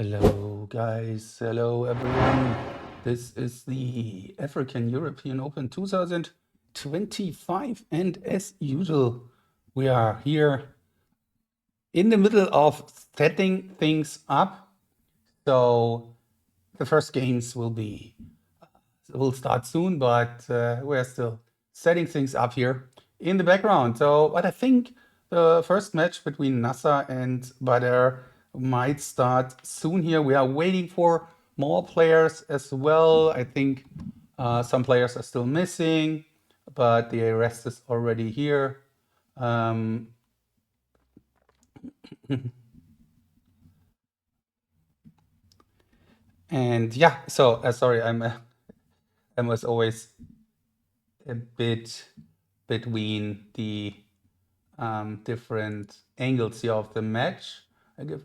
Hello, guys. Hello, everyone. This is the African European Open 2025. And as usual, we are here in the middle of setting things up. So the first games will start soon, but we're still setting things up here in the background. But I think the first match between Nasser and Badr might start soon here. We are waiting for more players as well. I think some players are still missing, but the rest is already here. Um, and yeah, so sorry, I was always a bit between the different angles here of the match. I give.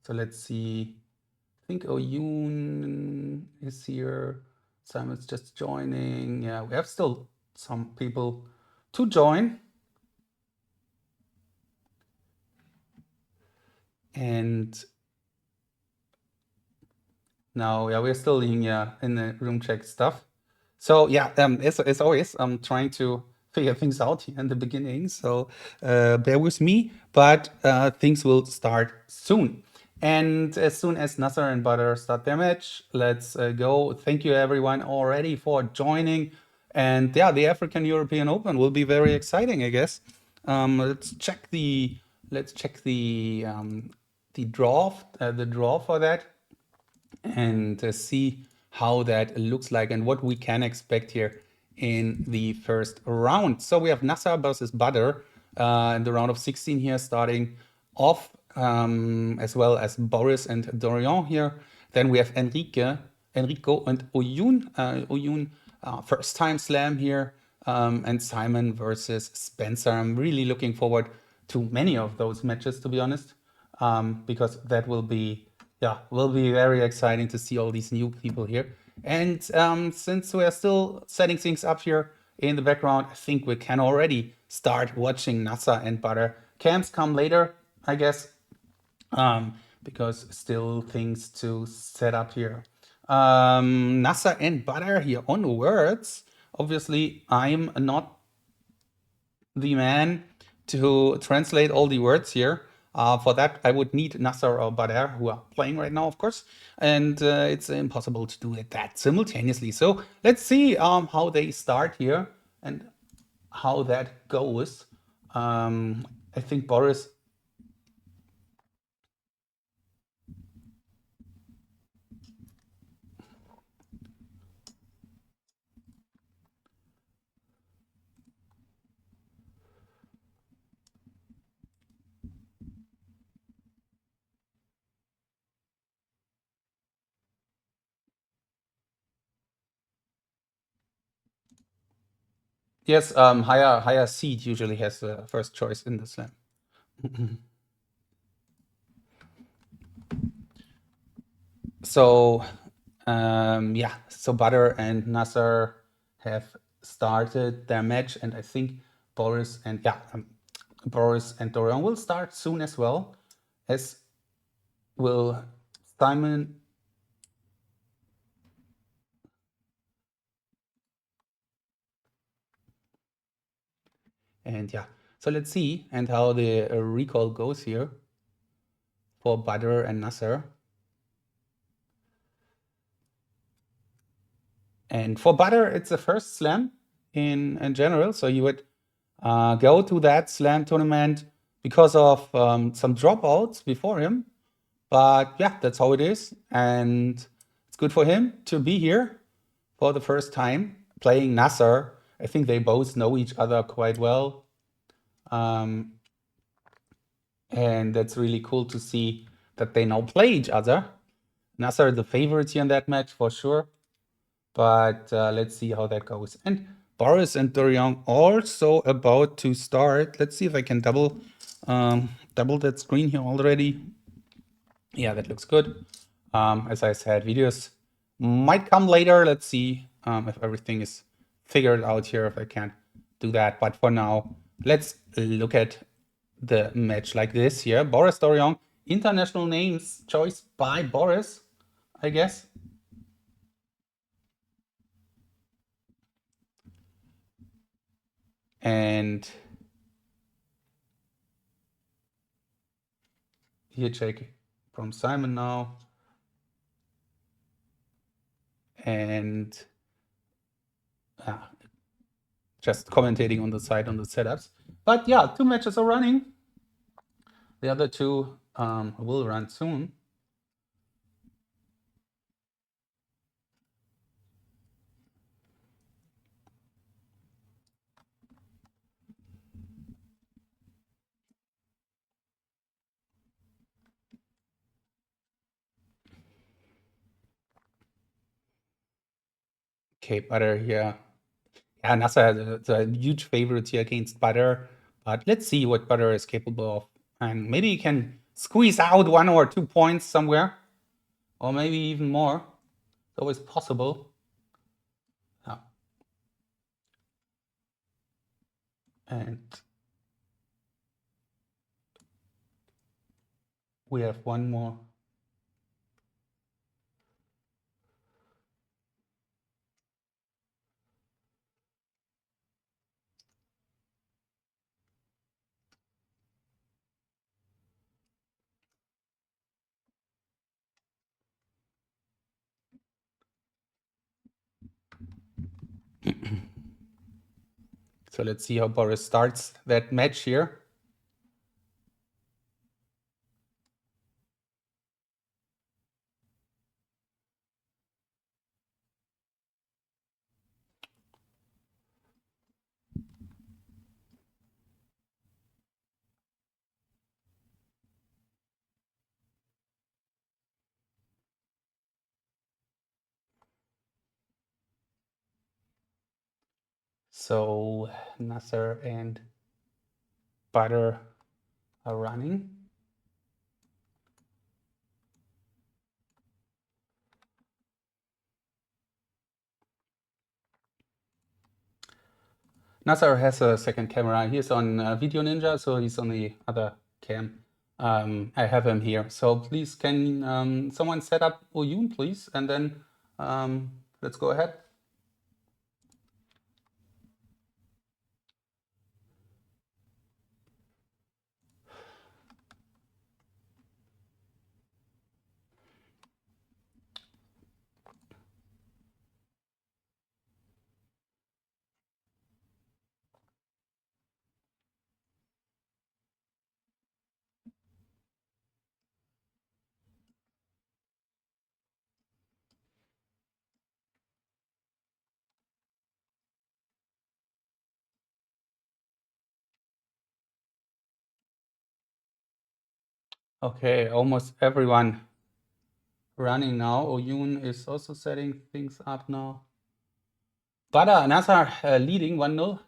So let's see. I think Oyun is here. Simon's just joining. Yeah, we have still some people to join. And now, yeah, we're still in the room check stuff. So yeah, as always, I'm trying to figure things out here in the beginning. So bear with me, but things will start soon. And as soon as Nasser and Badr start their match, let's go. Thank you everyone already for joining. And yeah, the African European Open will be very exciting, I guess. Let's check the draw for that and see how that looks like and what we can expect here in the first round. So we have Nasser versus Badr in the round of 16 here starting off, as well as Boris and Dorian here. Then we have Enrico and Oyun. Oyun, first time slam here, and Simon versus Spencer. I'm really looking forward to many of those matches, to be honest, because that will be very exciting to see all these new people here. And since we are still setting things up here in the background, I think we can already start watching Nasser and Badr. Camps come later, I guess, because still things to set up here. Nasser and Badr here onwards. Obviously, I'm not the man to translate all the words here. For that, I would need Nasser or Badr, who are playing right now, of course, and it's impossible to do it that simultaneously. So let's see how they start here and how that goes. I think Boris. Yes, higher seed usually has the first choice in the slam. So yeah, so Badr and Nasser have started their match, and I think Boris and Dorian will start soon as well, as will Simon. And yeah, so let's see and how the recall goes here for Badr and Nasser. And for Badr, it's the first slam in general, so you would go to that slam tournament because of some dropouts before him. But yeah, that's how it is. And it's good for him to be here for the first time playing Nasser. I think they both know each other quite well. And that's really cool to see that they now play each other. Nasser the favorite here in that match for sure. But let's see how that goes. And Boris and Dorian also about to start. Let's see if I can double that screen here already. Yeah, that looks good. As I said, videos might come later. Let's see if everything is figured out here, if I can do that. But for now, Let's look at the match like this here. Boris Dorian, international names choice by Boris, I guess. And here check from Simon now. And just commentating on the side on the setups. But yeah, 2 matches are running. The other 2 will run soon. Okay, Butter here. Yeah, Nasser is a huge favorite here against Butter. But let's see what Butter is capable of. And maybe he can squeeze out 1 or 2 points somewhere. Or maybe even more. It's always possible. Yeah. And we have 1 more. So let's see how Boris starts that match here. So Nasser and Butter are running. Nasser has a second camera. He's on Video Ninja, so he's on the other cam. I have him here. So please, can someone set up Oyun, please? And then let's go ahead. Okay, almost everyone running now. Oyun is also setting things up now. Butter, Nasser leading 1-0.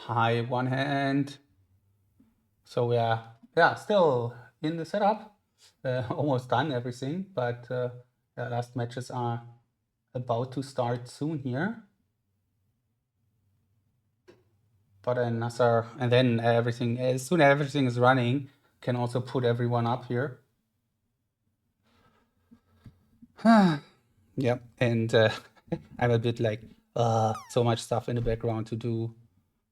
high one hand. So yeah, still in the setup. Almost done everything, but last matches are about to start soon here. But another, and then everything, as soon as everything is running, can also put everyone up here. Yep, and I'm a bit like, so much stuff in the background to do.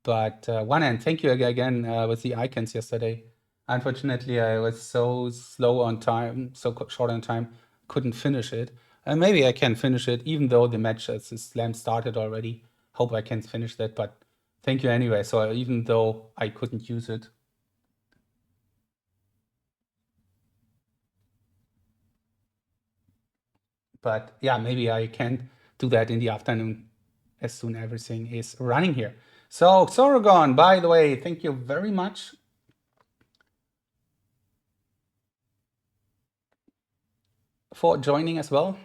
But one hand, thank you again with the icons yesterday. Unfortunately, I was so slow on time, so short on time, couldn't finish it. And maybe I can finish it, even though the match as the slam started already. Hope I can finish that, but thank you anyway. So even though I couldn't use it. But yeah, maybe I can do that in the afternoon as soon as everything is running here. So Sorogon, by the way, thank you very much for joining as well.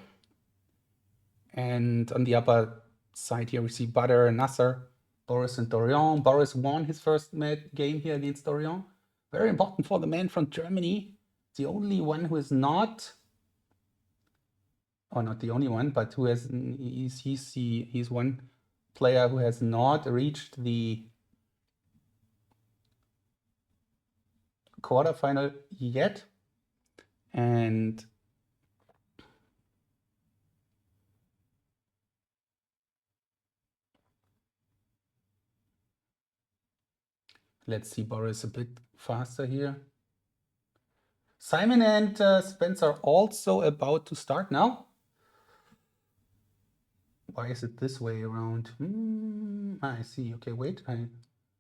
And on the upper side here, we see Butter, Nasser, Boris, and Dorian. Boris won his first game here against Dorian. Very important for the man from Germany. The only one who is not, or not the only one, but who has, he's one player who has not reached the quarterfinal yet. And let's see Boris a bit faster here. Simon and Spence are also about to start now. Why is it this way around? I see. Okay, wait. I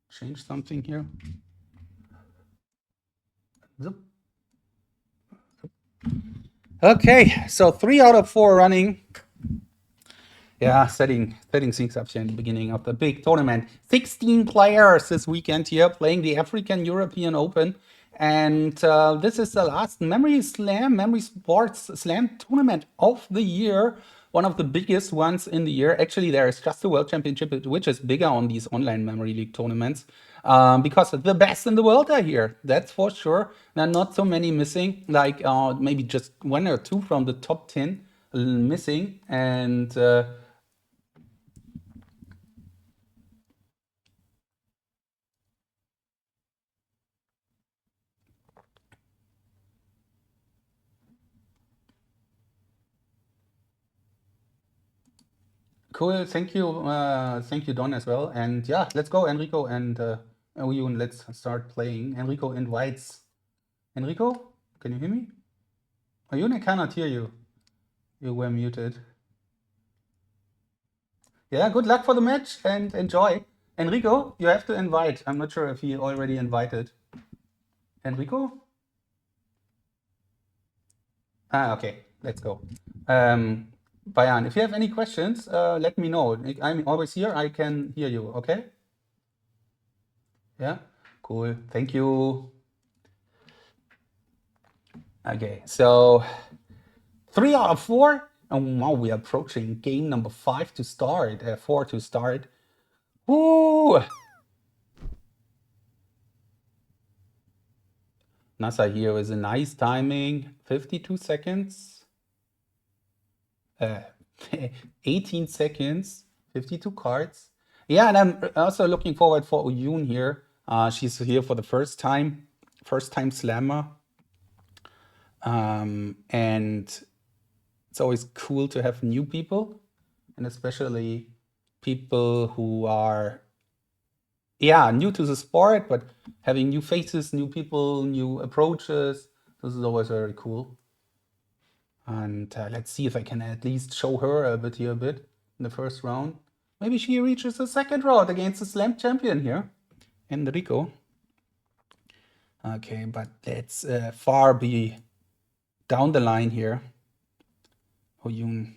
changed something here. Zoop. Okay, so 3 out of 4 running. Yeah, setting things up here in the beginning of the big tournament. 16 players this weekend here playing the African European Open. And this is the last Memory Sports Slam tournament of the year. One of the biggest ones in the year. Actually, there is just the World Championship, which is bigger on these online Memory League tournaments. Because the best in the world are here. That's for sure. There are not so many missing, like maybe just 1 or 2 from the top 10 missing. And cool. Thank you, Don, as well. And yeah, let's go, Enrico and Oyun. Let's start playing. Enrico invites. Enrico, can you hear me? Oyun, I cannot hear you. You were muted. Yeah, good luck for the match and enjoy. Enrico, you have to invite. I'm not sure if he already invited. Enrico? Okay, let's go. Bayan, if you have any questions, let me know. I'm always here. I can hear you. Okay? Yeah? Cool. Thank you. Okay, so 3 out of 4. And now we're approaching game number 5 to start. 4 to start. Woo! NASA here is a nice timing. 52 seconds. 18 seconds. 52 cards. Yeah, and I'm also looking forward for Oyun here. She's here for the first time slammer. And it's always cool to have new people, and especially people who are new to the sport, but having new faces, new people, new approaches. This is always very cool. And let's see if I can at least show her a bit in the first round. Maybe she reaches the second round against the slam champion here, Enrico. Okay, but let's far be down the line here. Oyun.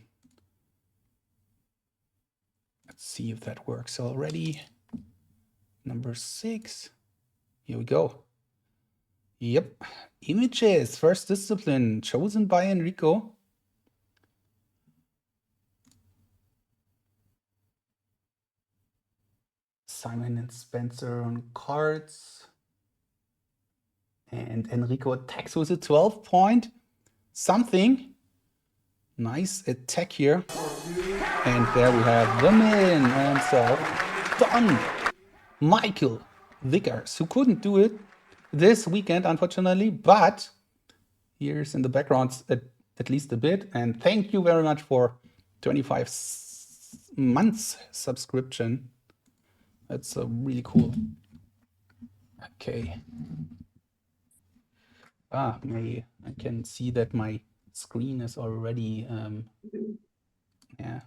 Let's see if that works already. Number 6. Here we go. Yep. Images, first discipline, chosen by Enrico. Simon and Spencer on cards. And Enrico attacks with a 12 point something. Nice attack here. And there we have the man himself, done. Michael Vickers, who couldn't do it this weekend, unfortunately, but here's in the background at least a bit. And thank you very much for 25 months subscription. That's really cool. Okay. I can see that my screen is already, yeah.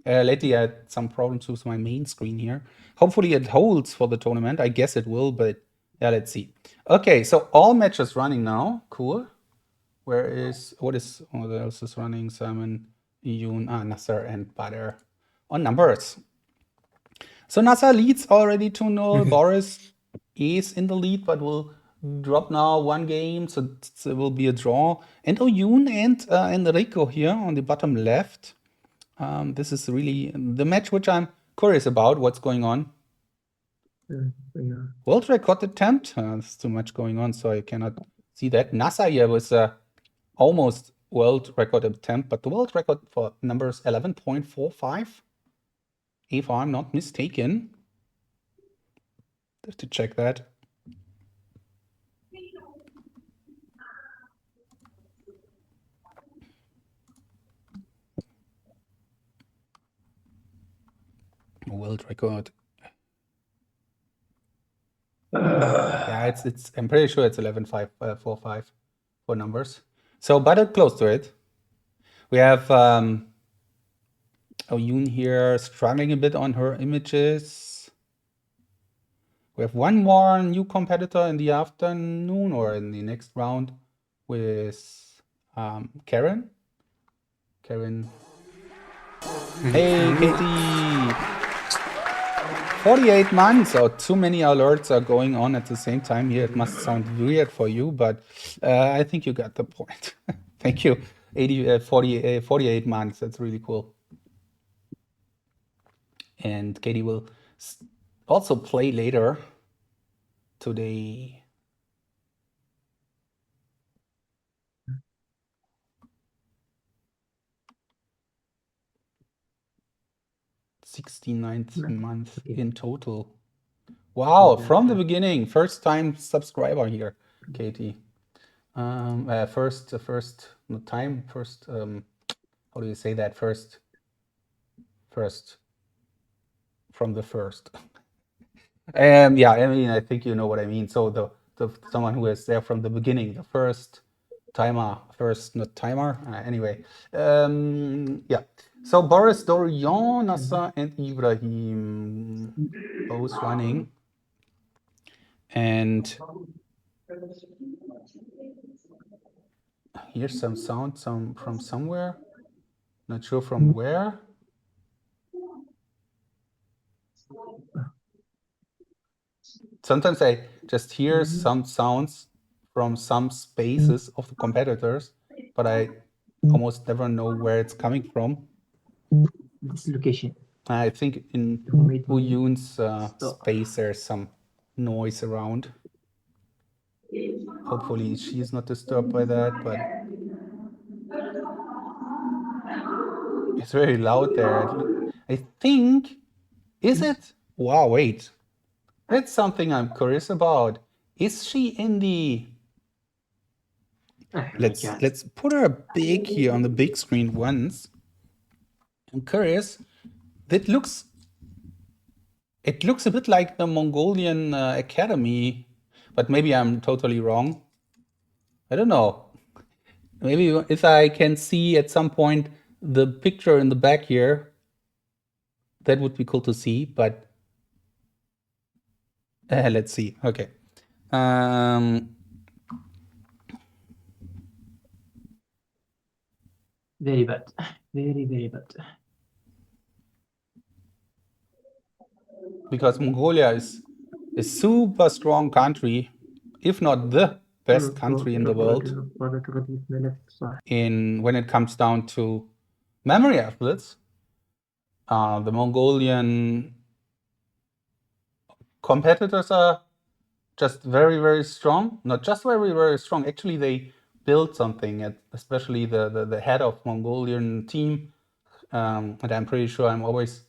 Lately I had some problems with my main screen here. Hopefully it holds for the tournament. I guess it will, but yeah, let's see. Okay, so all matches running now. Cool. What else is running? Simon, Yoon, Nasser, and Badr on numbers. So Nasser leads already 2-0. Boris is in the lead, but will drop now 1 game, so it will be a draw. And Yoon and Enrico here on the bottom left. This is really the match which I'm curious about. What's going on? Yeah. World record attempt. There's too much going on, so I cannot see that. NASA here was almost world record attempt, but the world record for numbers 11.45, if I'm not mistaken. Have to check that. World record. Yeah, it's. I'm pretty sure it's 11.545 for numbers. So, but close to it. We have Yoon here struggling a bit on her images. We have one more new competitor in the afternoon or in the next round with Karen. Karen. Hey, Katie. 48 months, or too many alerts are going on at the same time here. It must sound weird for you, but I think you got the point. Thank you. 48 months. That's really cool. And Katie will also play later today. 69th month in total. Wow, from the beginning, first time subscriber here, Katie. First, no time, first, how do you say that? First from the first. Yeah, I mean, I think you know what I mean. So the someone who is there from the beginning, the first timer, not timer. Anyway, yeah. So Boris, Dorian, Nasser, and Ibrahim both running. And here's some sound from somewhere. Not sure from where. Sometimes I just hear some sounds from some spaces of the competitors, but I almost never know where it's coming from. This location. I think in Yoon's space there's some noise around. Hopefully she's not disturbed by that, but it's very loud there. I think, is it? Wow, wait. That's something I'm curious about. Is she in the... Let's put her big here on the big screen once. I'm curious. It looks a bit like the Mongolian Academy, but maybe I'm totally wrong. I don't know. Maybe if I can see at some point the picture in the back here, that would be cool to see, but let's see. Okay. Very bad. Very, very bad. Because Mongolia is a super strong country, if not the best country in the world when it comes down to memory athletes. The Mongolian competitors are just very, very strong. Not just very, very strong. Actually, they built something, especially the head of Mongolian team. And I'm pretty sure I'm always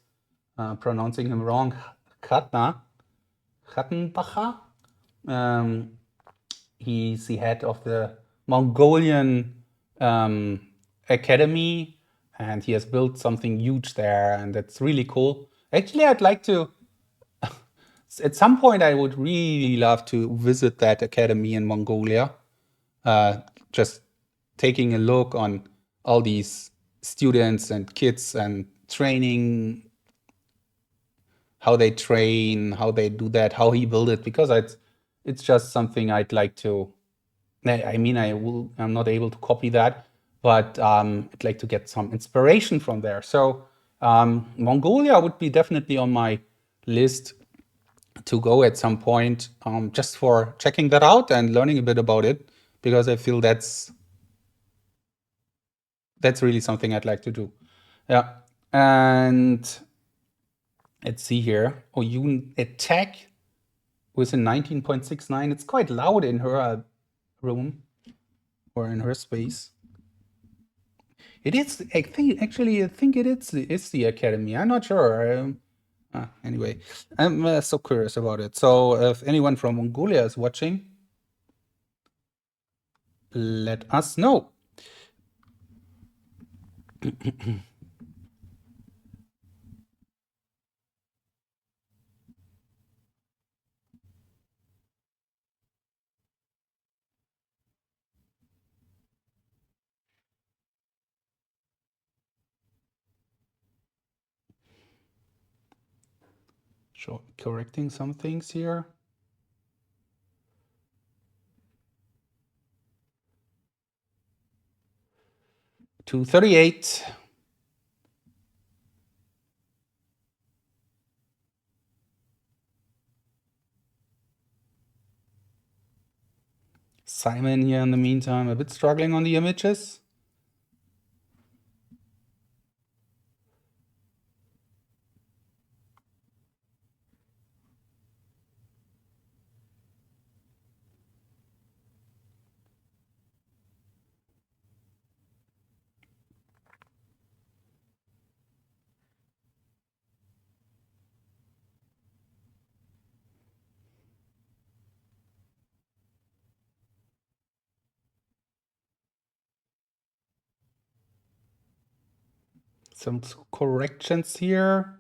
pronouncing him wrong. Khatna, Khatnbacher. Um, he's the head of the Mongolian um, academy, and he has built something huge there, and that's really cool. Actually, I'd like to. At some point, I would really love to visit that academy in Mongolia. Just taking a look on all these students and kids and training, how they train, how they do that, how he built it, because it's just something I'd like to. I mean, I'm not able to copy that, but I'd like to get some inspiration from there. So Mongolia would be definitely on my list to go at some point, just for checking that out and learning a bit about it, because I feel that's really something I'd like to do. Yeah, and let's see here. Oh, you attack with a 19.69. It's quite loud in her room or in her space. It is. I think actually, I think it's the academy. I'm not sure. Anyway, I'm so curious about it. So, if anyone from Mongolia is watching, let us know. Sure, correcting some things here. 238. Simon here in the meantime, a bit struggling on the images. Some corrections here.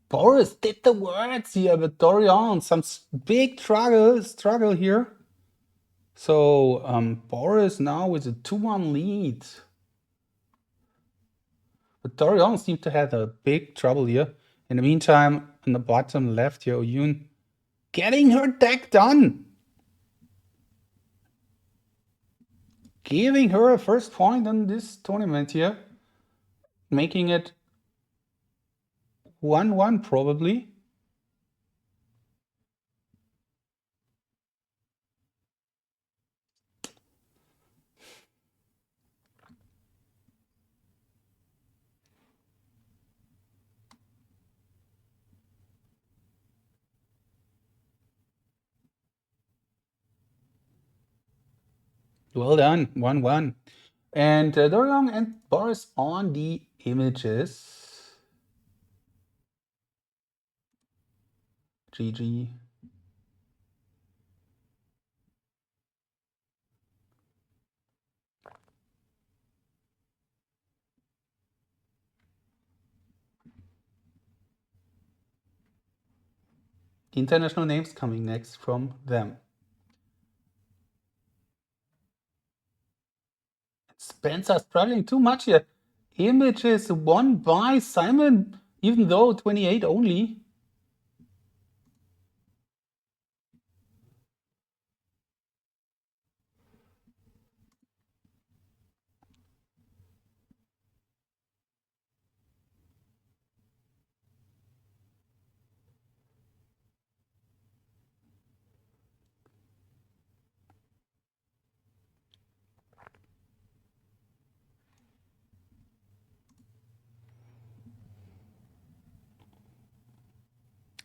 Boris did the words here, but Dorian, some big struggle here. So Boris now with a 2-1 lead. But Dorian seemed to have a big trouble here. In the meantime, in the bottom left here, Oyun getting her deck done. Giving her a first point in this tournament here. Making it 1-1 probably. Well done, 1-1. And Dorian and Boris on the images. GG. International names coming next from them. Spencer struggling too much here. Images won by Simon, even though 28 only.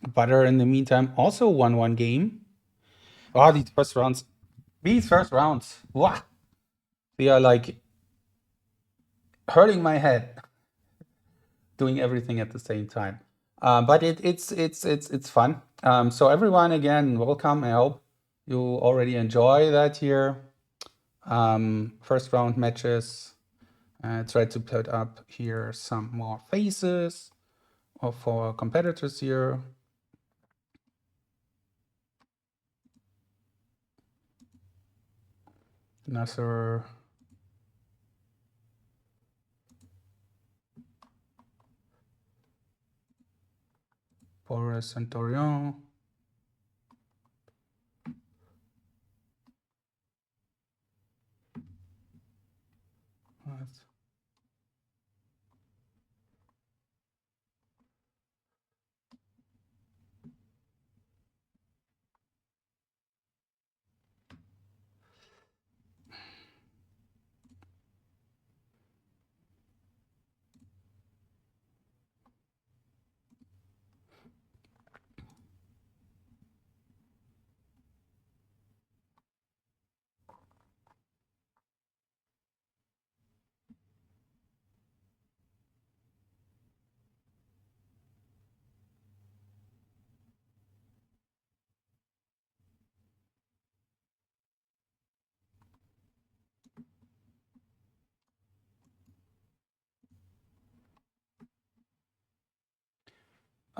Butter, in the meantime, also won one game. Oh, these first rounds. These first rounds. Wow. They are like hurting my head doing everything at the same time. But it's fun. So everyone, again, welcome. I hope you already enjoy that here. First round matches. Try to put up here some more faces of our competitors here. Nasser, Boris, and Dorian.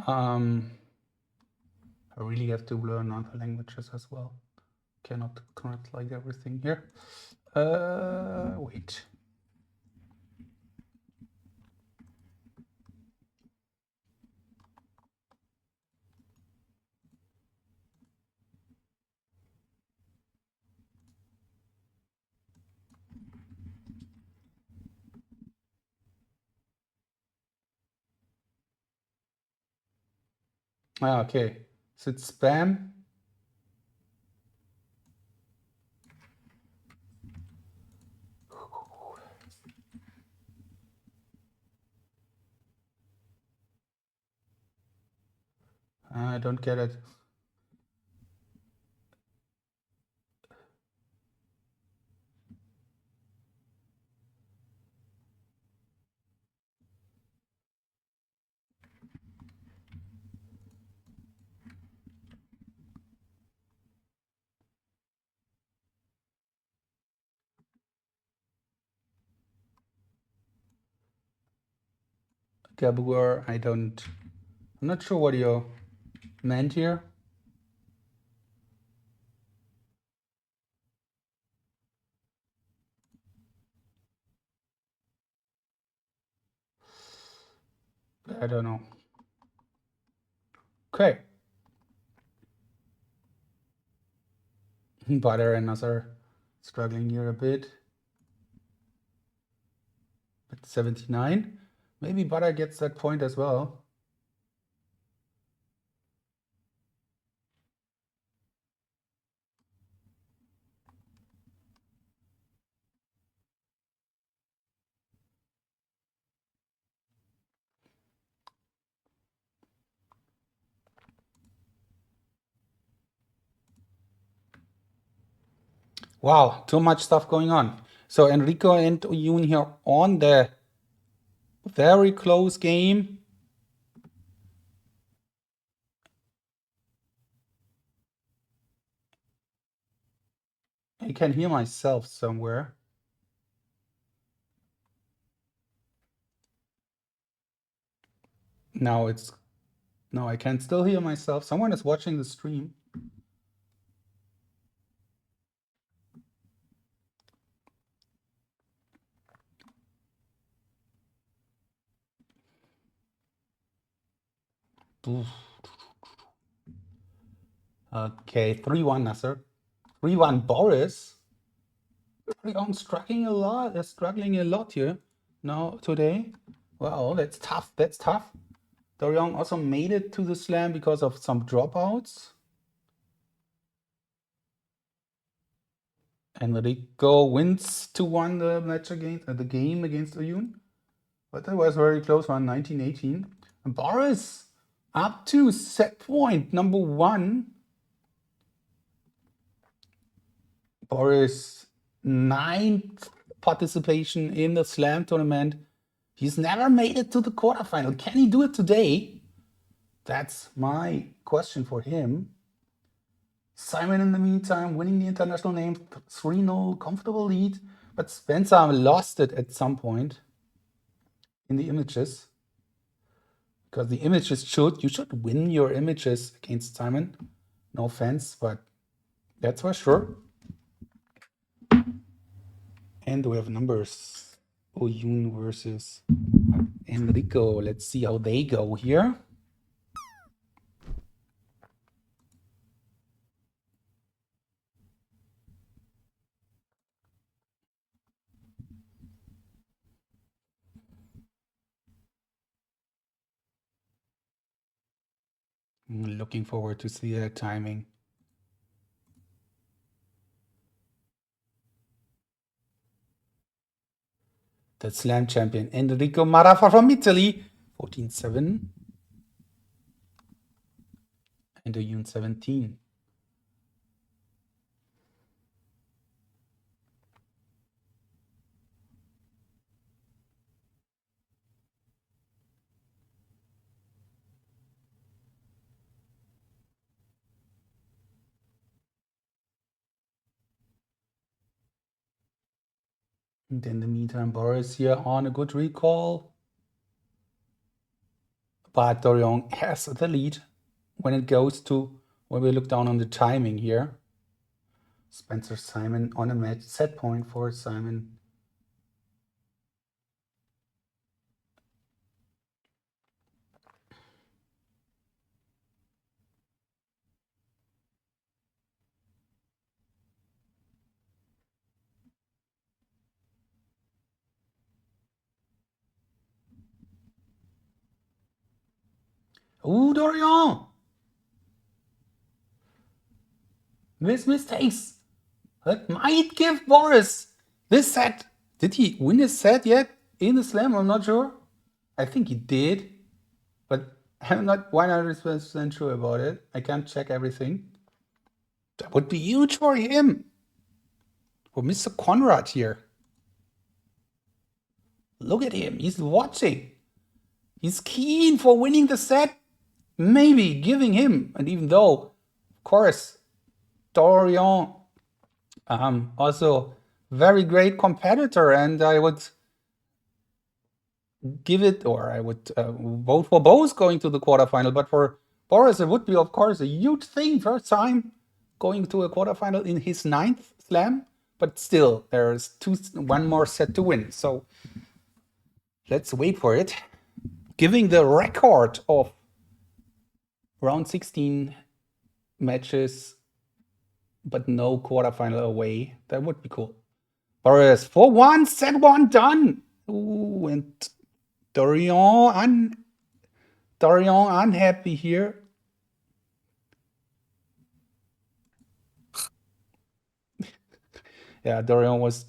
I really have to learn other languages as well. Cannot connect like everything here. Wait. Okay. Is it spam? I don't get it. Gabor, I'm not sure what you meant here. I don't know. Okay. Butter and Nasser struggling here a bit. At 79. Maybe Butter gets that point as well. Wow, too much stuff going on. So Enrico and Yoon here on the very close game. I can hear myself somewhere. Now I can still hear myself. Someone is watching the stream. Oof. Okay, 3-1 Nasser. 3-1 Boris. I'm struggling a lot. They're struggling a lot here now today. Wow, that's tough. That's tough. Dorian also made it to the slam because of some dropouts. Enrico wins 2-1 the match against the game against Oyun. But that was very close one, 19-18. And Boris Up to set point number 1. Boris, 9th participation in the Slam tournament. He's never made it to the quarterfinal. Can he do it today? That's my question for him. Simon, in the meantime, winning the international name, 3-0, comfortable lead. But Spencer lost it at some point in the images. Because the images you should win your images against Simon. No offense, but that's for sure. And we have numbers. Oyun versus Enrico. Let's see how they go here. Looking forward to see that timing. The Slam champion Enrico Marafa from Italy, 14-7. And Oyun 17. And in the meantime, Boris here on a good recall. But Dorian has the lead when it goes to, when we look down on the timing here. Spencer Simon on a match set point for Simon. Ooh, Dorian! With mistakes. That might give Boris this set. Did he win his set yet in the Slam? I'm not sure. I think he did, but I'm not 100% sure about it. I can't check everything. That would be huge for him. For Mr. Conrad here. Look at him. He's watching. He's keen for winning the set. Maybe giving him, and even though, of course, Dorian, also very great competitor, and I would give it, or I would vote for both going to the quarterfinal. But for Boris, it would be, of course, a huge thing. First time going to a quarterfinal in his 9th Slam. But still, there's one more set to win. So let's wait for it. Giving the record of round 16 matches, but no quarterfinal away. That would be cool. Boris, 4-1, set 1 done. Ooh, and Dorian unhappy here. Yeah, Dorian was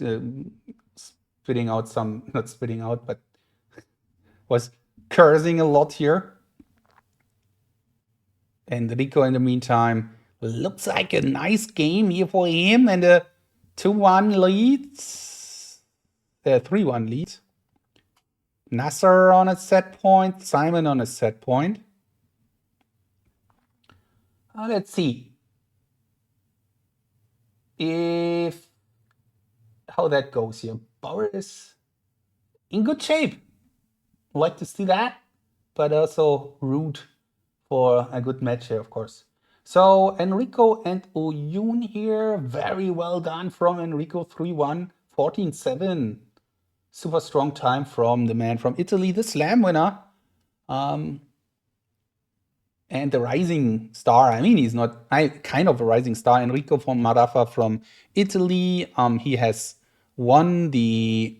spitting out some, not spitting out, but was cursing a lot here. And Rico, in the meantime, looks like a nice game here for him, and a 2-1 lead. 3-1 lead. Nasser on a set point, Simon on a set point. Let's see if how that goes here. Boris in good shape. Like to see that, but also root for a good match here, of course. So Enrico and Oyun here, very well done from Enrico, 3-1, 14-7. Super strong time from the man from Italy, the Slam winner. And the rising star, I mean, he's not kind of a rising star, Enrico from Marafa from Italy. He has won the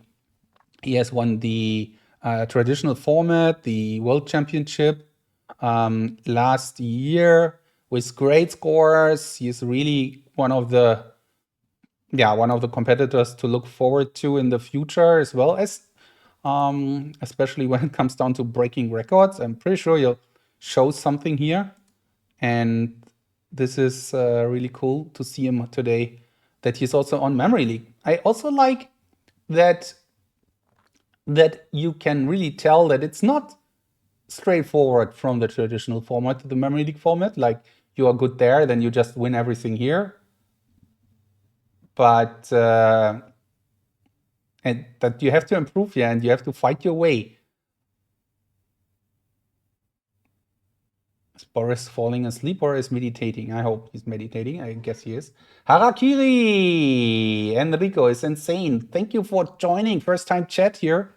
traditional format, the World Championship, last year with great scores. He's really one of the competitors to look forward to in the future, as well as especially when it comes down to breaking records. I'm pretty sure he'll shows something here. And this is really cool to see him today, that he's also on Memory League. I also like that you can really tell that it's not straightforward from the traditional format to the Memory League format. Like, you are good there, then you just win everything here. But and that you have to improve here, and you have to fight your way. Is Boris falling asleep or is meditating? I hope he's meditating. I guess he is. Harakiri! Enrico is insane. Thank you for joining. First time chat here.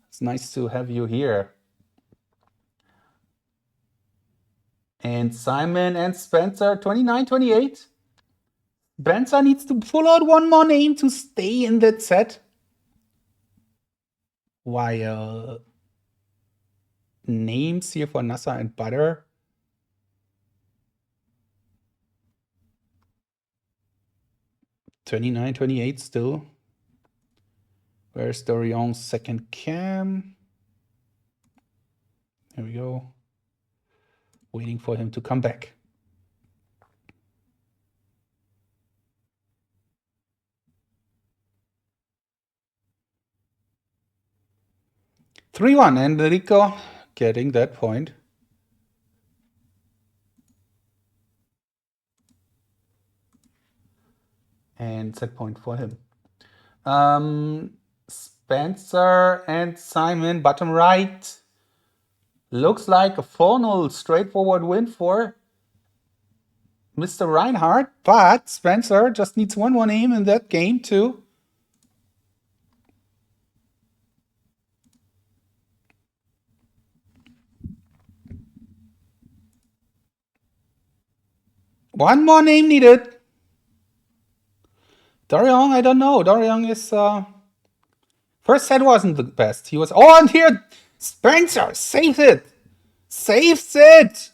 It's nice to have you here. And Simon and Spencer, 29-28. Spencer needs to pull out one more name to stay in that set. While names here for Nasa and Butter. $29-28 still. Where's Dorian's second cam? There we go. Waiting for him to come back. Three-one, Enrico getting that point. And set point for him. Spencer and Simon, bottom right. Looks like a 4-0 straightforward win for Mr. Reinhardt, but Spencer just needs one more name in that game too. One more name needed. Dorian, I don't know. Dorian is first set wasn't the best. He was and here Spencer saves it. Saves it.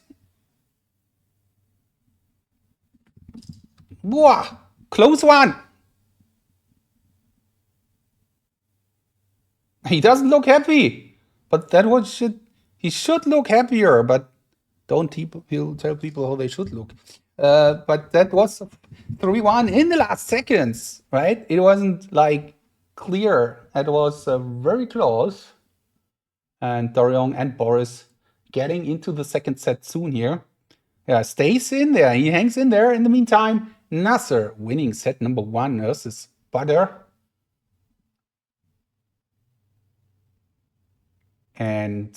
Wow, close one. He doesn't look happy, but he should look happier. But don't tell people how they should look. But that was 3-1 in the last seconds, right? It wasn't like clear. It was very close. And Dorian and Boris getting into the second set soon here. Yeah, stays in there. He hangs in there. In the meantime, Nasser winning set number 1 versus Butter. And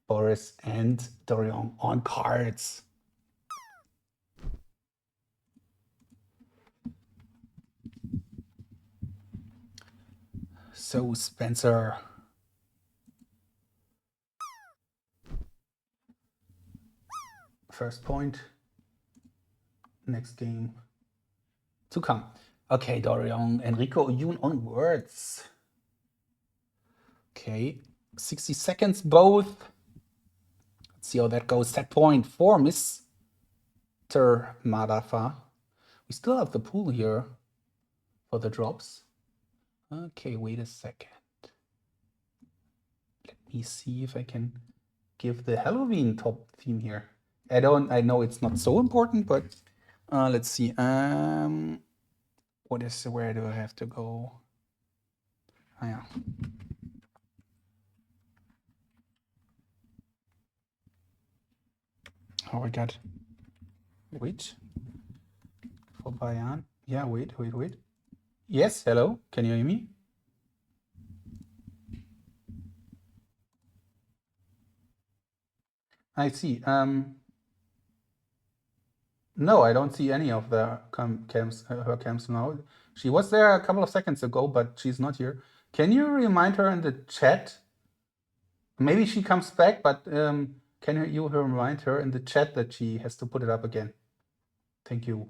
Boris and Dorian on cards. So Spencer. First point. Next game to come. Okay, Dorian, Enrico, you onwards. Okay, 60 seconds both. Let's see how that goes. Set point for Mr. Madafa. We still have the pool here for the drops. Okay, wait a second. Let me see if I can give the Halloween top theme here. I know it's not so important, but let's see. Where do I have to go? Oh, yeah. Oh, I got. Wait. For Bayan. Yeah, wait. Yes, hello. Can you hear me? I see. No, I don't see any of the cams, her cams now. She was there a couple of seconds ago, but she's not here. Can you remind her in the chat? Maybe she comes back, but can you remind her in the chat that she has to put it up again? Thank you.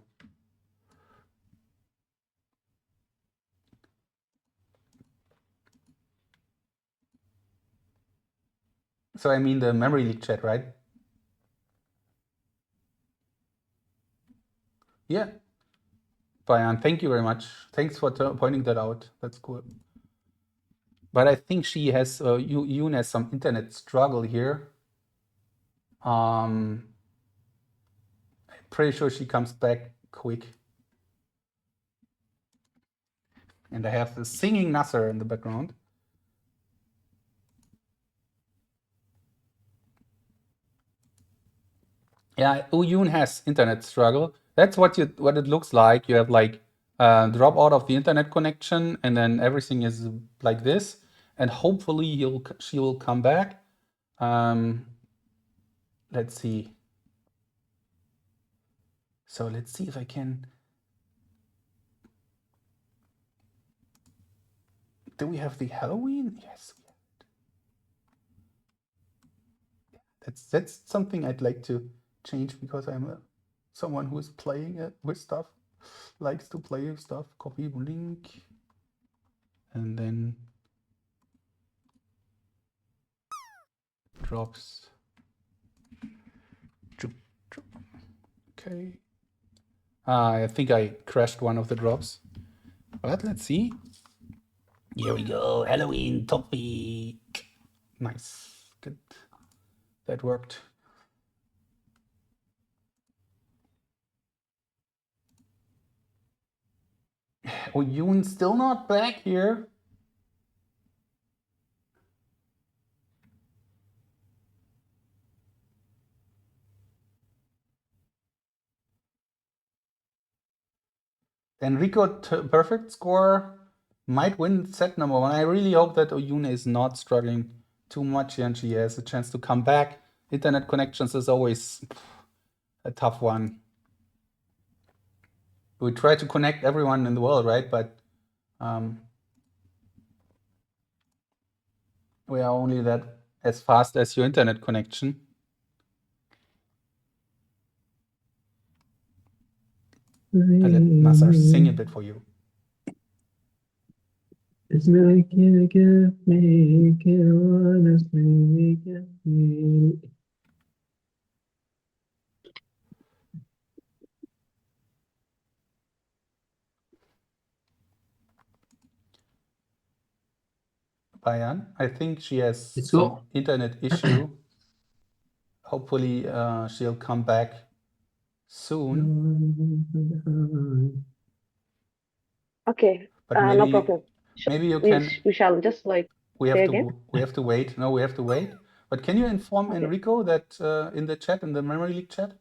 So I mean the memory leak chat, right? Yeah. Bayan, thank you very much. Thanks for pointing that out. That's cool. But I think she has, Yoon has some internet struggle here. I'm pretty sure she comes back quick. And I have the singing Nasser in the background. Yeah, Uyun has internet struggle. That's what it looks like. You have like drop out of the internet connection, and then everything is like this. And hopefully she will come back. Let's see. So let's see if I can. Do we have the Halloween? Yes. That's something I'd like to change because I'm someone who is playing with stuff, likes to play with stuff. Copy link, and then drops. Okay. I think I crashed one of the drops, but let's see. Here we go. Halloween topic. Nice. Good. That worked. Oh, Yoon's still not back here. Enrico perfect score might win set number 1. I really hope that Oyun is not struggling too much and she has a chance to come back. Internet connections is always a tough one. We try to connect everyone in the world, right? But we are only that as fast as your internet connection. I let Nasser sing a bit for you. It's make it give, make it honest, make it feel. Bayan, I think she has Let's some go. internet issue. Hopefully she'll come back soon. Okay, But no maybe problem. maybe you We can. shall just like We say have again. we have to wait. No, we have to wait. But can you inform Okay. Enrico that in the chat, in the memory league chat?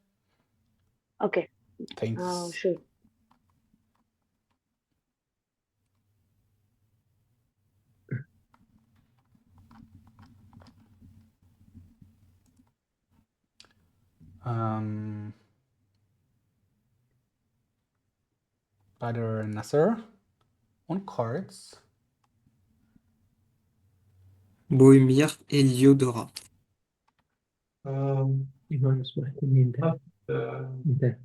Okay. Thanks. Sure. Badr Nasser on cards. Bohemir Heliodora. يبغى نصبح انت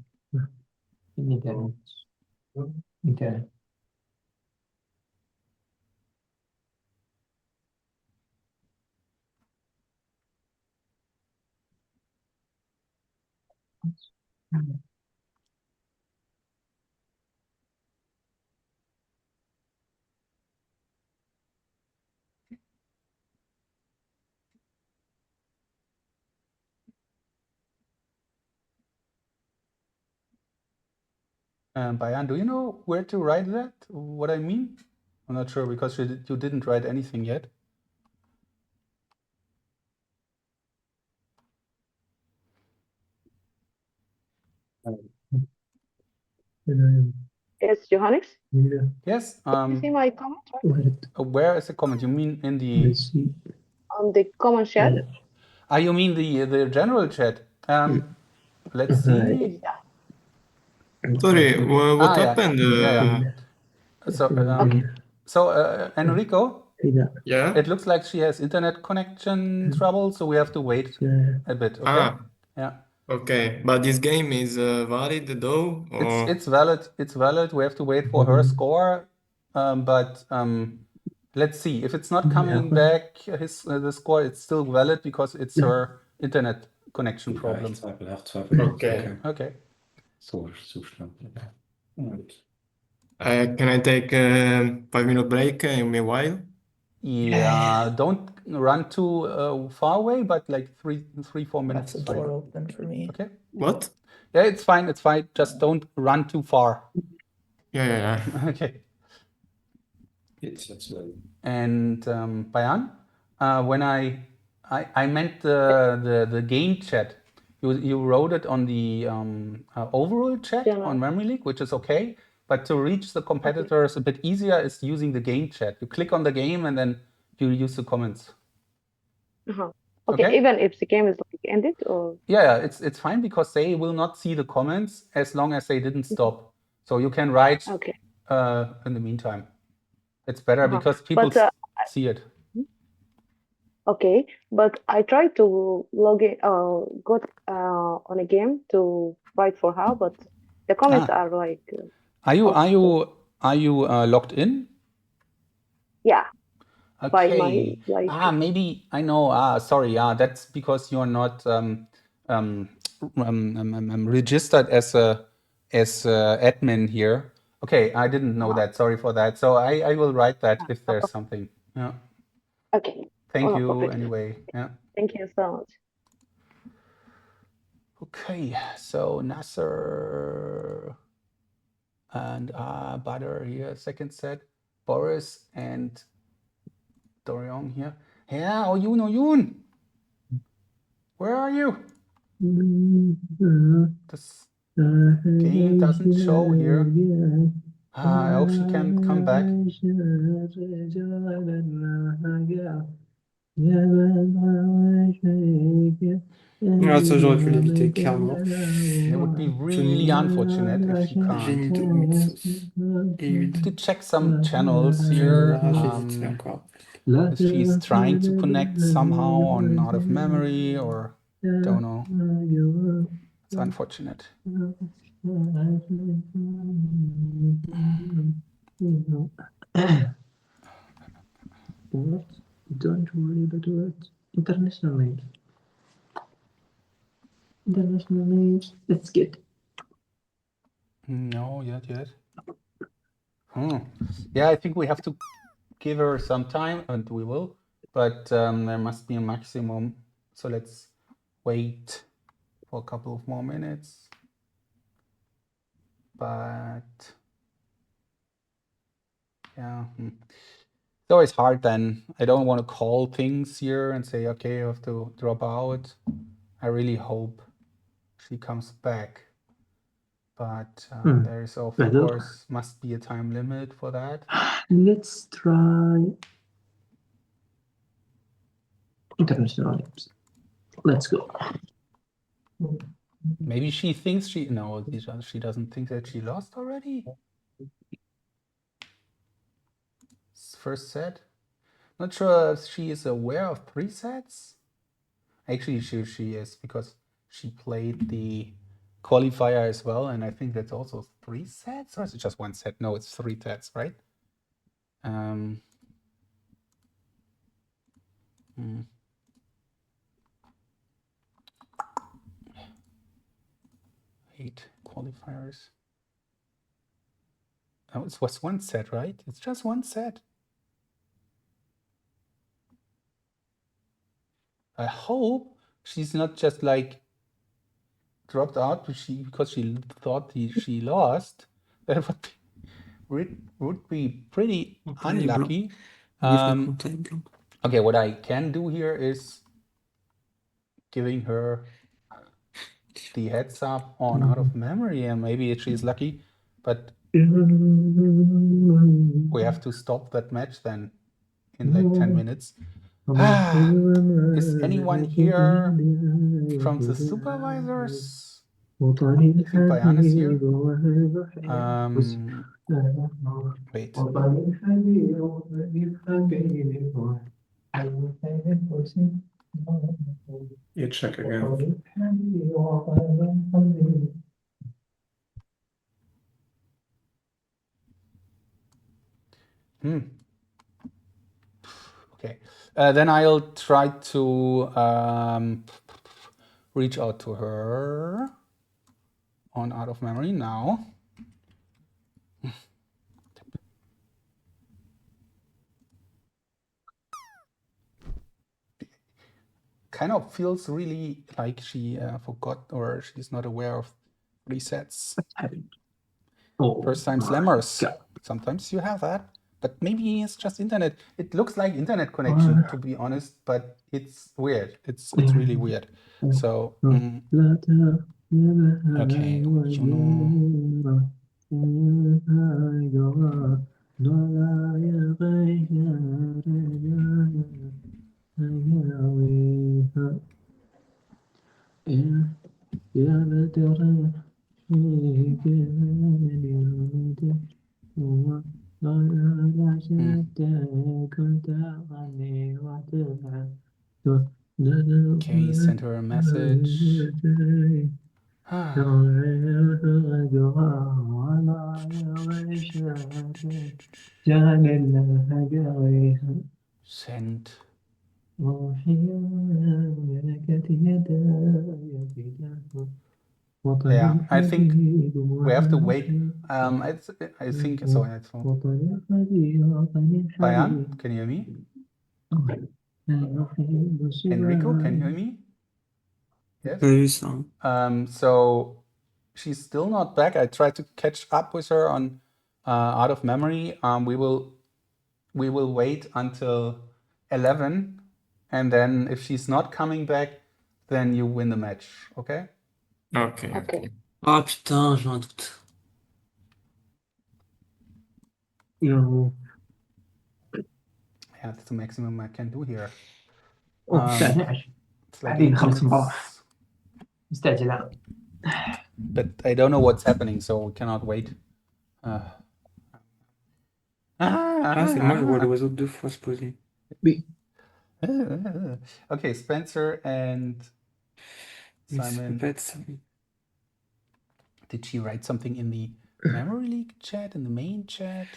انت Bayan, do you know where to write that? What I mean? I'm not sure because you didn't write anything yet. Yes, Johannes? Yes. You see my comment, right? Where is the comment? You mean in the On the comment chat? you mean the general chat? Let's see. Yeah. Sorry, what yeah. happened? So Enrico, Yeah. it looks like she has internet connection trouble, so we have to wait a bit. Okay. Ah, Yeah. okay. But this game is valid though, or It's valid. It's valid. We have to wait for her score, but let's see. If it's not coming back, the score, it's still valid because it's her internet connection problem. okay. Okay. Can I take 5 minute break in meanwhile? Yeah, don't run too far away, but like 4 minutes That's a is fine. door open for me. Okay. What? Yeah, it's fine. It's fine. Just don't run too far. Yeah. Okay. It's that's well. And Bayan, when I meant the game chat. You wrote it on the overall chat General. on Memory League, which is okay. But to reach the competitors a bit easier is using the game chat. You click on the game and then you use the comments. Uh-huh. Okay, even if the game is like ended or Yeah, it's fine because they will not see the comments as long as they didn't stop. So you can write okay. in the meantime. It's better Uh-huh. because people But see it. okay, but I tried to log in, got on a game to write for her, but the comments are like Are you off. logged in? Yeah, by my Okay. like Maybe I know. Sorry. That's because you're not registered as a admin here. Okay, I didn't know that. Sorry for that. So I will write that if there's something. Yeah. okay. Thank you Perfect. anyway. Yeah. Thank you so much. Okay. So Nasser and Badr here, second set. Boris and Dorian here. Yeah, Oyun. Where are you? This game doesn't show here. I hope she can come back. Ah, ça, j'aurais pu l'éviter, clairement. It would be really unfortunate if she J'ai mis can't. 2 8 et 8. To check some channels here. J'hésite encore. If she's trying to connect somehow on out of memory or don't know. It's unfortunate. What? Don't worry about what? International names. International names. That's good. No, yet. Yeah, I think we have to give her some time, and we will. But there must be a maximum. So let's wait for a couple of more minutes. But yeah, it's always hard then. I don't want to call things here and say, okay, I have to drop out. I really hope she comes back. But there is, of course, must be a time limit for that. Let's try international names. Let's go. Maybe she thinks she doesn't think that she lost already. First set. Not sure if she is aware of 3 sets. Actually, she is because she played the qualifier as well, and I think that's also 3 sets, or is it just 1 set? No, it's 3 sets, right? Eight qualifiers. Oh, it was 1 set, right? It's just 1 set. I hope she's not just like dropped out because she thought she lost. That would be pretty unlucky. Okay, what I can do here is giving her the heads up on out of memory, and maybe she's lucky, but we have to stop that match then in like 10 minutes. Is anyone here from the supervisors? I think Bayan is here. Wait. You check again. Okay. Then I'll try to reach out to her on out of memory now. kind of feels really like she forgot or she's not aware of resets. What's happening? Oh, First time my slammers. God. Sometimes you have that, but maybe it's just internet. It looks like internet connection, to be honest, but it's weird. It's really weird. So okay, you know. يا بدر فيك اليوم ولا شئت كنت غني وتبعد Okay, send her a message. Send. Yeah, I think we have to wait. I think so. Bayan, can you hear me? Enrico, can you hear me? Yes. Pas vu ça. So she's still not back. I tried to catch up with her on out of memory. We will wait until 11, and then if she's not coming back, then you win the match. Okay? Ok, ok. Okay. Ah putain, j'ai un doute. No. Yeah, that's the maximum I can do here. الساعة 12 It's like بعدين 8 نخلص المباراة minutes. مستعجلة. But I don't know what's happening, so we cannot wait. Ah, c'est moi, je vois l'oiseau 2 fois se poser. Oui. Okay, Spencer and Mais ça peut Simon. pas être ça. Did she write something in the Memory League chat, in the main chat?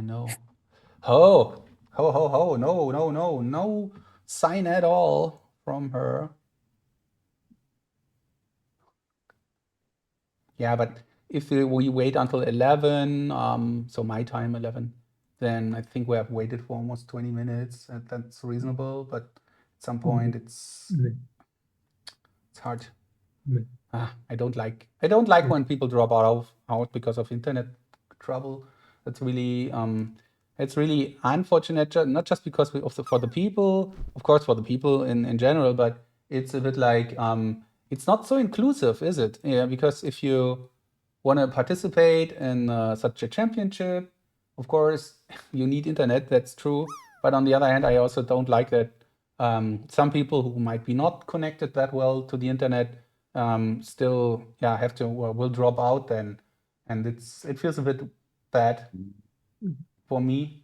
No. Oh, no sign at all from her. Yeah, but if we wait until 11, so my time 11, then I think we have waited for almost 20 minutes. And that's reasonable, but at some point it's hard. I don't like when people drop out because of internet trouble. That's really it's really unfortunate. Not just because for the people, of course, for the people in general, but it's a bit like it's not so inclusive, is it? Yeah, because if you want to participate in such a championship, of course, you need internet. That's true. But on the other hand, I also don't like that some people who might be not connected that well to the internet still have to will drop out then, and it feels a bit bad for me.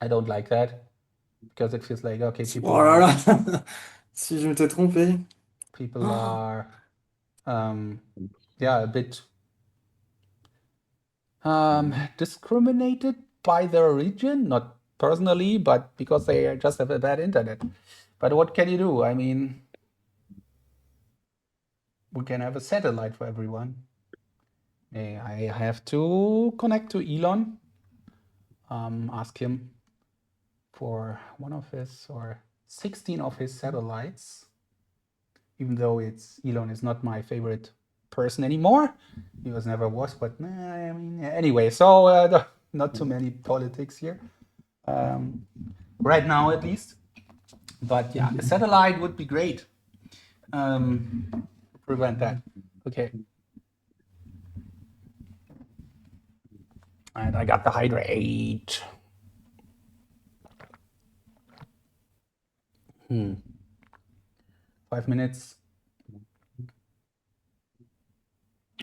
I don't like that because it feels like okay, people Oh là là Si je m'étais trompé. are a bit discriminated by their region, not personally, but because they just have a bad internet. But what can you do? I mean, we can have a satellite for everyone. I have to connect to Elon, ask him for one of his or 16 of his satellites, even though Elon is not my favorite person anymore. He never was, but I mean, anyway, so not too many politics here. Right now at least. But yeah, a satellite would be great. Prevent that. Okay. And I got the hydrate. 5 minutes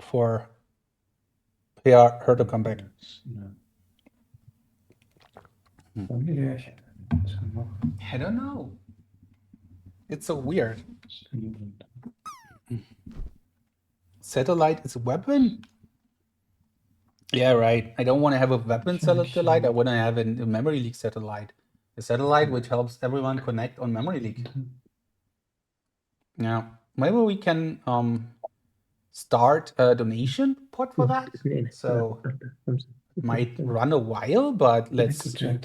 for her to come back. I don't know. It's so weird. Satellite is a weapon? Yeah, right. I don't want to have a weapon satellite. I want to have a Memory League satellite. A satellite which helps everyone connect on Memory League. Yeah. Maybe we can start a donation pot for that. So might run a while, but let's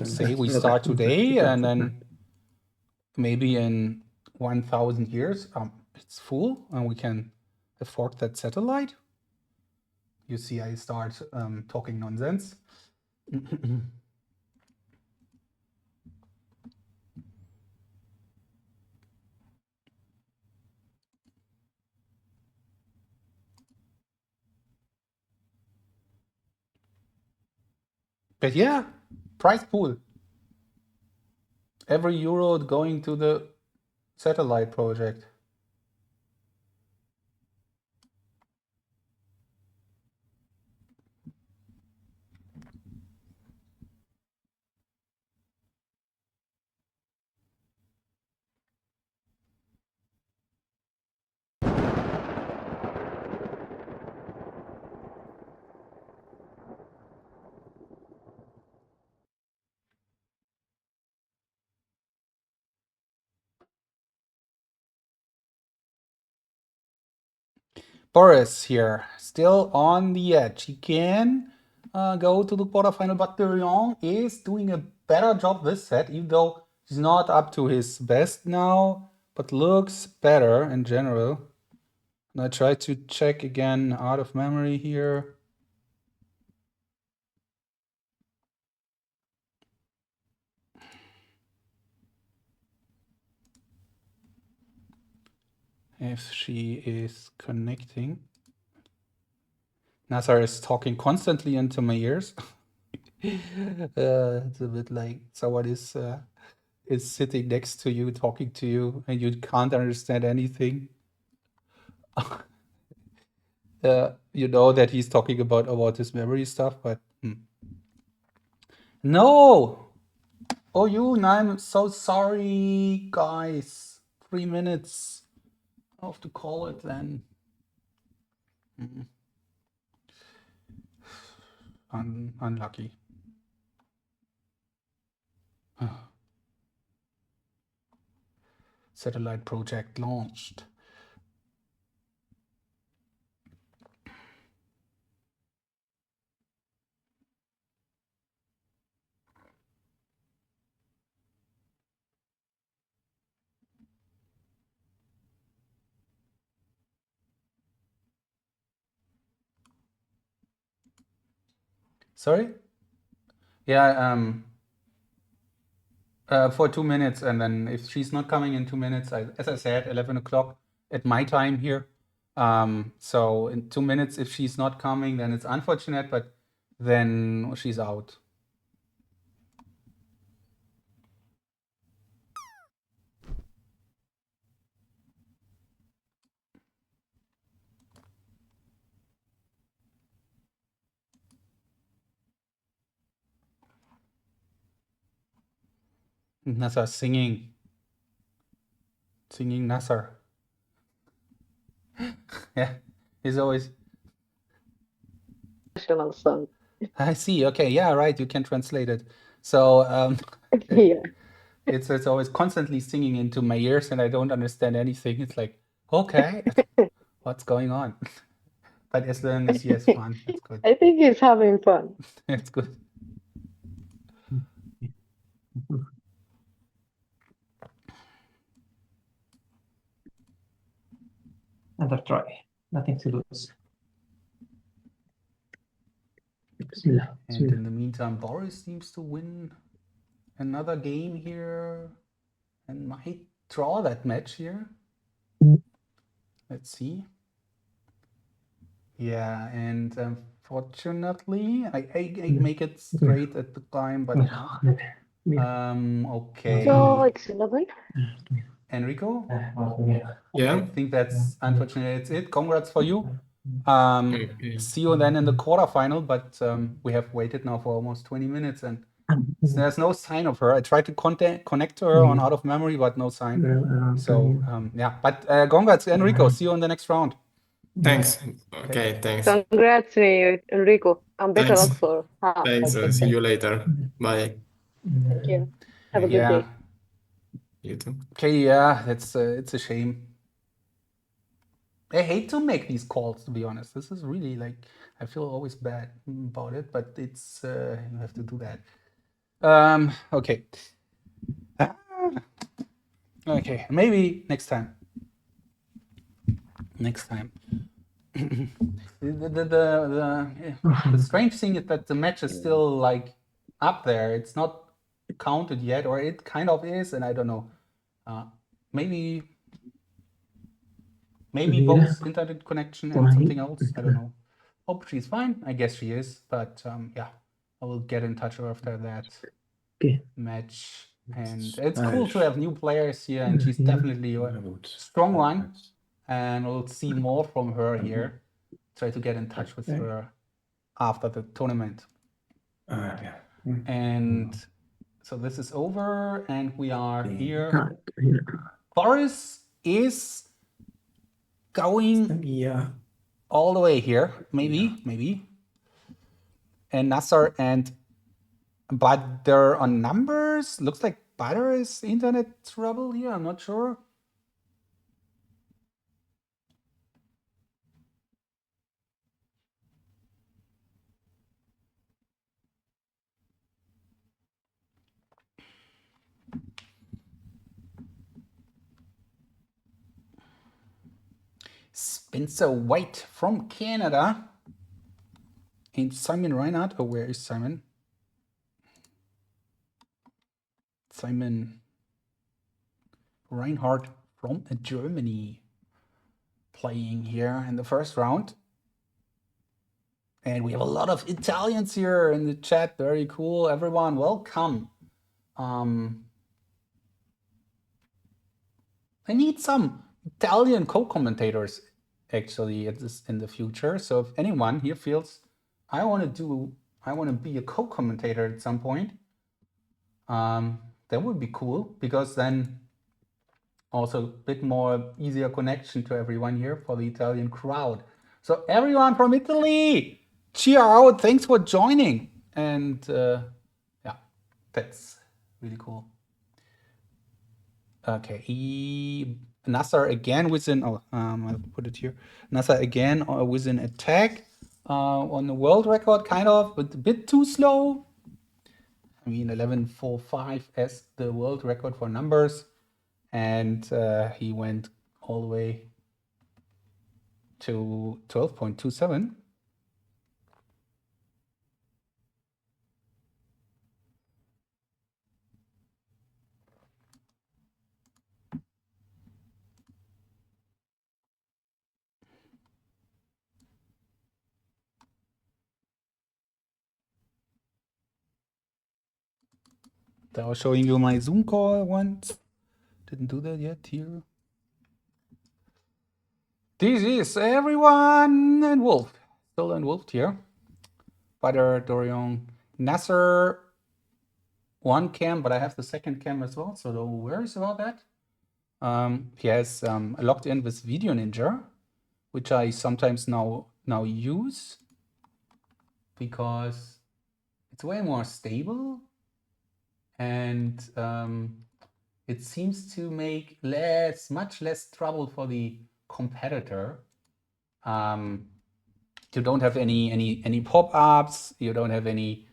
say we start today and then maybe in 1,000 years it's full and we can afford that satellite. You see, I start talking nonsense. But yeah, prize pool. Every euro going to the satellite project. Boris here, still on the edge. He can go to the quarterfinal, but Dorian is doing a better job this set, even though he's not up to his best now, but looks better in general. And I try to check again out of memory here. If she is connecting. Nazar is talking constantly into my ears. It's a bit like someone is sitting next to you, talking to you, and you can't understand anything. You know that he's talking about his memory stuff, but no. Oh, I'm so sorry, guys. 3 minutes. I have to call it then. Unlucky. Satellite project launched. Sorry? Yeah, for 2 minutes, and then if she's not coming in 2 minutes, as I said, 11 o'clock at my time here. So in 2 minutes, if she's not coming, then it's unfortunate, but then she's out. Nasser singing Nasser. Yeah, he's always. National song. I see. Okay, yeah, right. You can translate it. So Yeah. it's always constantly singing into my ears, and I don't understand anything. It's like, okay, what's going on? But as long as he has fun, that's good. I think he's having fun. That's good. Another try. Nothing to lose. Bismillah. And in the meantime, Boris seems to win another game here and might draw that match here. Let's see. Yeah, and unfortunately, I make it straight at the time, but okay. So it's 11. Enrico? Yeah. I think that's unfortunate. It's it. Congrats for you. Okay. See you then in the quarterfinal, but we have waited now for almost 20 minutes and there's no sign of her. I tried to connect to her on out of memory, but no sign. So yeah, but congrats, Enrico. See you in the next round. Thanks. Okay, thanks. Congrats, Enrico. And better Thanks. luck for half. Thanks. See you later. Bye. Thank you. Have a good Yeah. day. You too. Okay, yeah, that's it's a shame. I hate to make these calls, to be honest. This is really like I feel always bad about it, but it's you have to do that. Okay. Ah. Okay, maybe next time. Next time. The strange thing is that the match is still like up there. It's not counted yet, or it kind of is, and I don't know. Maybe both internet connection and something else. I don't know. Hope she's fine. I guess she is, but yeah, I will get in touch after that match. And it's cool to have new players here, and she's definitely a strong one. And we'll see more from her here. Try to get in touch with her after the tournament. And so this is over, and we are here. Boris is going all the way here, maybe. And Nasser and Badr on numbers. Looks like Badr is internet trouble here. I'm not sure. Spencer White from Canada. And Simon Reinhardt. Oh, where is Simon? Simon Reinhardt from Germany playing here in the first round. And we have a lot of Italians here in the chat. Very cool. Everyone, welcome. I need some Italian co-commentators actually in the future. So if anyone here feels I want to be a co-commentator at some point, that would be cool, because then also a bit more easier connection to everyone here for the Italian crowd. So everyone from Italy, cheer out. Thanks for joining. And yeah, that's really cool. Okay, Nasser again with an I'll put it here. Nasser again with an attack on the world record, kind of, but a bit too slow. I mean, 11.45 as the world record for numbers, and he went all the way to 12.27. I was showing you my Zoom call once. Didn't do that yet here. This is everyone and Wolf. Still in Wolf here. Badr, Dorian, Nasser, one cam, but I have the second cam as well, so no worries about that. He has logged in with Video Ninja, which I sometimes now use because it's way more stable, and it seems to make much less trouble for the competitor. You don't have any pop-ups, you don't have any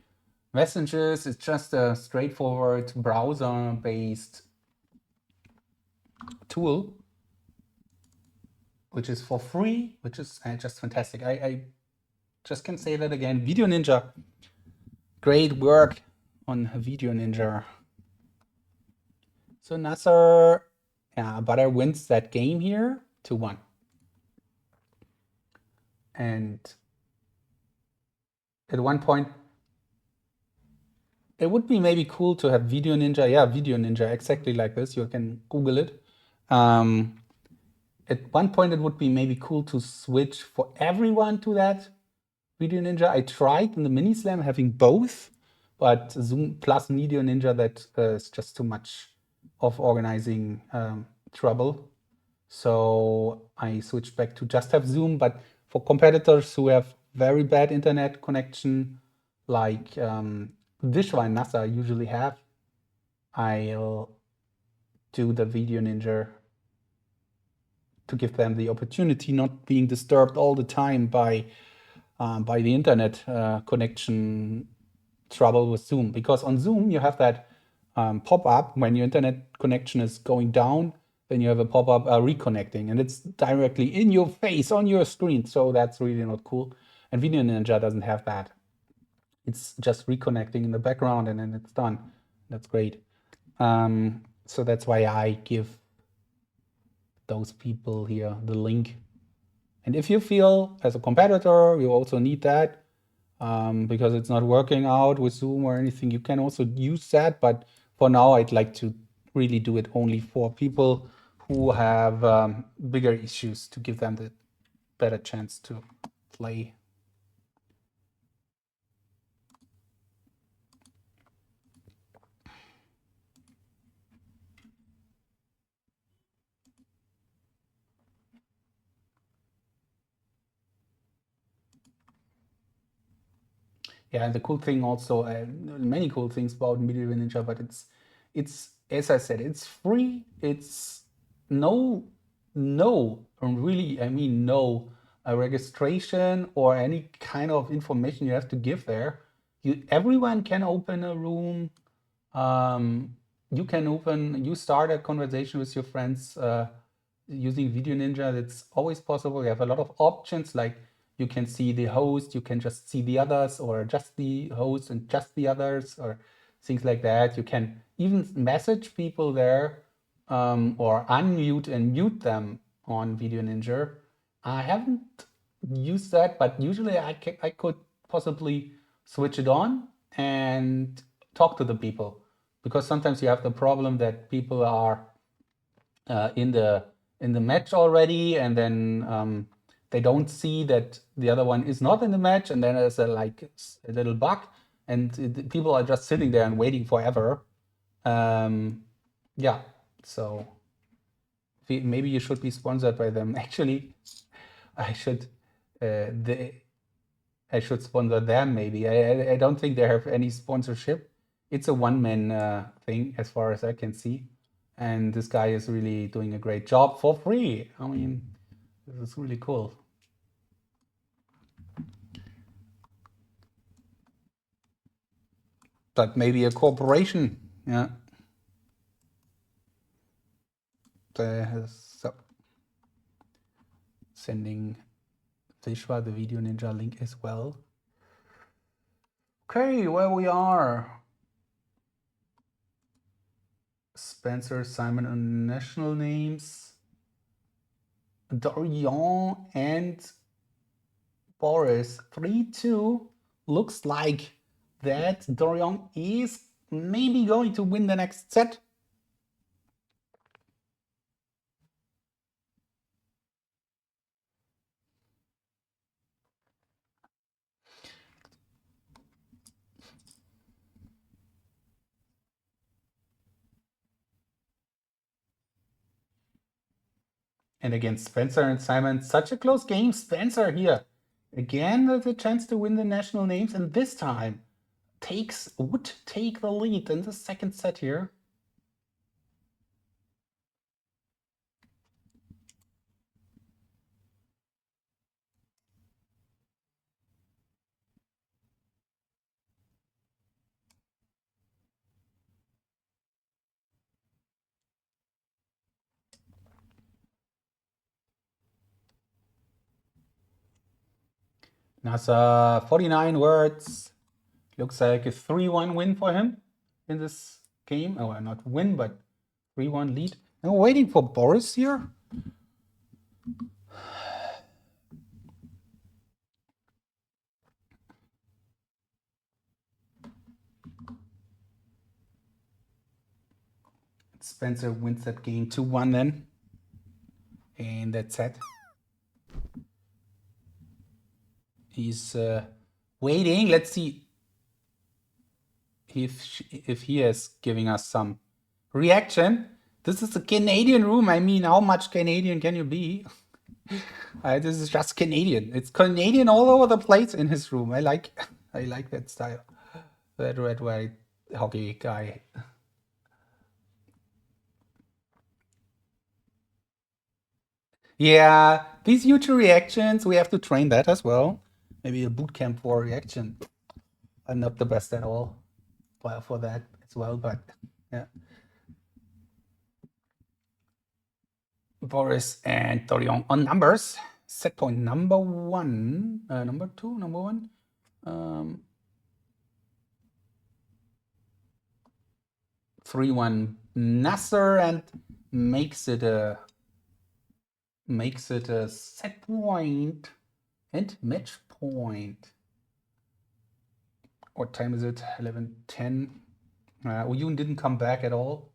messages. It's just a straightforward browser-based tool, which is for free, which is just fantastic. I just can say that again. Video Ninja, great work on Video Ninja. So Nasser, Badr wins that game here 2-1. And at one point, it would be maybe cool to have Video Ninja. Yeah, Video Ninja, exactly like this. You can Google it. At one point, it would be maybe cool to switch for everyone to that Video Ninja. I tried in the mini slam having both, but Zoom plus Video Ninja, that is just too much of organizing trouble. So I switched back to just have Zoom. But for competitors who have very bad internet connection, like Vishwa and Nasser usually have, I'll do the Video Ninja to give them the opportunity not being disturbed all the time by by the internet connection trouble with Zoom, because on Zoom you have that pop-up when your internet connection is going down, then you have a pop-up reconnecting, and it's directly in your face on your screen, so that's really not cool. And Video Ninja doesn't have that. It's just reconnecting in the background and then it's done. That's great. So that's why I give those people here the link. And if you feel as a competitor you also need that, because it's not working out with Zoom or anything, you can also use that. But for now, I'd like to really do it only for people who have bigger issues, to give them the better chance to play. Yeah, and the cool thing also, many cool things about Video Ninja, but it's as I said, it's free. It's no, really, I mean, no registration or any kind of information you have to give there. Everyone can open a room. You start a conversation with your friends using Video Ninja. That's always possible. You have a lot of options, like you can see the host, you can just see the others, or just the host and just the others, or things like that. You can even message people there, or unmute and mute them on Video Ninja. I haven't used that, but usually I could possibly switch it on and talk to the people, because sometimes you have the problem that people are in the match already, and then they don't see that the other one is not in the match, and then there's a little bug, and people are just sitting there and waiting forever. Yeah, so maybe you should be sponsored by them. Actually, I should I should sponsor them. Maybe I don't think they have any sponsorship. It's a one-man thing as far as I can see, and this guy is really doing a great job for free. I mean, this is really cool. But maybe a corporation, yeah. So sending Vishwa the Video Ninja link as well. Okay, where we are. Spencer, Simon on national names. Dorian and Boris 3-2. Looks like that Dorian is maybe going to win the next set. And against Spencer and Simon, such a close game. Spencer here again with a chance to win the national names, and this time would take the lead in the second set here. NASA 49 words. Looks like a 3-1 win for him in this game. Oh, not win, but 3-1 lead. And we're waiting for Boris here. Spencer wins that game 2-1 then. And that's it. He's waiting. Let's see if he is giving us some reaction. This is a Canadian room. I mean, how much Canadian can you be? This is just Canadian. It's Canadian all over the place in his room. I like that style. That red white hockey guy. Yeah, these YouTube reactions, we have to train that as well. maybe a boot camp for reaction. I'm not the best at all for that as well, but yeah. Boris and Dorian on numbers. Set point number 1, number 2, number 1. 3-1 Nasser, and makes it a set point and match point. What time is it? 11:10. Uyun didn't come back at all,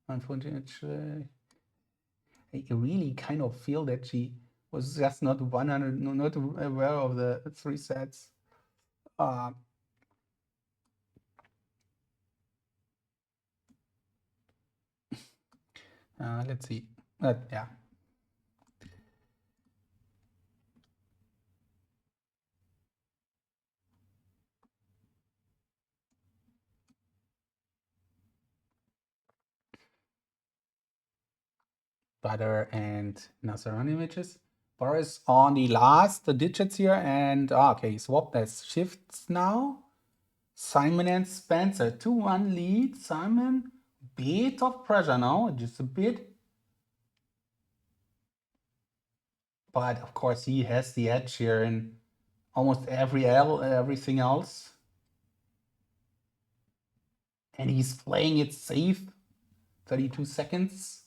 unfortunately. I really kind of feel that she was just not 100, not aware of the 3 sets. Let's see. Yeah. Butter and Nasser images. Boris on the last digits here, and okay, swap as shifts now. Simon and Spencer, 2-1 lead. Simon, bit of pressure now, just a bit. But of course, he has the edge here in almost everything else. And he's playing it safe. 32 seconds.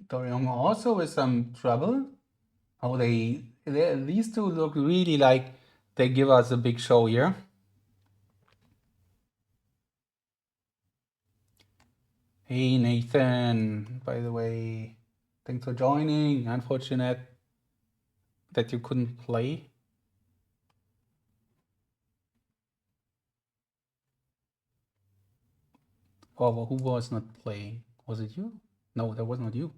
Dorian also with some trouble. Oh, these two look really like they give us a big show here. Hey Nathan, by the way, thanks for joining. Unfortunate that you couldn't play. Oh, well, who was not playing? Was it you? No, that was not you.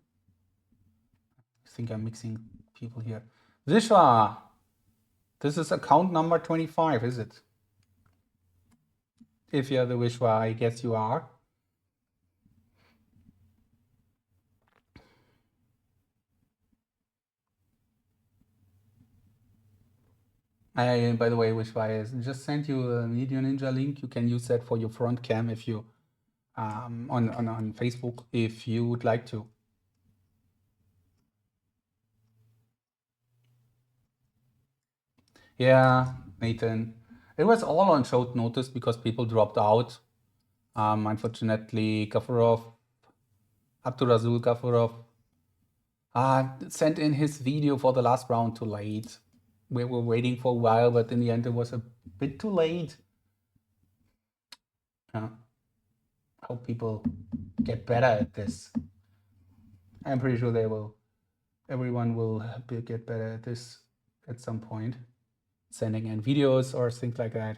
I think I'm mixing people here. Vishwa, this is account number 25, is it? If you're the Vishwa, I guess you are. By the way, Vishwa, I just sent you a Media Ninja link. You can use that for your front cam if you on Facebook if you would like to. Yeah, Nathan. It was all on short notice because people dropped out. Unfortunately, Abdurazul Gafurov sent in his video for the last round too late. We were waiting for a while, but in the end it was a bit too late. Hope people get better at this. I'm pretty sure they will. Everyone will get better at this at some point. Sending in videos or things like that.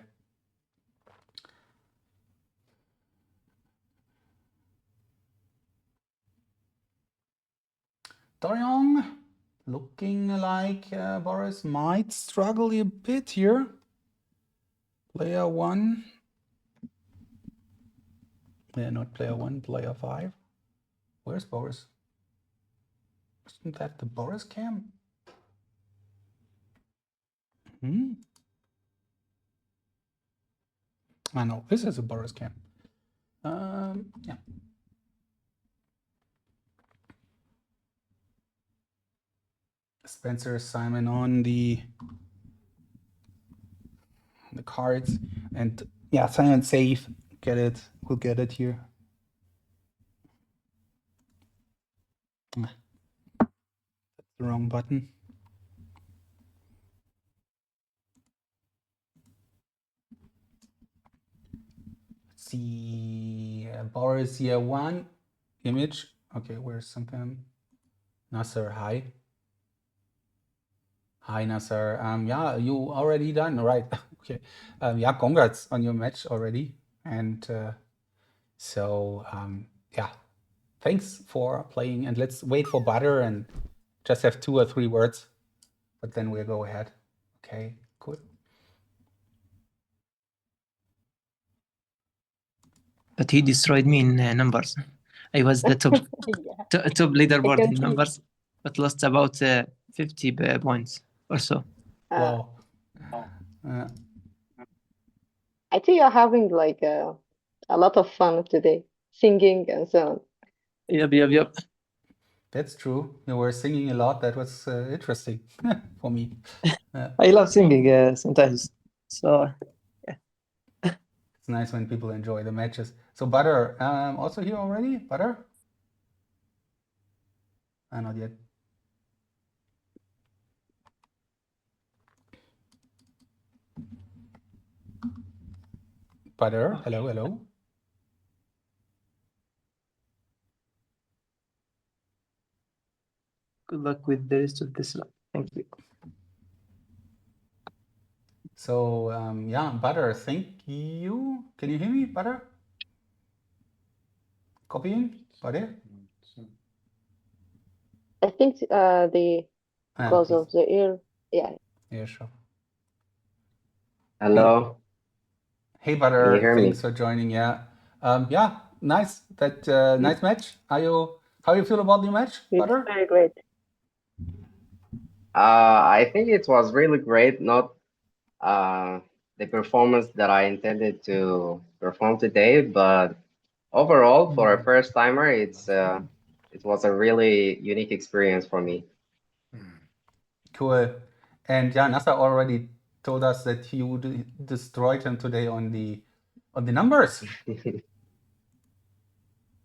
Dorian, looking like Boris might struggle a bit here. Player 1. Yeah, not player 1, player 5. Where's Boris? Isn't that the Boris cam? I know, this is a Boris cam. Yeah. Spencer, Simon on the cards, and yeah, Simon safe. Get it. We'll get it here. That's the wrong button. Let's see, Boris here 1 image. Okay, where's something? Nasser, hi. Hi, Nasser. Yeah, you already done, right? Okay. Yeah, congrats on your match already. And yeah, thanks for playing. And let's wait for Butter and just have 2 or 3 words, but then we'll go ahead. Okay, cool. But he destroyed me in numbers. I was the top Yeah, top I leaderboard can in see. numbers, but lost about 50 points or so. Wow. I think you're having like a lot of fun today, singing and so on. Yep. That's true. You were singing a lot. That was interesting for me. I love singing sometimes. So It's nice when people enjoy the matches. So Butter, also here already? Butter? Not yet. Butter, hello, hello. good luck with the rest of this lap. Thank you. So yeah, Butter, thank you. Can you hear me, Butter? Copying, Butter? I think because Please. of the ear, yeah. Yeah, sure. Hello, Hey, can you Butter, hear thanks me? for joining. Yeah, yeah, nice. That nice match. How you feel about the match, It's Butter? very great. I think it was really great, not uh, the performance that I intended to perform today, but overall, for a first timer, it was a really unique experience for me. Cool. And yeah, Nasa already told us that you destroyed him today on the numbers.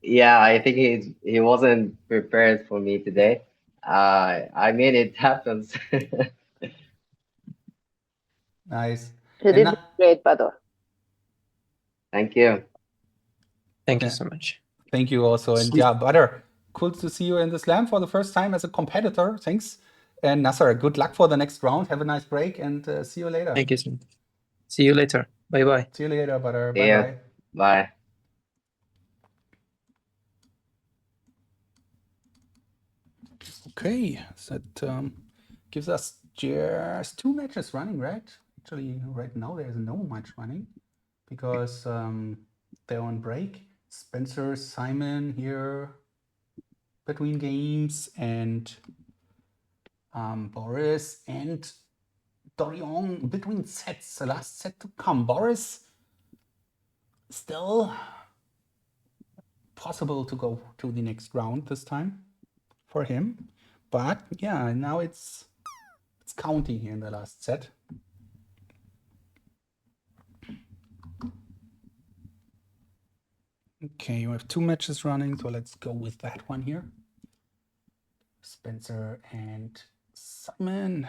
Yeah, I think he wasn't prepared for me today. I mean, it happens. Nice. You And did great, Bador. Thank you. Thank you yeah, so much. thank you also. And yeah, Butter, cool to see you in the slam for the first time as a competitor. Thanks. And Nasser, good luck for the next round. Have a nice break and see you later. Thank you. See you later. Bye bye. See you later, Butter. See Bye ya. bye. Bye. Okay, so that gives us just 2 matches running, right? Actually, right now there's no much running because they're on break. Spencer, Simon here between games, and Boris and Dorian between sets. The last set to come. Boris still possible to go to the next round this time for him, but yeah, now it's counting here in the last set. Okay, you have 2 matches running, so let's go with that one here. Spencer and Simon.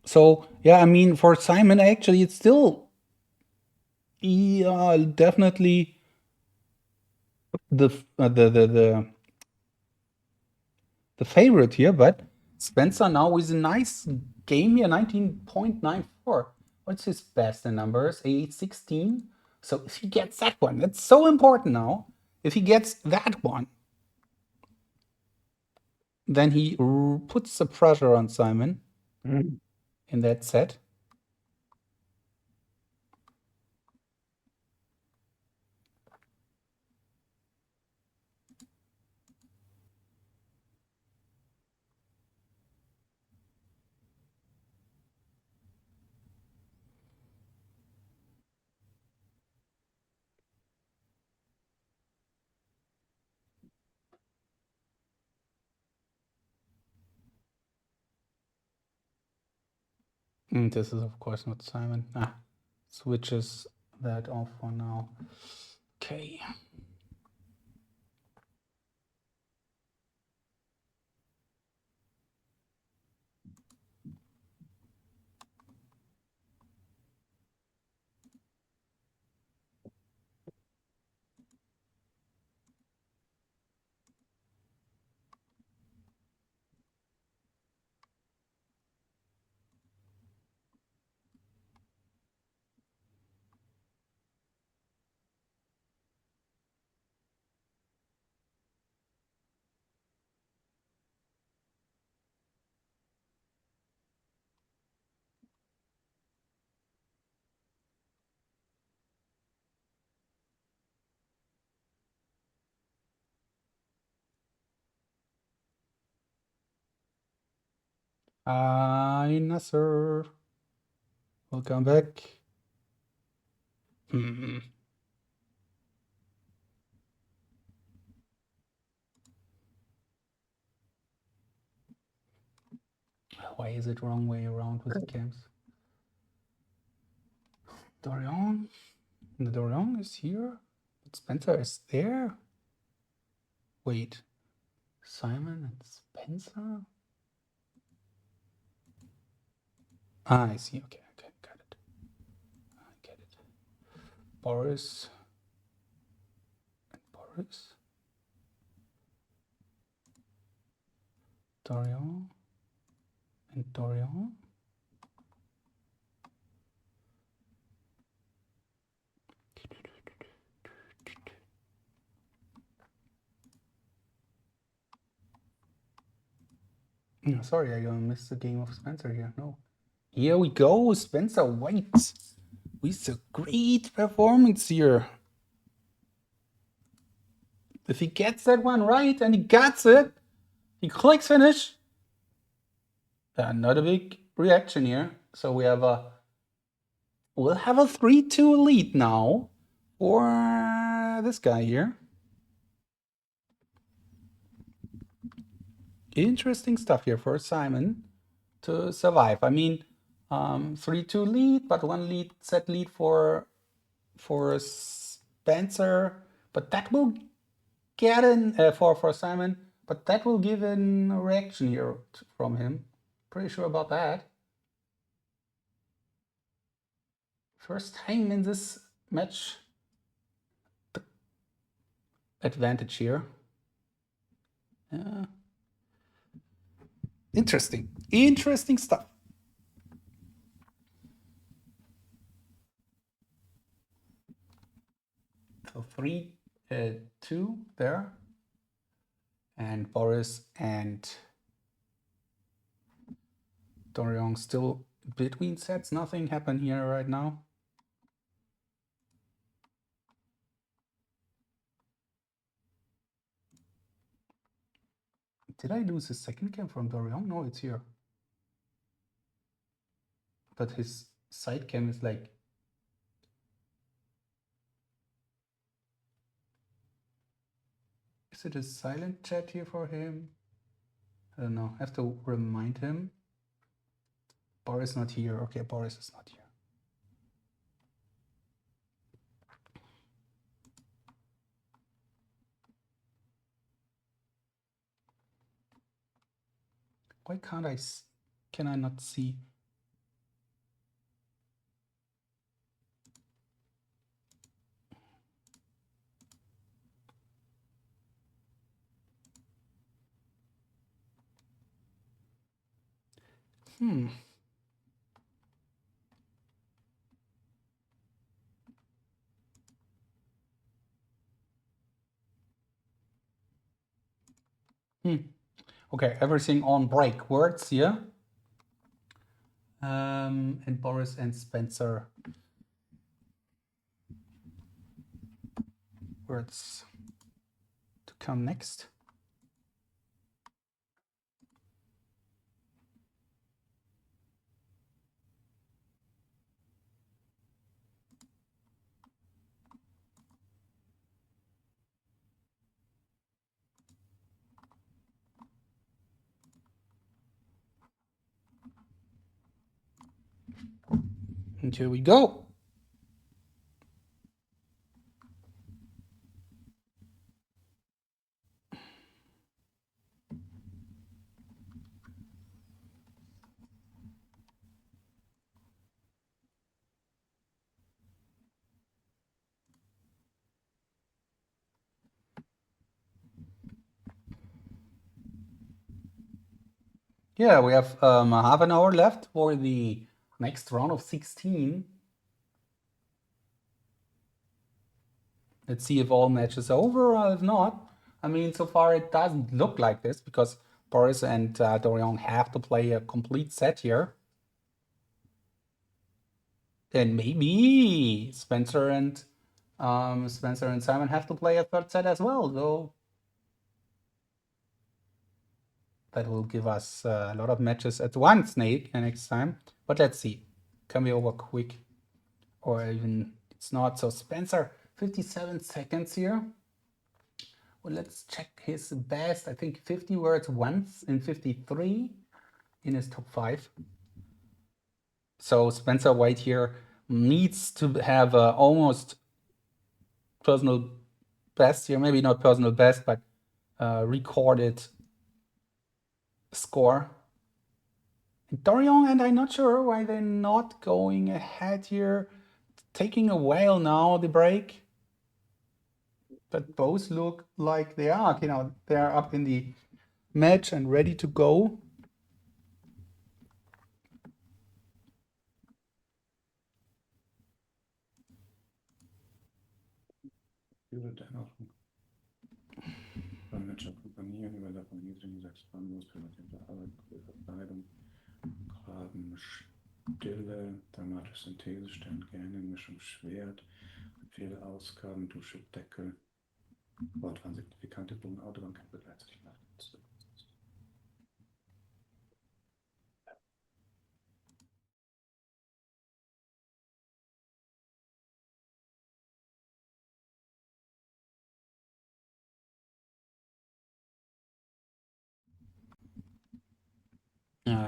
So yeah, I mean, for Simon, actually, it's still definitely the favorite here, but Spencer now with a nice game here, 19.94. What's his best in numbers? 816. So if he gets that one, that's so important now. If he gets that one, then he puts the pressure on Simon in that set. This is, of course, not Simon. Switches that off for now. Okay. Hi, Nasser. Welcome back. Why is it wrong way around with the cams? Dorian? The Dorian is here? But Spencer is there? Wait. Simon and Spencer? Ah, I see. Okay, got it. I get it. Boris. And Boris. Dorian. And Dorian. No, sorry, I missed the game of Spencer here. No. Here we go, Spencer White. With a great performance here. If he gets that one right, and he gets it, he clicks finish. Not a big reaction here. So we'll have a 3-2 lead now for this guy here. Interesting stuff here for Simon to survive. I mean, 3-2 lead, but one lead set lead for Spencer, but that will get in for Simon, but that will give in a reaction here from him. Pretty sure about that. First time in this match. Advantage here. Interesting stuff. So 3-2 there, and Boris and Dorian still between sets. Nothing happened here right now. Did I lose the second cam from Dorian? No, it's here. But his side cam is like... Is it a silent chat here for him? I don't know. I have to remind him. Boris not here. Okay, Boris is not here. Why can I not see? Okay, everything on break. Words here. And Boris and Spencer. Words to come next. And here we go. Yeah, we have half an hour left for the next round of 16. Let's see if all matches are over or if not. I mean, so far it doesn't look like this because Boris and Dorian have to play a complete set here. And maybe Spencer and Simon have to play a third set as well, though. that will give us a lot of matches at once next time. But let's see. Can we over quick? Or even it's not. So Spencer, 57 seconds here. Well, let's check his best. I think 50 words once in 53 in his top 5. So Spencer White here needs to have almost personal best here. Maybe not personal best, but recorded score. And Dorian and I'm not sure why they're not going ahead here. Taking a while now, the break. But both look like they are, they are up in the match and ready to go. Ich würde dennoch beim Match akkompanieren, Überlappung niedrigen Sechsbandmus, permanente Arbeit, Verkleidung, Graben, Stille, dramatische Synthese, Stern gerne, Mischung Schwert, viele Ausgaben, Dusche, Deckel, Wortwahn, signifikante Bogen, Autobahn, kein gleichzeitig nach.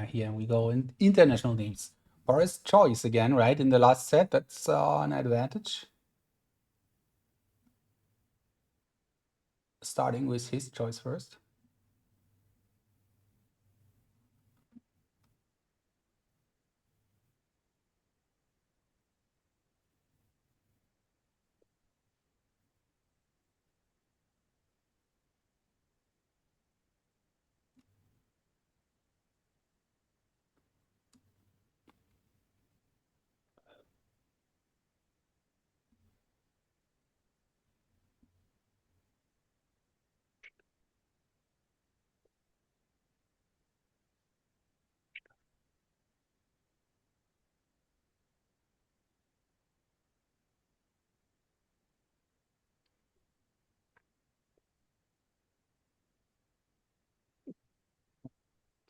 Here we go in international names. Boris Choice again, right? In the last set, that's an advantage. Starting with his choice first.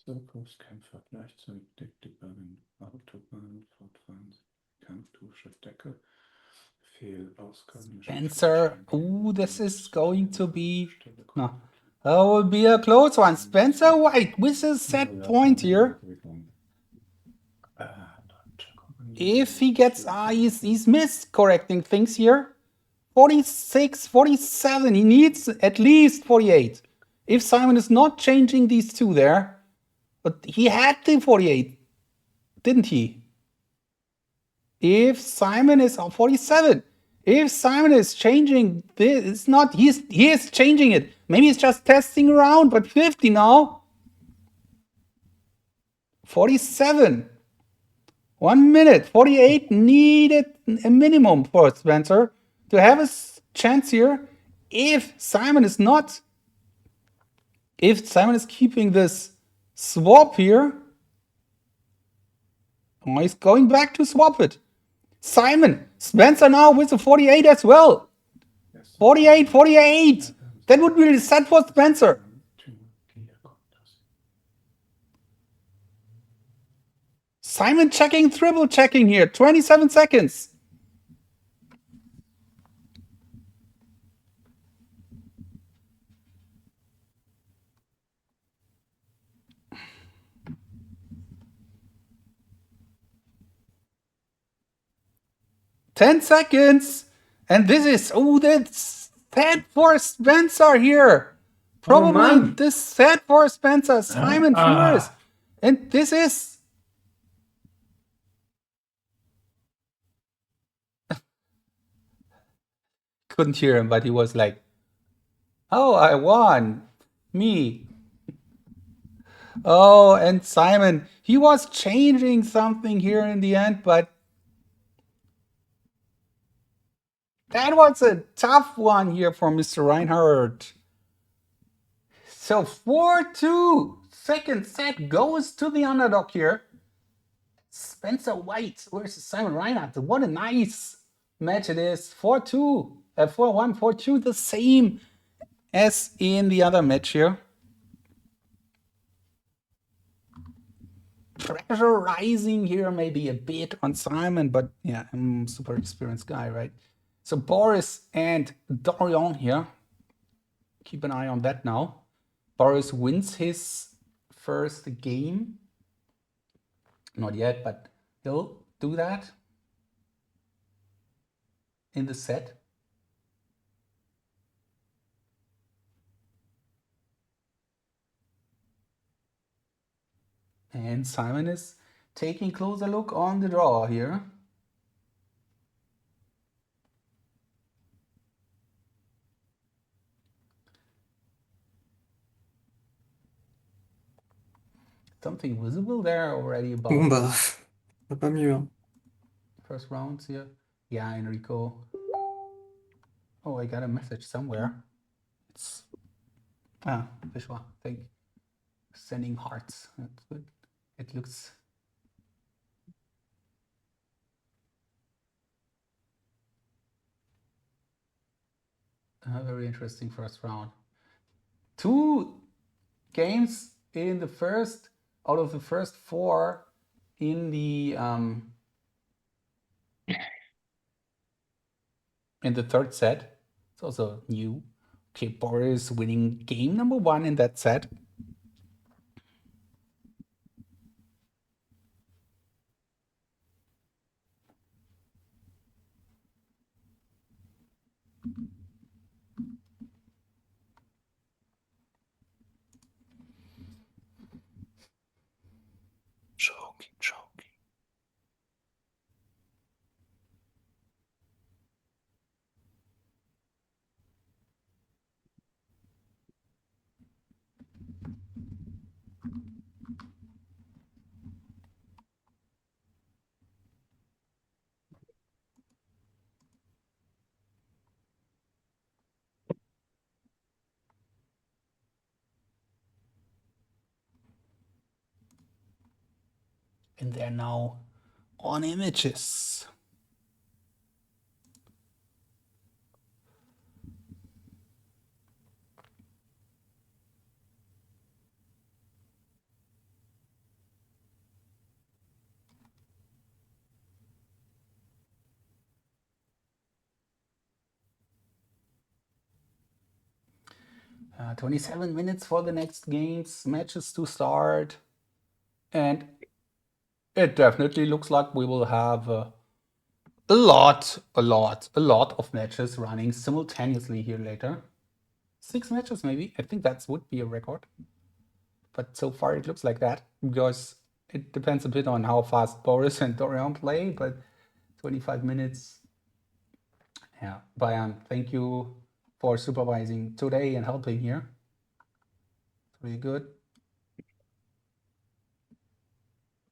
Zirkuskämpfer gleichzeitig Dickbagen, Autobahn, Fortfahren, Kampfdusche, Deckel, Fehlausgaben. Spencer, ooh, this is going to be, no, that will be a close one. Spencer White with a set point here. If he gets, he's miscorrecting things here. 46, 47, he needs at least 48. If Simon is not changing these two there, but he had the 48, didn't he? If Simon is on 47, if Simon is changing this, it's not, he is changing it. Maybe he's just testing around, but 50 now. 47. 1 minute. 48 needed a minimum for Spencer to have a chance here. If Simon is keeping this swap here, he's going back to swap it. Spencer now with the 48 as well. 48, 48. That would be the set for Spencer. Simon checking, triple checking here. 27 seconds. Ten seconds. And this is, that's set for Spencer here. Probably this set for Spencer. Simon first. And this is... Couldn't hear him, but he was like, oh, I won. Me. Oh, and Simon, he was changing something here in the end, but that was a tough one here for Mr. Reinhardt. So 4-2. Second set goes to the underdog here. Spencer White versus Simon Reinhardt. What a nice match it is. 4-2. 4-1, 4-2. The same as in the other match here. pressure rising here, maybe a bit on Simon, but yeah, I'm a super experienced guy, right? So Boris and Dorian here. Keep an eye on that now. Boris wins his first game. Not yet, but he'll do that in the set. And Simon is taking closer look on the draw here. Something visible there already about Bah, pas mieux. Hein. first rounds here. Yeah, Enrico. Oh, I got a message somewhere. It's Vishwa, thank you. Sending hearts. That's good. It looks very interesting first round. 2 games in the first out of the first 4 in the third set. It's also new. Okay, Boris winning game number 1 in that set. Choking. And they're now on images. Uh, 27 minutes for the next games, matches to start. And it definitely looks like we will have a lot of matches running simultaneously here later. 6 matches maybe. I think that would be a record. But so far it looks like that, because it depends a bit on how fast Boris and Dorian play, but 25 minutes. Yeah, Bayan, thank you for supervising today and helping here. Really good.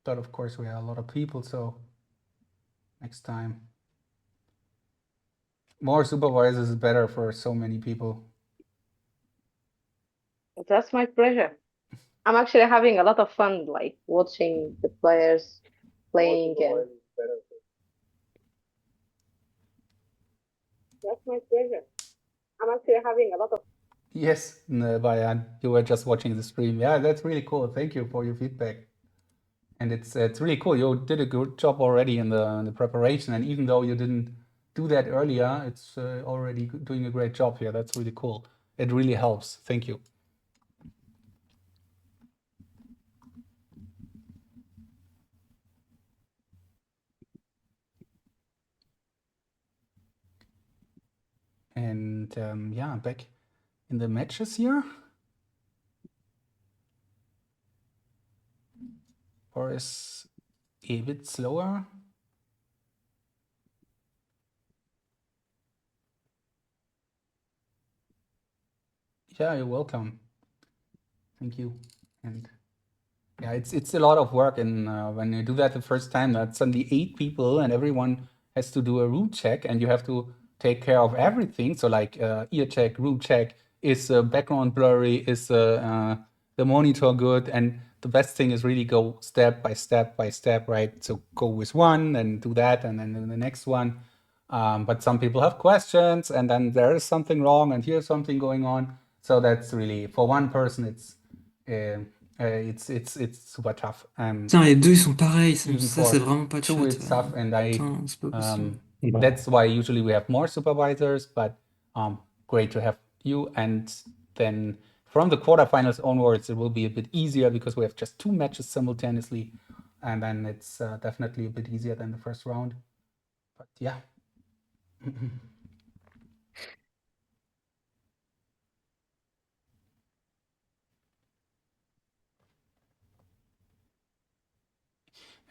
But of course we have a lot of people, so next time more supervisors is better for so many people. That's my pleasure. I'm actually having a lot of fun, like watching the players playing, and that's my pleasure. I'm actually having a lot of. Yes, Bayan, you were just watching the stream. Yeah, that's really cool. Thank you for your feedback. And it's really cool. You did a good job already in the preparation, and even though you didn't do that earlier, it's already doing a great job here. That's really cool. It really helps. Thank you. And yeah, back in the matches here. Boris a bit slower. Yeah, you're welcome. Thank you. And yeah, it's a lot of work, and when you do that the first time, that's suddenly 8 people, and everyone has to do a room check, and you have to take care of everything. So like ear check, room check, is background blurry, is the monitor good, and the best thing is really go step by step by step, right? So go with one and do that, and then the next one. But some people have questions, and then there is something wrong, and here's something going on. So that's really, for one person, it's It's super tough. Putain, les deux ils sont pareils, Even ça c'est for vraiment pas de two, shot. it's tough, and Putain, c'est pas possible. that's why usually we have more supervisors, but great to have you. And then from the quarterfinals onwards, it will be a bit easier because we have just 2 matches simultaneously, and then it's definitely a bit easier than the first round. But yeah.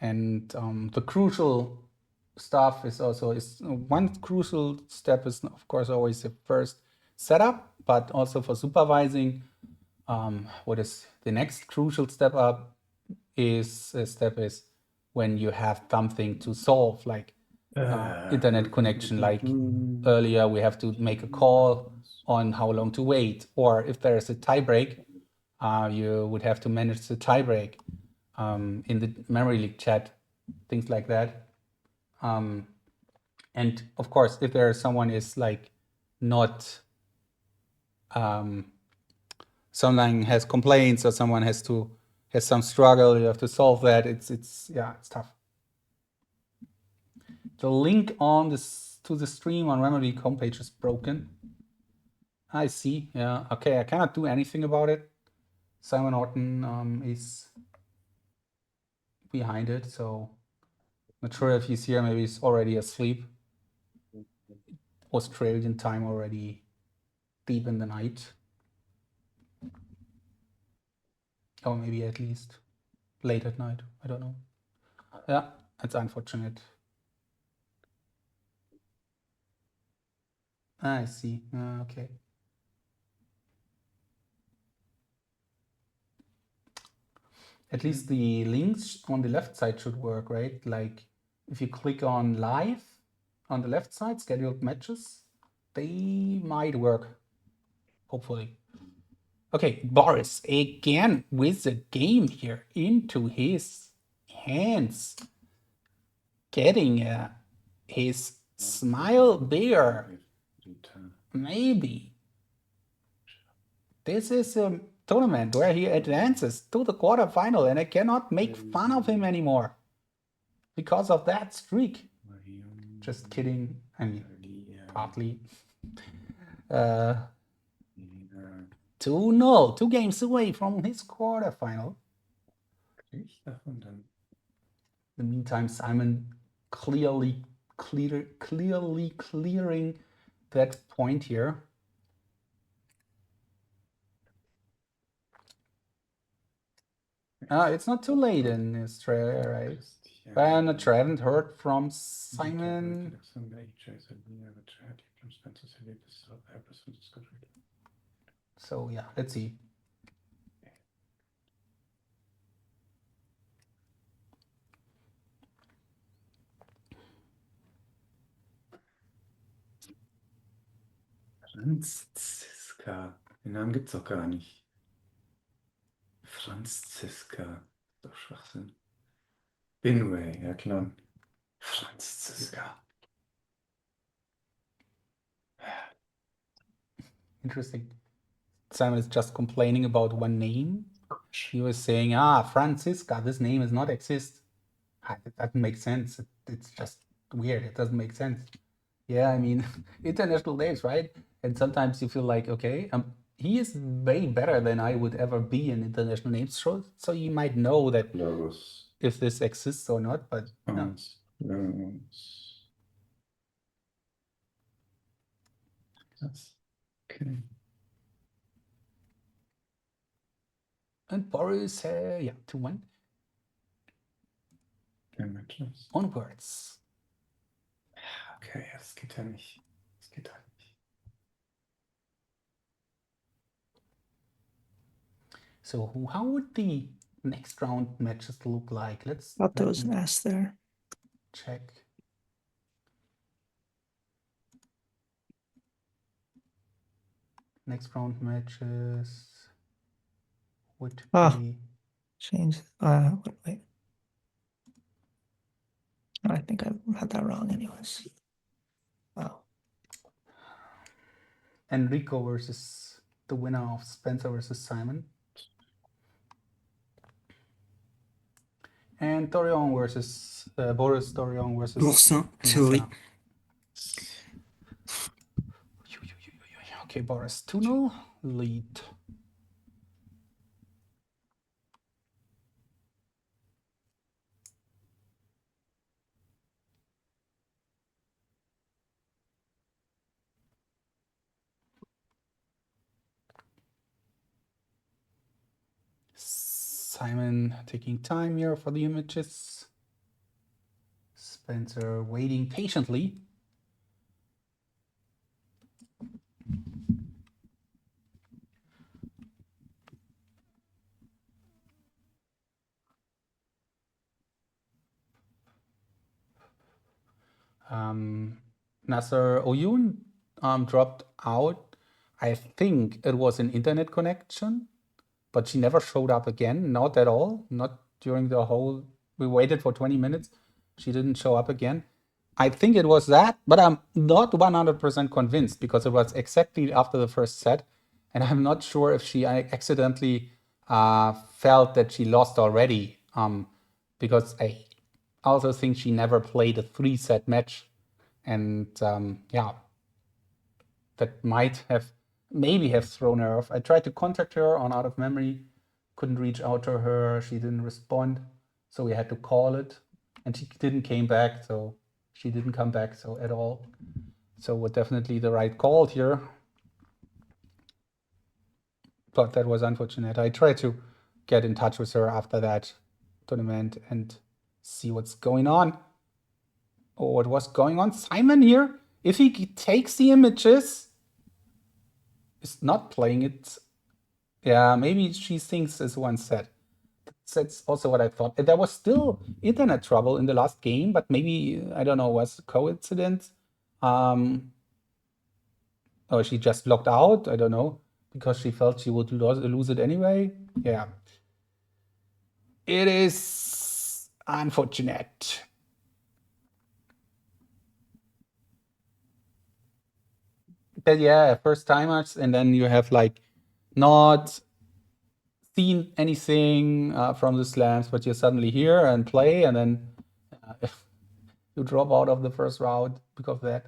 And the crucial stuff is also one crucial step is of course always the first setup, but also for supervising. What is the next crucial step up is when you have something to solve, like internet connection. Like earlier, we have to make a call on how long to wait, or if there is a tie break, you would have to manage the tie break in the memory leak chat, things like that. And of course, if there is someone is like not someone has complaints or someone has some struggle, you have to solve that. It's tough. The link on this to the stream on Remedy homepage is broken. I see. Yeah. Okay. I cannot do anything about it. Simon Orton is behind it, so not sure if he's here. Maybe he's already asleep. Australian time already deep in the night. Or maybe at least late at night. I don't know. Yeah, it's unfortunate. I see. Okay. At least the links on the left side should work, right? Like if you click on live on the left side, scheduled matches, they might work, hopefully. Okay, Boris again with the game here into his hands, getting his smile bigger. Maybe this is a tournament where he advances to the quarterfinal, and I cannot make fun of him anymore because of that streak. Just kidding. I mean, partly. 2-0, 2 games away from his quarterfinal. In the meantime, Simon clearly clearing that point here. It's not too late in Australia, right? And I haven't heard from Simon. So yeah, let's see. Franziska. Den Namen gibt's doch gar nicht. Franziska. Doch Schwachsinn. Binway, ja klar. Franziska. Interesting. Simon is just complaining about one name. He was saying, Franziska, this name does not exist. It doesn't make sense. It's just weird. It doesn't make sense. Yeah, I mean, international names, right? And sometimes you feel like, okay, he is way better than I would ever be in international names. So you might know that if this exists or not, but no. Okay. And Boris, 2-1. Onwards. Okay, das geht ja nicht. Das geht halt nicht. So how would the next round matches look like? Thought there was an S there. Check. Next round matches would be... Change. Wait. I think I had that wrong anyways. Wow. Enrico versus the winner of Spencer versus Simon. And Dorian versus Boris Dorian versus Boursin, sorry. Nasa. Okay, Boris 2-0 lead. Simon taking time here for the images. Spencer waiting patiently. Nasser Oyun dropped out. I think it was an internet connection, but she never showed up again. Not at all. Not during the whole. We waited for 20 minutes. She didn't show up again. I think it was that, but I'm not 100% convinced because it was exactly after the first set. And I'm not sure if she accidentally felt that she lost already. Because I also think she never played a 3-set match. And yeah, that might have maybe have thrown her off. I tried to contact her on out of memory, couldn't reach out to her. She didn't respond, so we had to call it, and she didn't came back. So she didn't come back so at all. So was definitely the right call here, but that was unfortunate. I tried to get in touch with her after that tournament and see what's going on. Oh, what was going on? Simon here, if he takes the images, is not playing it. Yeah, maybe she thinks it's one set. That's also what I thought. There was still internet trouble in the last game, but maybe, I don't know, was it coincidence? Or she just logged out, I don't know, because she felt she would lose it anyway. Yeah. It is unfortunate. But yeah, first timers, and then you have like not seen anything from the slams, but you're suddenly here and play, and then if you drop out of the first round because of that.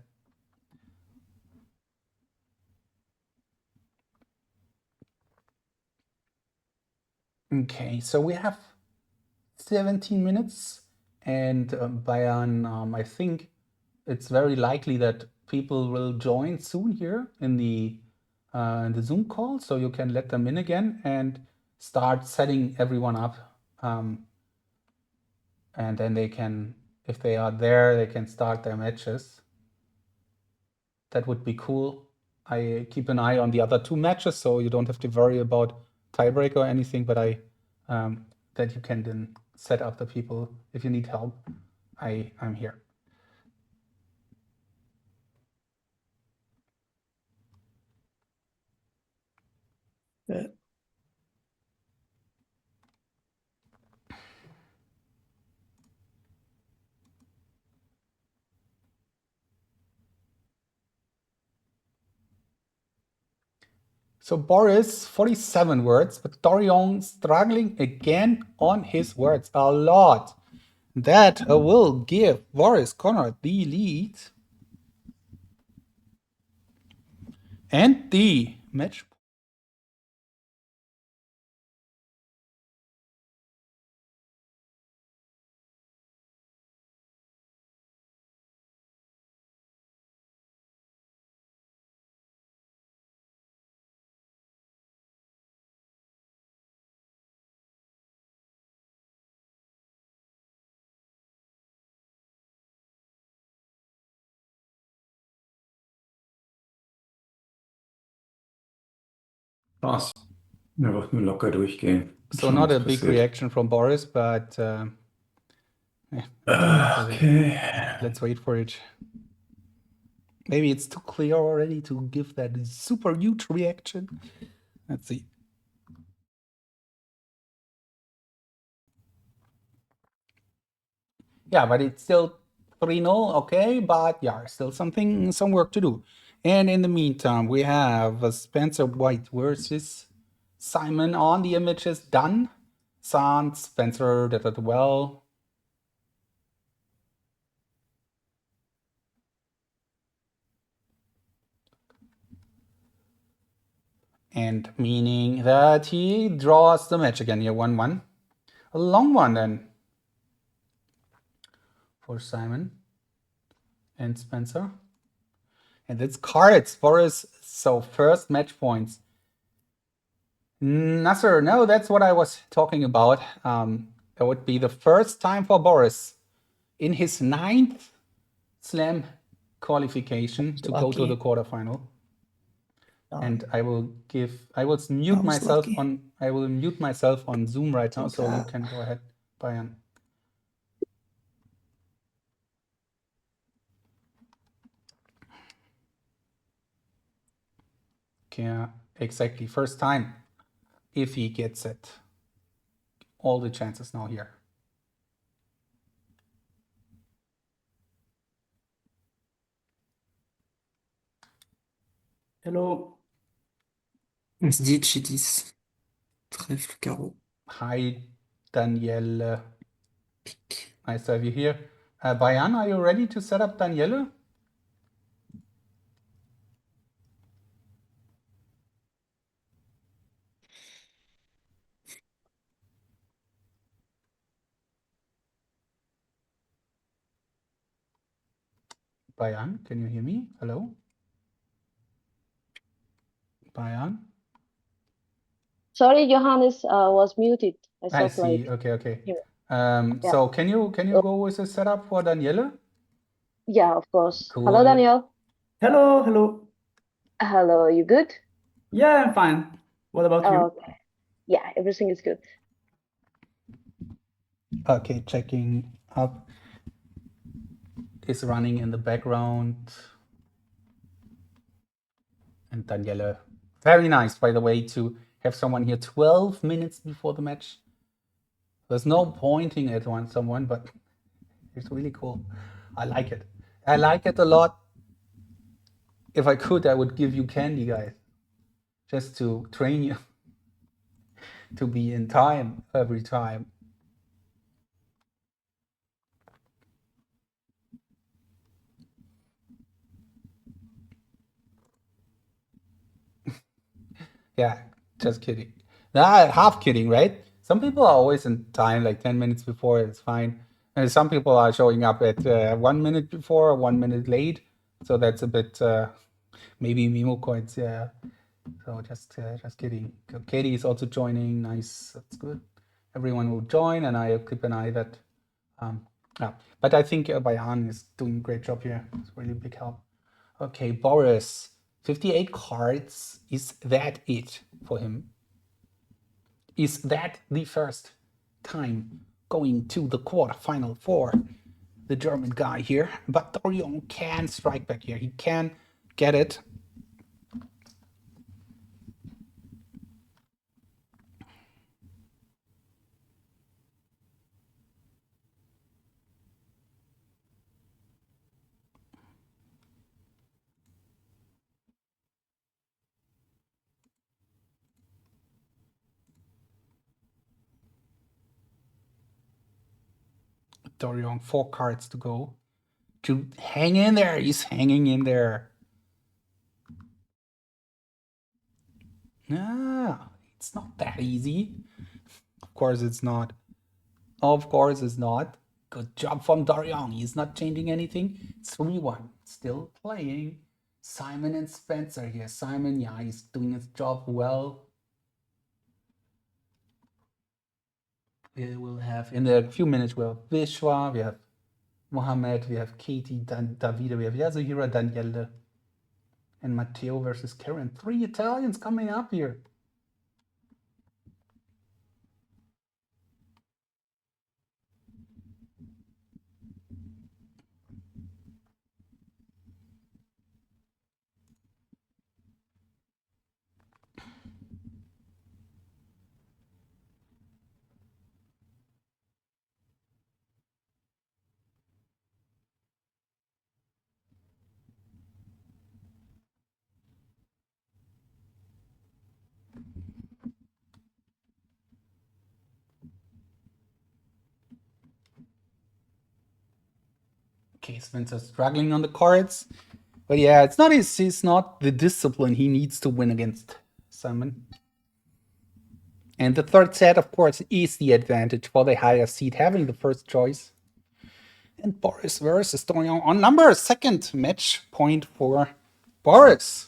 Okay, so we have 17 minutes, and Bayern, I think it's very likely that people will join soon here in the Zoom call, so you can let them in again and start setting everyone up. And then they can, if they are there, they can start their matches. That would be cool. I keep an eye on the other 2 matches, so you don't have to worry about tiebreak or anything, but that you can then set up the people if you need help. I'm here. So Boris, 47 words, but Dorian struggling again on his words a lot. That will give Boris Conrad the lead. And the match. Krass. Einfach nur locker durchgehen. So Schauen, not was a big passiert. reaction from Boris, but Okay. let's wait for it. Maybe it's too clear already to give that super huge reaction. Let's see. Yeah, but it's still 3-0, okay, but yeah, still some work to do. And in the meantime, we have Spencer White versus Simon on the images done. Spencer did it well. And meaning that he draws the match again here, 1-1. A long one then for Simon and Spencer. And it's cards, Boris. So first match points. Nasser, no, that's what I was talking about. That would be the first time for Boris in his 9th slam qualification to go to the quarterfinal. And I will mute myself on Zoom right now, so you can go ahead, Bayern. Okay, exactly. First time, if he gets it. All the chances now here. Hello. On se dit Chidis. Trèfle, carreau. Hi, Danielle. Nice to have you here. Bayan, are you ready to set up Danielle? Bayan, can you hear me? Hello? Bayan? Sorry, Johannes was muted. I I thought see. like Okay. yeah. So can you go with the setup for Danielle? Yeah, of course. Cool. Hello, Daniel. Hello. Hello, you good? Yeah, I'm fine. What about you? Okay. Yeah, everything is good. Okay, checking up is running in the background. And Danielle, very nice, by the way, to have someone here 12 minutes before the match. There's no pointing at someone, but it's really cool. I like it. I like it a lot. If I could, I would give you candy, guys, just to train you to be in time every time. Yeah, just kidding. Nah, half kidding, right? Some people are always in time, like 10 minutes before, it's fine. And some people are showing up at 1 minute before, 1 minute late. So that's a bit, maybe Mimo coins, yeah. So just kidding. Katie is also joining. Nice, that's good. Everyone will join, and I keep an eye that. Yeah, but I think Bayan is doing a great job here. It's really a big help. Okay, Boris, 58 cards. Is that it for him? Is that the first time going to the quarterfinal for the German guy here? But Dorion can strike back here. He can get it. Dorion, 4 cards to go. To hang in there. He's hanging in there. Ah, it's not that easy. Of course it's not. Of course it's not. Good job from Dorian. He's not changing anything. 3-1. Still playing. Simon and Spencer here. Simon, yeah, he's doing his job well. We will have, in a few minutes, we'll have Vishwa, we have Mohammed, we have Katie, Davide, we have Yasuhira, Daniele, and Matteo versus Karen. 3 Italians coming up here. Okay, Spencer struggling on the cards. But yeah, it's not the discipline he needs to win against Simon. And the third set, of course, is the advantage for the higher seed having the first choice. And Boris versus Dorian on numbers. Second match point for Boris.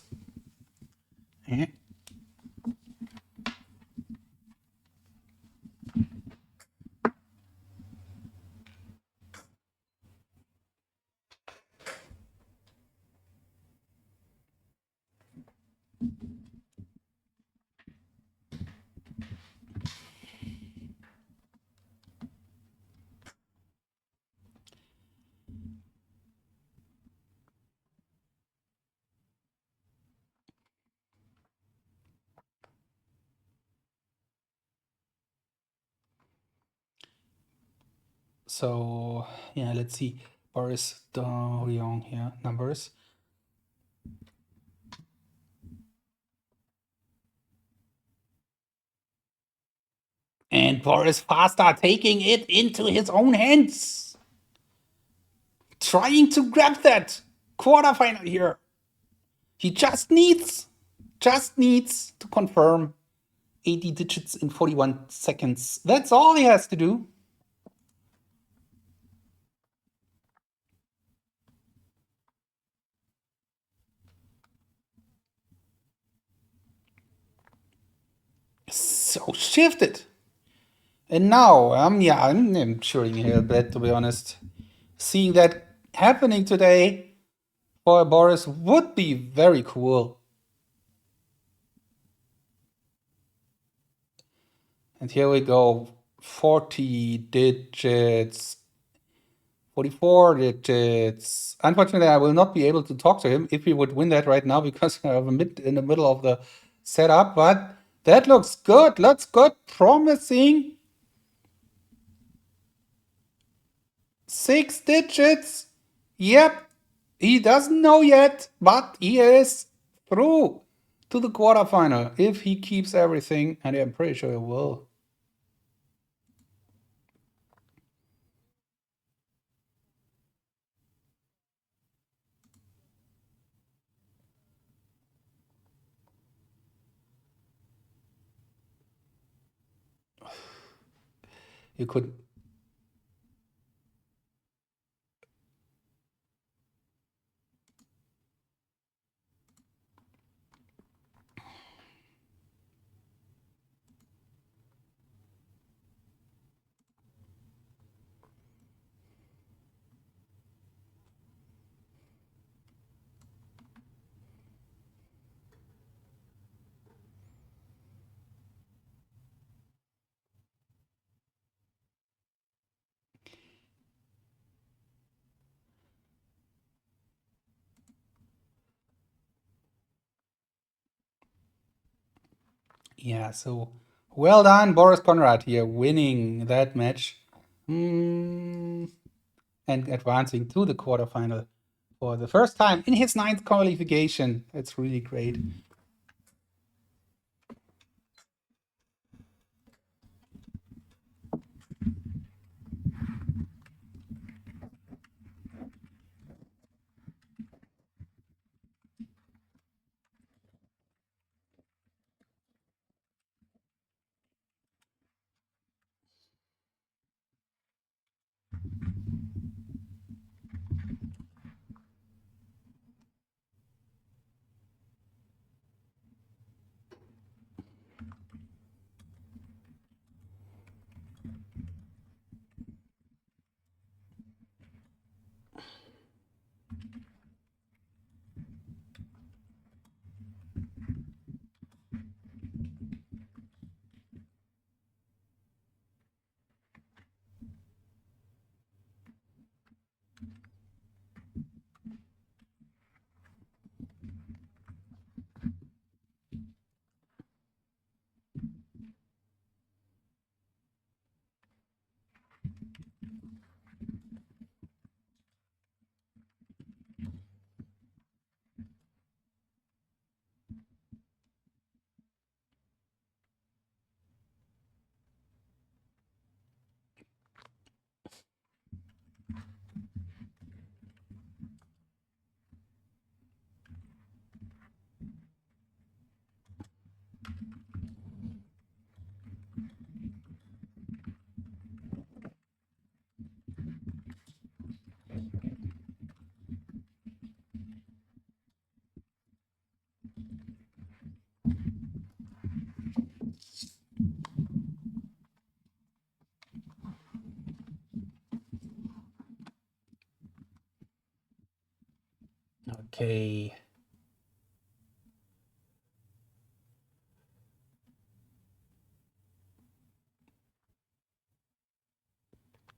Yeah. So, yeah, let's see. Boris Dorian here, numbers. And Boris faster taking it into his own hands. Trying to grab that quarterfinal here. He just needs to confirm 80 digits in 41 seconds. That's all he has to do. So shifted. And now, I'm cheering here a bit, to be honest. Seeing that happening today for Boris would be very cool. And here we go. 40 digits. 44 digits. Unfortunately, I will not be able to talk to him if he would win that right now because I'm in the middle of the setup. But that looks good. Looks good. Promising. 6 digits. Yep. He doesn't know yet, but he is through to the quarterfinal if he keeps everything, and I'm pretty sure he will. You could. Yeah, so well done, Boris Conrad here, winning that match and advancing to the quarterfinal for the first time in his 9th qualification. That's really great. Okay.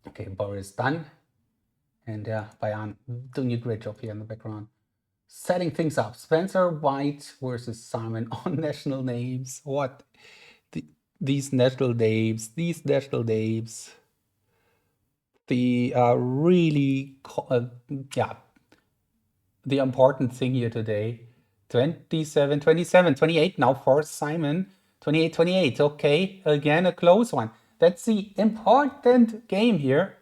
Okay, Boris done. And Bayan doing a great job here in the background. Setting things up. Spencer White versus Simon on national names. What? These national names. These national names. The really, yeah, the important thing here today. 27, 27, 28 now for Simon. 28, 28. Okay, again, a close one. That's the important game here.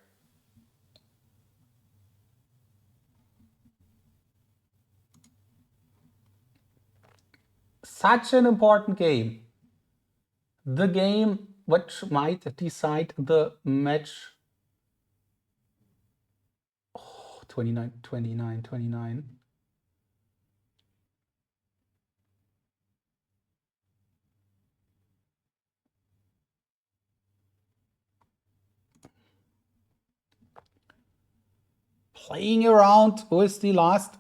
Such an important game. The game which might decide the match. Oh, 29, 29, 29. Playing around with the last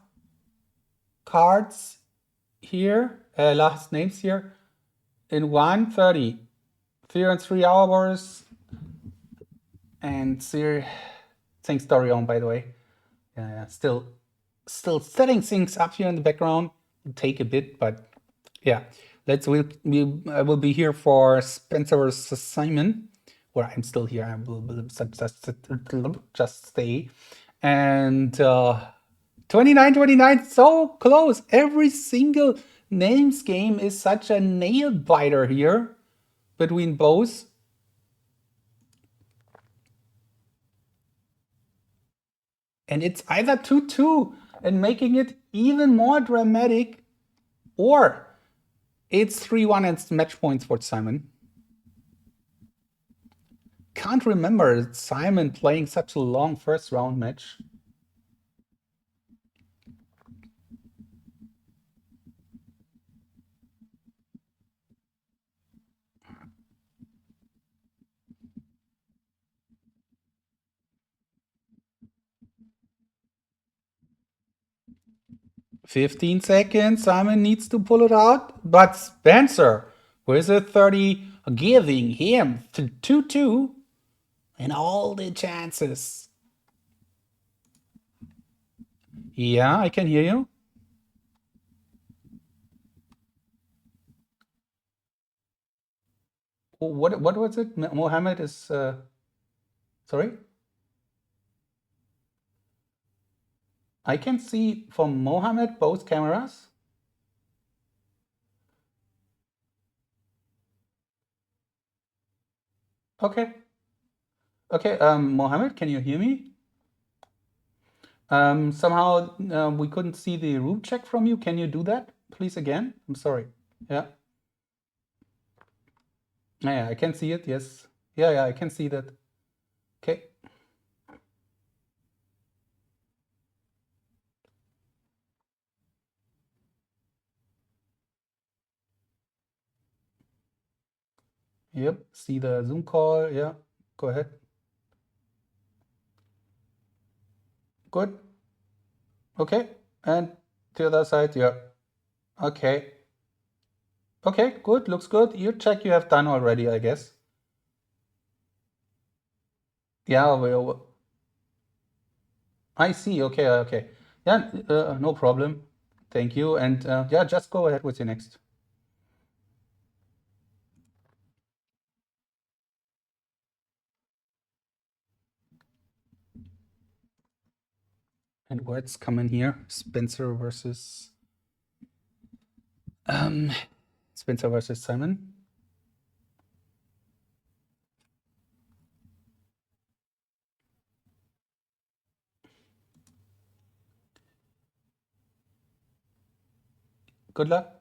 cards here, last names here, in 1:30, 3 and 3 hours, and Sir, thanks Dorian, by the way. Still setting things up here in the background. It'll take a bit, but yeah. I will be here for Spencer versus Simon, where I'm still here. I will just stay. And 29, 29, so close. Every single names game is such a nail biter here between both. And it's either 2-2 and making it even more dramatic, or it's 3-1 and it's match points for Simon. Can't remember Simon playing such a long first round match. "15 seconds, Simon needs to pull it out, but Spencer with a 30 giving him 2-2 and all the chances." Yeah, I can hear you. What was it? Mohammed is sorry? I can see from Mohammed both cameras. Okay. Okay, Mohammed, can you hear me? Somehow we couldn't see the room check from you. Can you do that, please, again? I'm sorry. Yeah. Yeah, I can see it. Yes. Yeah, I can see that. Okay. Yep. See the Zoom call. Yeah. Go ahead. Good. Okay. And the other side. Yeah. Okay. Okay. Good. Looks good. You check you have done already, I guess. Yeah. I see. Okay. Okay. Yeah. No problem. Thank you. And yeah, just go ahead with your next. And words come in here. Spencer versus Simon. Good luck.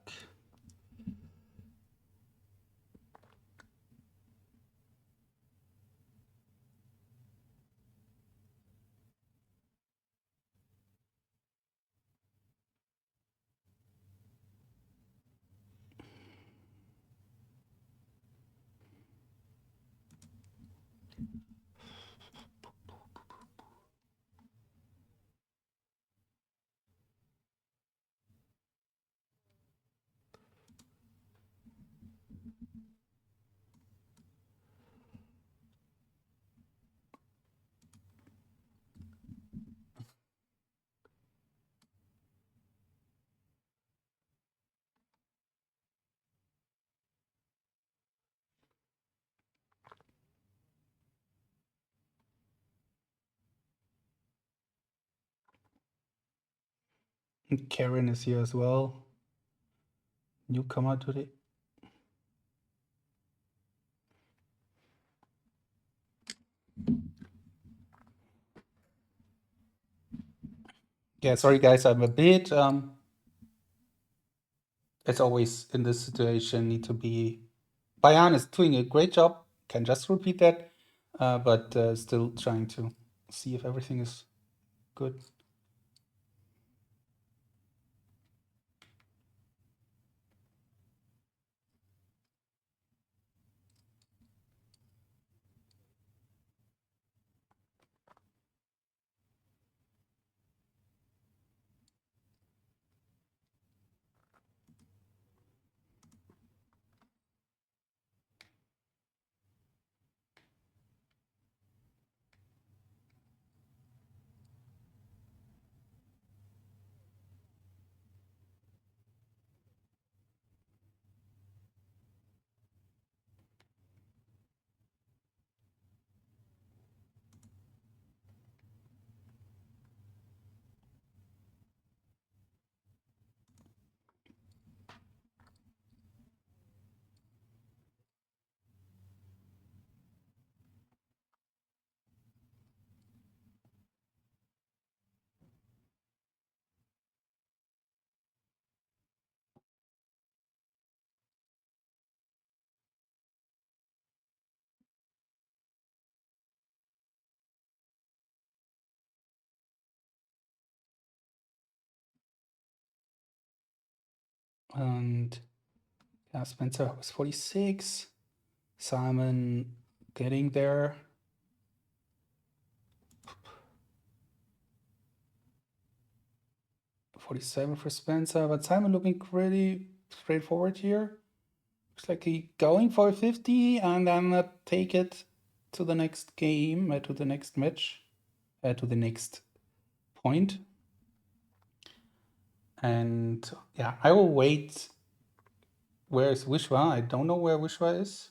And Karen is here as well. Newcomer today. Yeah, sorry guys, I'm a bit as always in this situation need to be Bayan is doing a great job, can just repeat that, but still trying to see if everything is good. And yeah, Spencer was 46. Simon getting there. $47 for Spencer, but Simon looking pretty straightforward here. Looks like he going for a 50 and then take it to the next game, to the next match, to the next point. And yeah, I will wait. Where is Wishwa? I don't know where Wishwa is.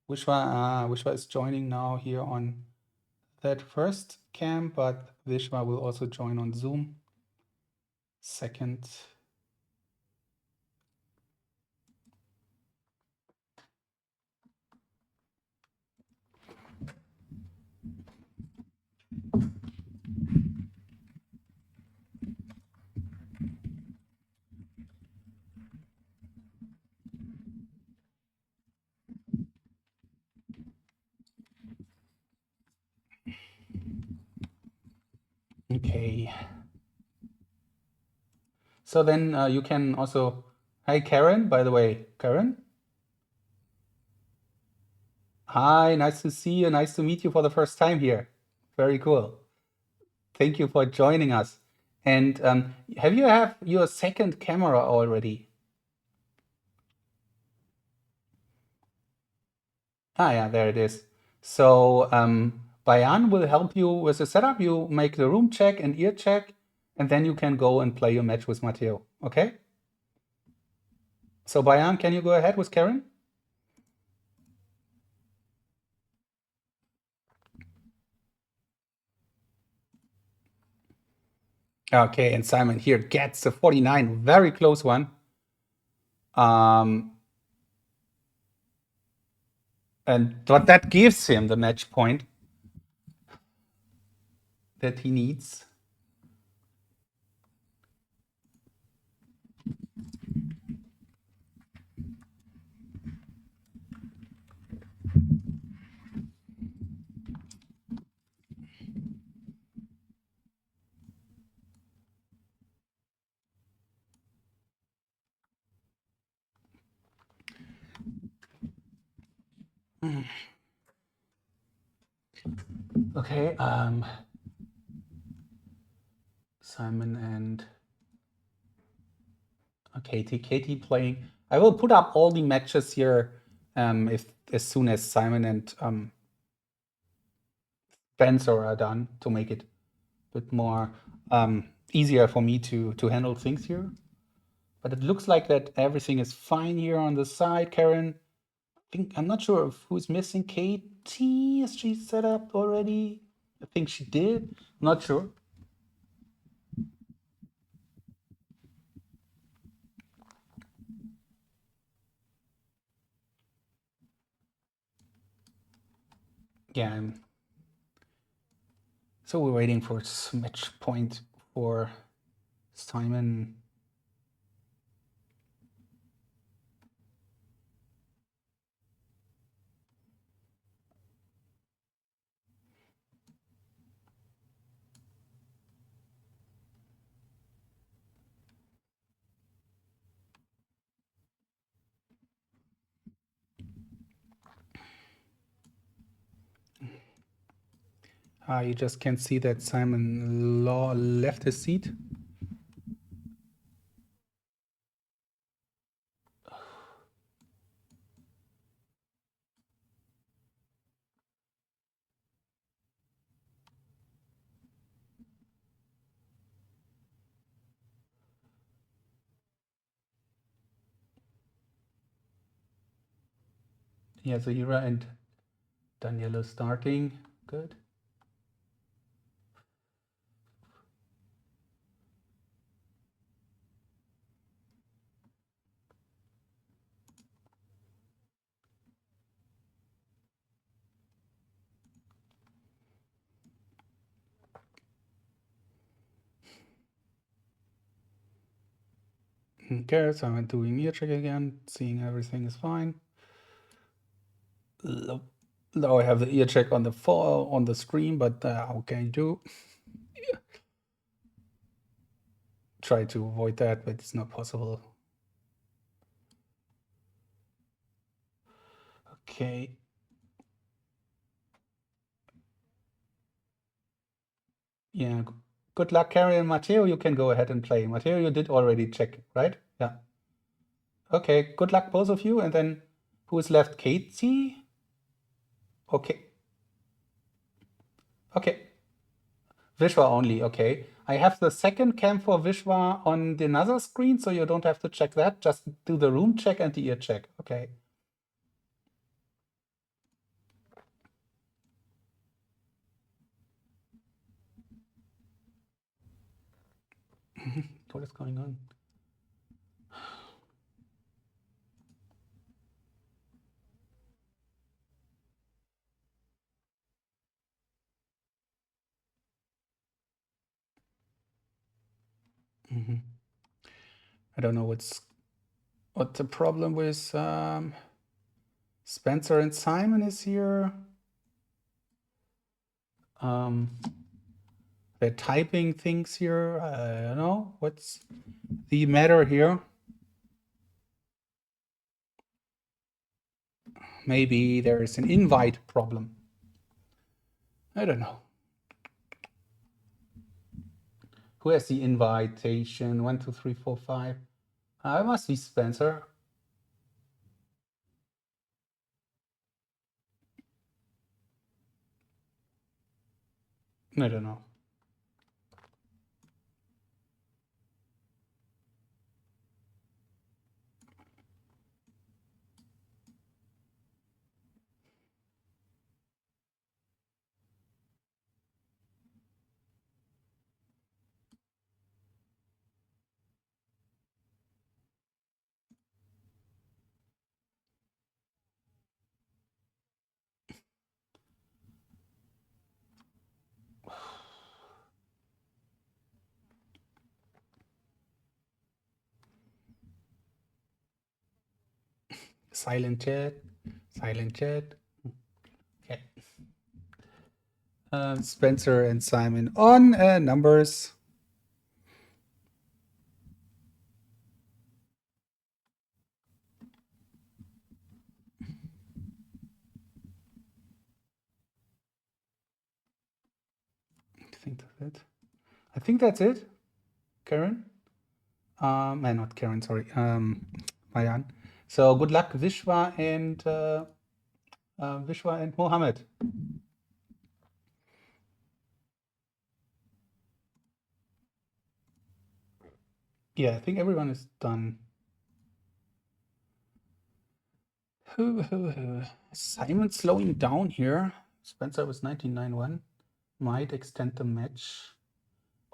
Wishwa is joining now here on that first cam, but Wishwa will also join on Zoom. Second. Okay. So then you can also, hi Karen, by the way, Karen. Hi, nice to see you. Nice to meet you for the first time here. Very cool. Thank you for joining us. And have your second camera already? Ah, yeah, there it is. So Bayan will help you with the setup. You make the room check and ear check, and then you can go and play your match with Matteo. Okay? So Bayan, can you go ahead with Karen? Okay, and Simon here gets the 49, very close one. And but that gives him the match point that he needs. Okay, Simon and Katie playing. I will put up all the matches here if as soon as Simon and Spencer are done to make it a bit more easier for me to handle things here. But it looks like that everything is fine here on the side, Karen. I'm not sure if who's missing. Katie, is she set up already? I think she did. Not sure. Yeah. So we're waiting for match point for Simon. You just can see that Simon Law left his seat. Yeah, Zahira and Daniela starting. Good. Okay, so I'm doing ear check again, seeing everything is fine. Now I have the ear check on the screen, but how can you do? Try to avoid that, but it's not possible. Okay. Yeah. Good luck, Carrie and Matteo. You can go ahead and play. Matteo, you did already check, right? Yeah. Okay. Good luck, both of you. And then who is left? Katie? Okay. Okay. Vishwa only. Okay. I have the second cam for Vishwa on the another screen, so you don't have to check that. Just do the room check and the ear check. Okay. What is going on? I don't know what the problem with Spencer and Simon is here. They're typing things here. I don't know what's the matter here. Maybe there is an invite problem. I don't know. Who has the invitation? 1, 2, 3, 4, 5. I must be Spencer. I don't know. Silent chat. Silent chat. Okay. Spencer and Simon on numbers. I think that's it. Karen? Not Karen, sorry. Mayan. So good luck, Vishwa and Mohammed. Yeah, I think everyone is done. Simon slowing down here. Spencer was 1991. Might extend the match.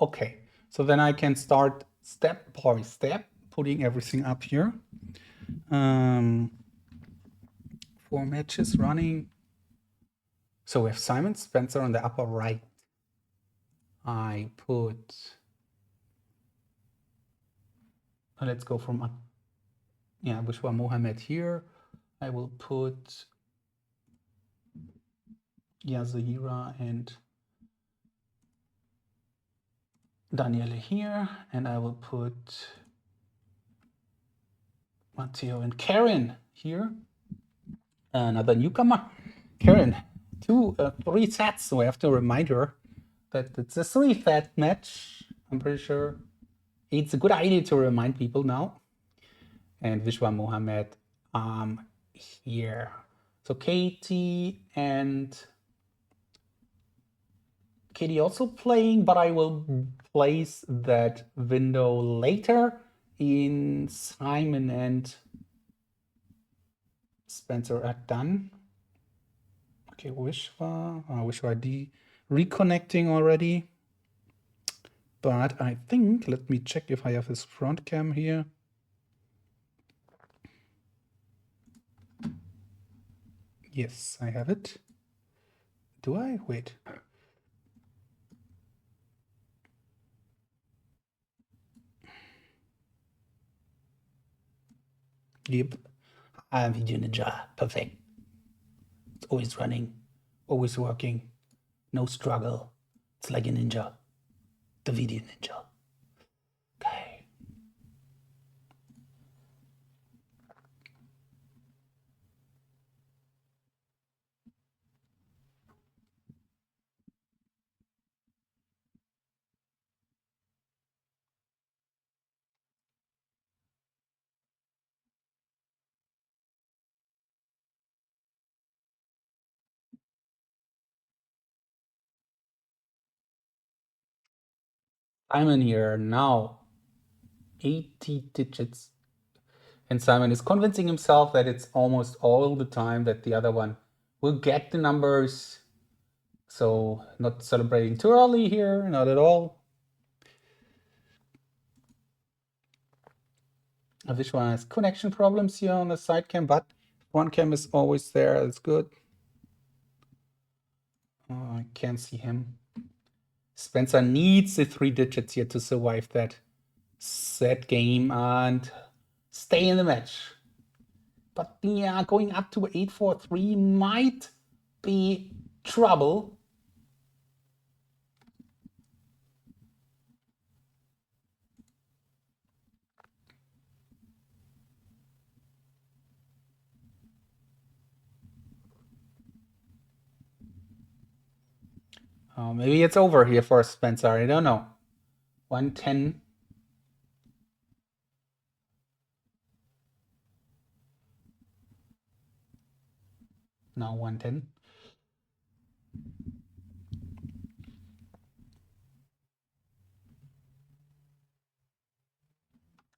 Okay, so then I can start step by step, putting everything up here. 4 matches running. So we have Simon Spencer on the upper right. I put, let's go from up. Yeah, Bushwa Mohammed here. I will put Yazira and Daniele here, and I will put Matteo and Karen here. Another newcomer, Karen. 3 sets. So I have to remind her that it's a 3-set match. I'm pretty sure it's a good idea to remind people now. And Vishwa Mohammed here. So Katie also playing, but I will place that window later in Simon and Spencer are done. Okay, Wishwa reconnecting already. But I think, let me check if I have his front cam here. Yes, I have it. Do I? Wait. Yep. I'm Video Ninja. Perfect. It's always running, always working. No struggle. It's like a ninja. The Video Ninja. Okay. Simon here now. 80 digits. And Simon is convincing himself that it's almost all the time that the other one will get the numbers. So not celebrating too early here, not at all. This one has connection problems here on the side cam, but one cam is always there. That's good. Oh, I can't see him. Spencer needs the 3 digits here to survive that set game and stay in the match. But yeah, going up to 8-4-3 might be trouble. Oh, maybe it's over here for Spencer. I don't know. 110. Now 110.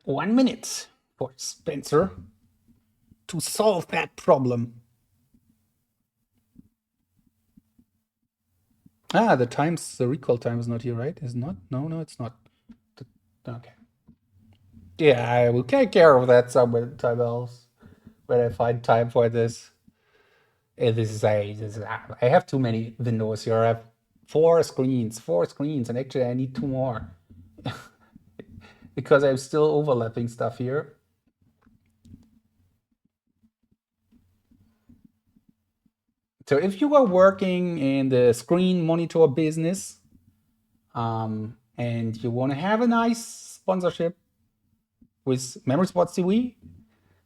One minute for Spencer to solve that problem. Ah, the recall time is not here, right? Is not? No, it's not. Okay. Yeah, I will take care of that somewhere else when I find time for this. I have too many windows here. I have 4 screens, and actually I need 2 more because I'm still overlapping stuff here. So if you are working in the screen monitor business and you want to have a nice sponsorship with Memory Sports TV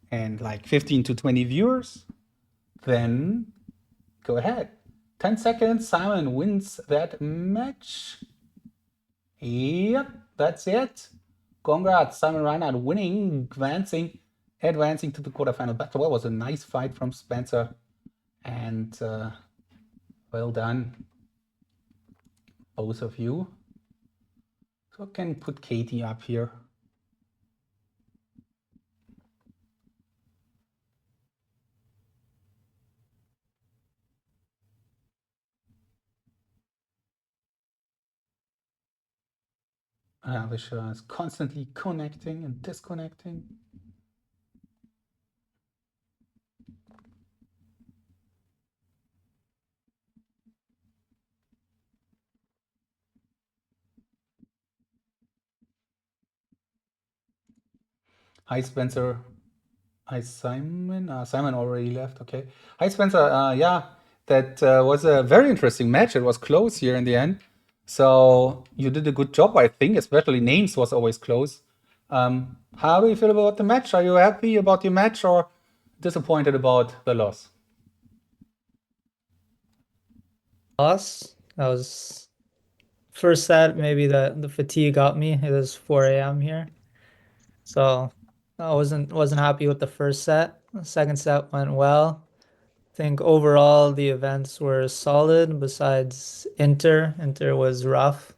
and like 15 to 20 viewers, then go ahead. 10 seconds, Simon wins that match. Yep, that's it. Congrats, Simon Reinhardt winning, advancing advancing to the quarterfinal. But that was a nice fight from Spencer, and well done, both of you. So I can put Katie up here. Which is constantly connecting and disconnecting. Hi, Spencer. Hi, Simon. Simon already left. Okay. Hi, Spencer. Yeah, that was a very interesting match. It was close here in the end. So you did a good job, I think, especially names was always close. How do you feel about the match? Are you happy about your match or disappointed about the loss? Loss. That was first set. Maybe the fatigue got me. It was 4 a.m. here, so I wasn't happy with the first set. The second set went well. I think overall the events were solid. Besides Inter was rough,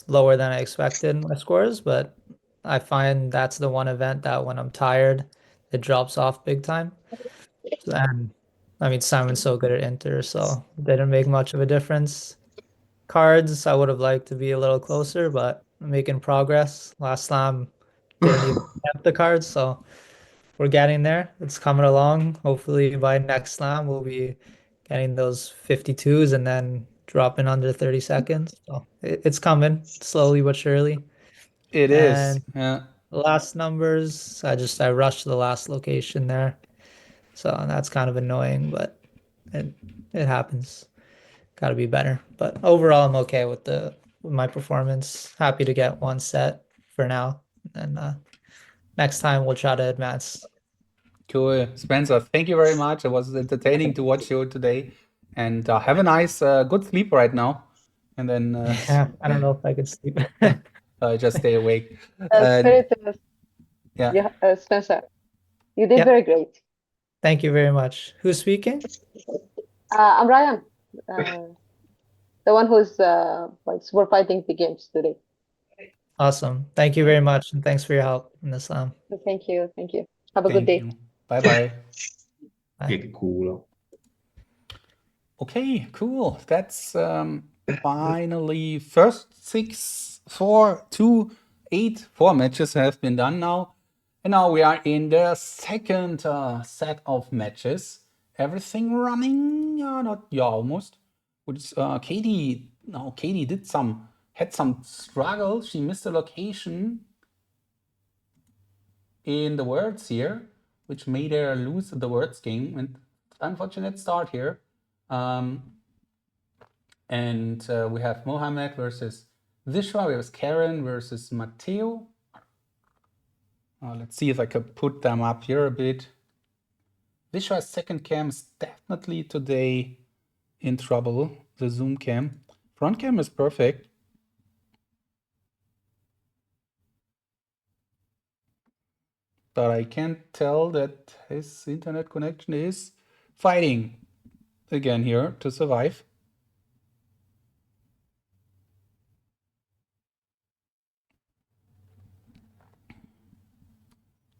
lower than I expected my scores, but I find that's the one event that when I'm tired, it drops off big time. And I mean, Simon's so good at Inter, so it didn't make much of a difference. Cards, I would have liked to be a little closer, but I'm making progress. Last slam didn't even have the cards, so we're getting there. It's coming along. Hopefully by next slam we'll be getting those 52s and then dropping under 30 seconds. So it's coming slowly but surely. It is. And Yeah. the last numbers, I rushed the last location there. So that's kind of annoying, but it happens. Got to be better. But overall, I'm okay with my performance. Happy to get one set for now, and next time we'll try to advance. Cool. Spencer, thank you very much. It was entertaining to watch you today. And have a nice, good sleep right now. And then Yeah, I don't know if I could sleep. just stay awake. And Spirit, yeah, yeah, Spencer, you did Yep. very great. Thank you very much. Who's speaking? I'm Ryan, the one who's like super fighting the games today. Awesome. Thank you very much, and thanks for your help in this. Thank you, thank you. Have a good thank day. you. Bye bye. Che culo. Okay, cool. That's finally first 6, 4, 2, 8, 4 matches have been done now. And now we are in the second set of matches. Everything running, almost. Which Katie, no, Katie had some struggle. She missed a location in the words here, which made her lose the words game. And unfortunate start here. And we have Mohammed versus Vishwa. We have Karen versus Matteo. Let's see if I could put them up here a bit. Vishwa's second cam is definitely today in trouble. The zoom cam. Front cam is perfect. But I can't tell that his internet connection is fighting again here to survive.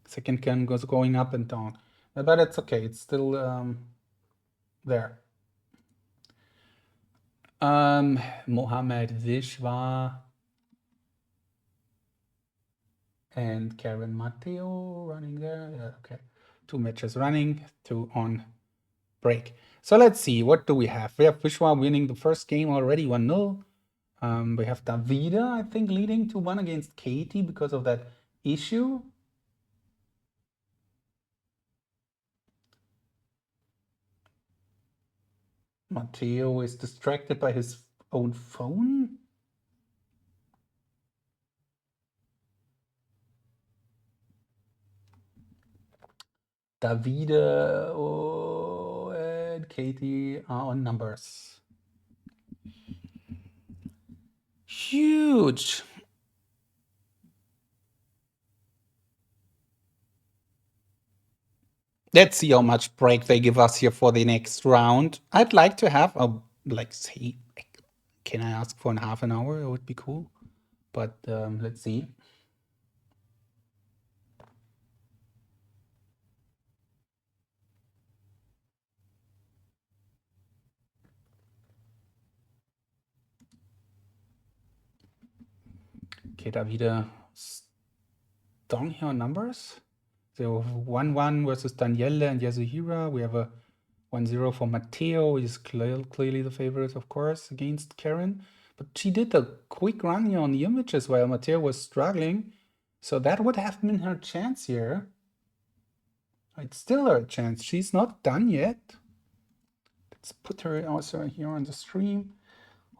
Second cam goes going up and down. But it's okay. It's still there. Mohammed Vishwa and Karen Matteo running there. Yeah, okay. 2 matches running, 2 on break. So let's see, what do we have? We have Vishwa winning the first game already 1-0. We have Davida, I think, leading 2-1 against Katie because of that issue. Matteo is distracted by his own phone. Davide and Katie are on numbers. Huge. Let's see how much break they give us here for the next round. I'd like to have say, can I ask for half an hour? It would be cool. But let's see. Okay, da wieder down here on numbers. So 1-1 versus Daniele and Yasuhira. We have a 1-0 for Matteo. He's clearly the favorite, of course, against Karen. But she did a quick run here on the images while Matteo was struggling. So that would have been her chance here. It's still her chance. She's not done yet. Let's put her also here on the stream.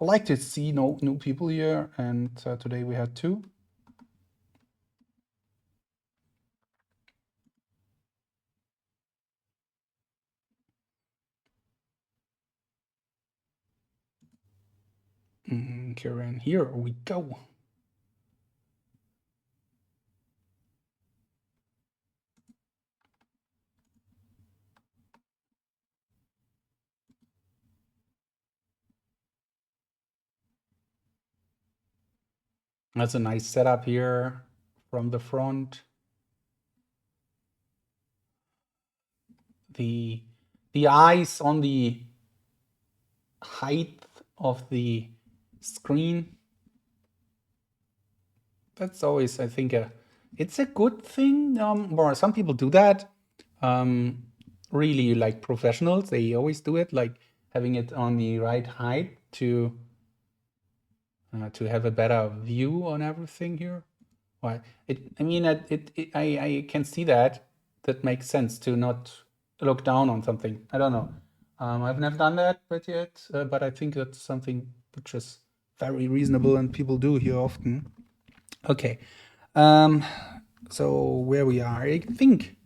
I like to see new people here, and today we had 2. Karen, here we go. That's a nice setup here from the front. The eyes on the height of the screen. That's always, I think, it's a good thing. Or some people do that. Really, like professionals, they always do it, like having it on the right height to have a better view on everything here. I can see that. That makes sense to not look down on something. I don't know. I've never done that yet, but I think that's something which is very reasonable and people do here often. Okay. So where we are, I think,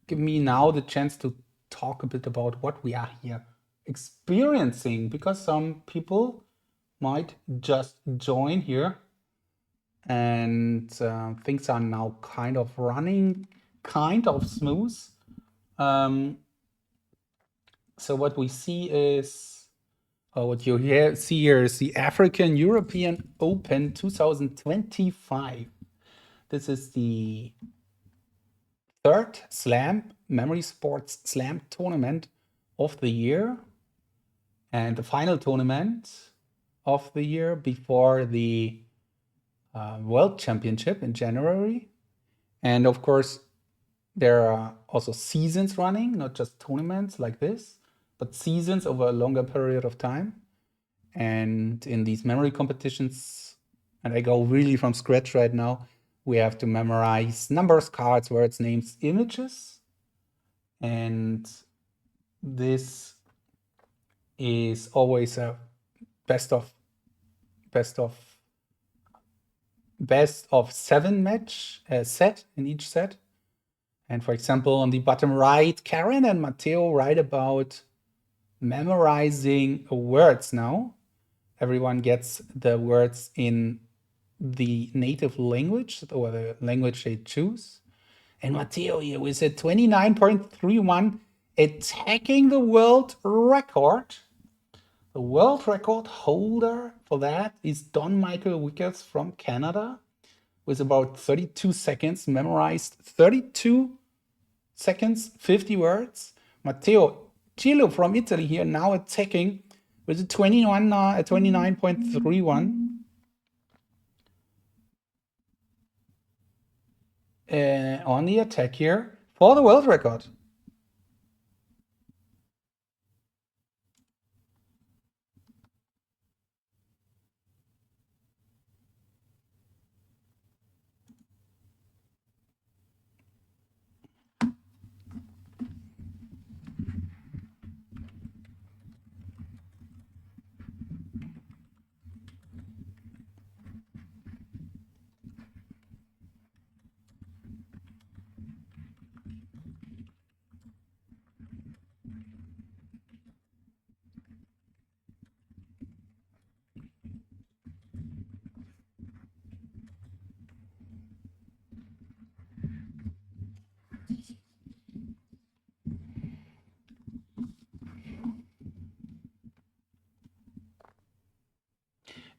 give me now the chance to talk a bit about what we are here experiencing, because some people might just join here and things are now kind of running kind of smooth. So what we see is, what you see here is the African European Open 2025. This is the 3rd Slam, Memory Sports Slam tournament of the year, and the final tournament of the year before the World Championship in January. And of course, there are also seasons running, not just tournaments like this, but seasons over a longer period of time. And in these memory competitions, and I go really from scratch right now, we have to memorize numbers, cards, words, names, images. And this is always a best of 7 match set in each set. And for example, on the bottom right, Karen and Matteo write about memorizing words now. Everyone gets the words in the native language or the language they choose. And Matteo here with a 29.31 attacking the world record. The world record holder for that is Don Michael Wickers from Canada with about 32 seconds memorized, 32 seconds, 50 words. Matteo Cillo from Italy here now attacking with a 29.31 on the attack here for the world record.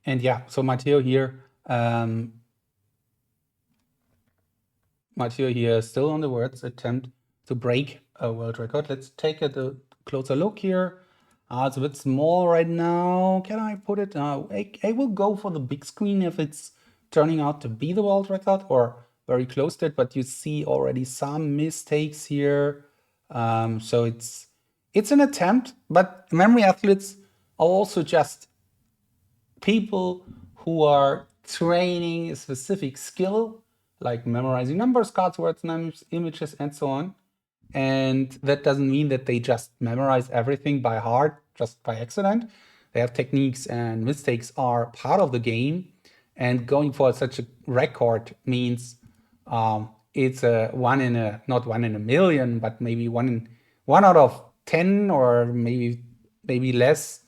And yeah, so Matteo here is still on the words attempt to break a world record. Let's take a closer look here. It's a bit small right now. Can I put it? I will go for the big screen if it's turning out to be the world record or very close to it, but you see already some mistakes here. So it's an attempt, but memory athletes are also just people who are training a specific skill, like memorizing numbers, cards, words, names, images, and so on. And that doesn't mean that they just memorize everything by heart, just by accident. They have techniques, and mistakes are part of the game. And going for such a record means it's a not one in a million, but maybe one out of 10, or maybe less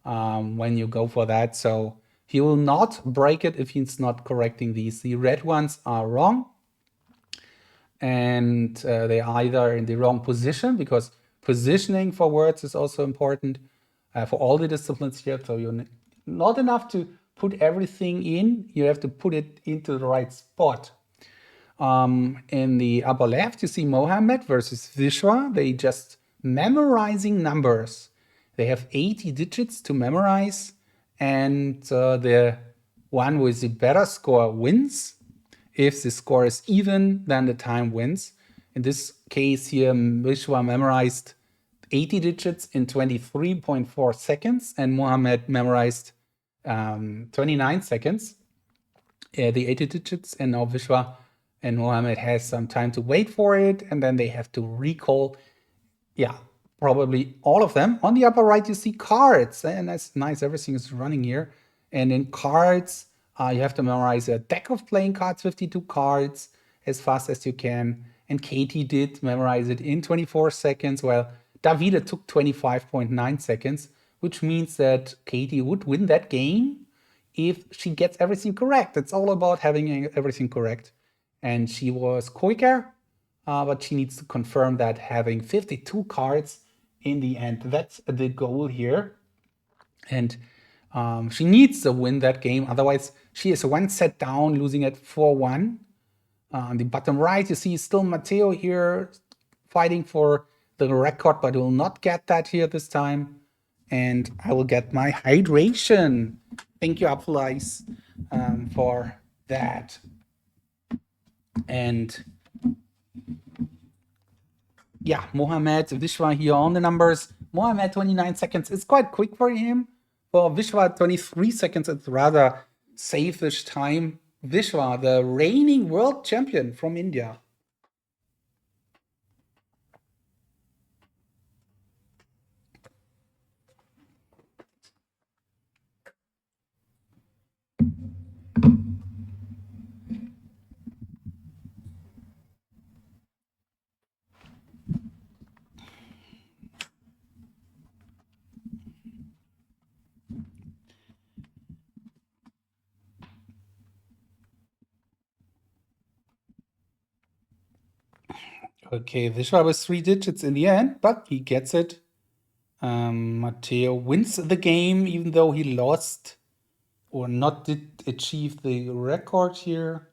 when you go for that. So he will not break it if he's not correcting these. The red ones are wrong, and they are either in the wrong position, because positioning for words is also important for all the disciplines here. So you're not enough to put everything in, you have to put it into the right spot. In the upper left, you see Mohammed versus Vishwa. They just memorizing numbers. They have 80 digits to memorize, and the one with the better score wins. If the score is even, then the time wins. In this case here, Vishwa memorized 80 digits in 23.4 seconds, and Mohammed memorized 29 seconds. The 80 digits, and now Vishwa and Mohammed has some time to wait for it, and then they have to recall, probably all of them. On the upper right, you see cards, and that's nice. Everything is running here. And in cards, you have to memorize a deck of playing cards, 52 cards, as fast as you can. And Katie did memorize it in 24 seconds, while Davide took 25.9 seconds, which means that Katie would win that game if she gets everything correct. It's all about having everything correct. And she was quicker, but she needs to confirm that having 52 cards in the end. That's the goal here. And she needs to win that game. Otherwise, she is one set down, losing at 4-1. On the bottom right, you see still Matteo here fighting for the record, but will not get that here this time. And I will get my hydration. Thank you, Apfelice, for that. And yeah, Mohammed, Vishwa here on the numbers. Mohammed, 29 seconds. It's quite quick for him. For Vishwa, 23 seconds. It's rather safe-ish time. Vishwa, the reigning world champion from India. Okay, Vishwa was 3 digits in the end, but he gets it. Matteo wins the game, even though he lost or not did achieve the record here.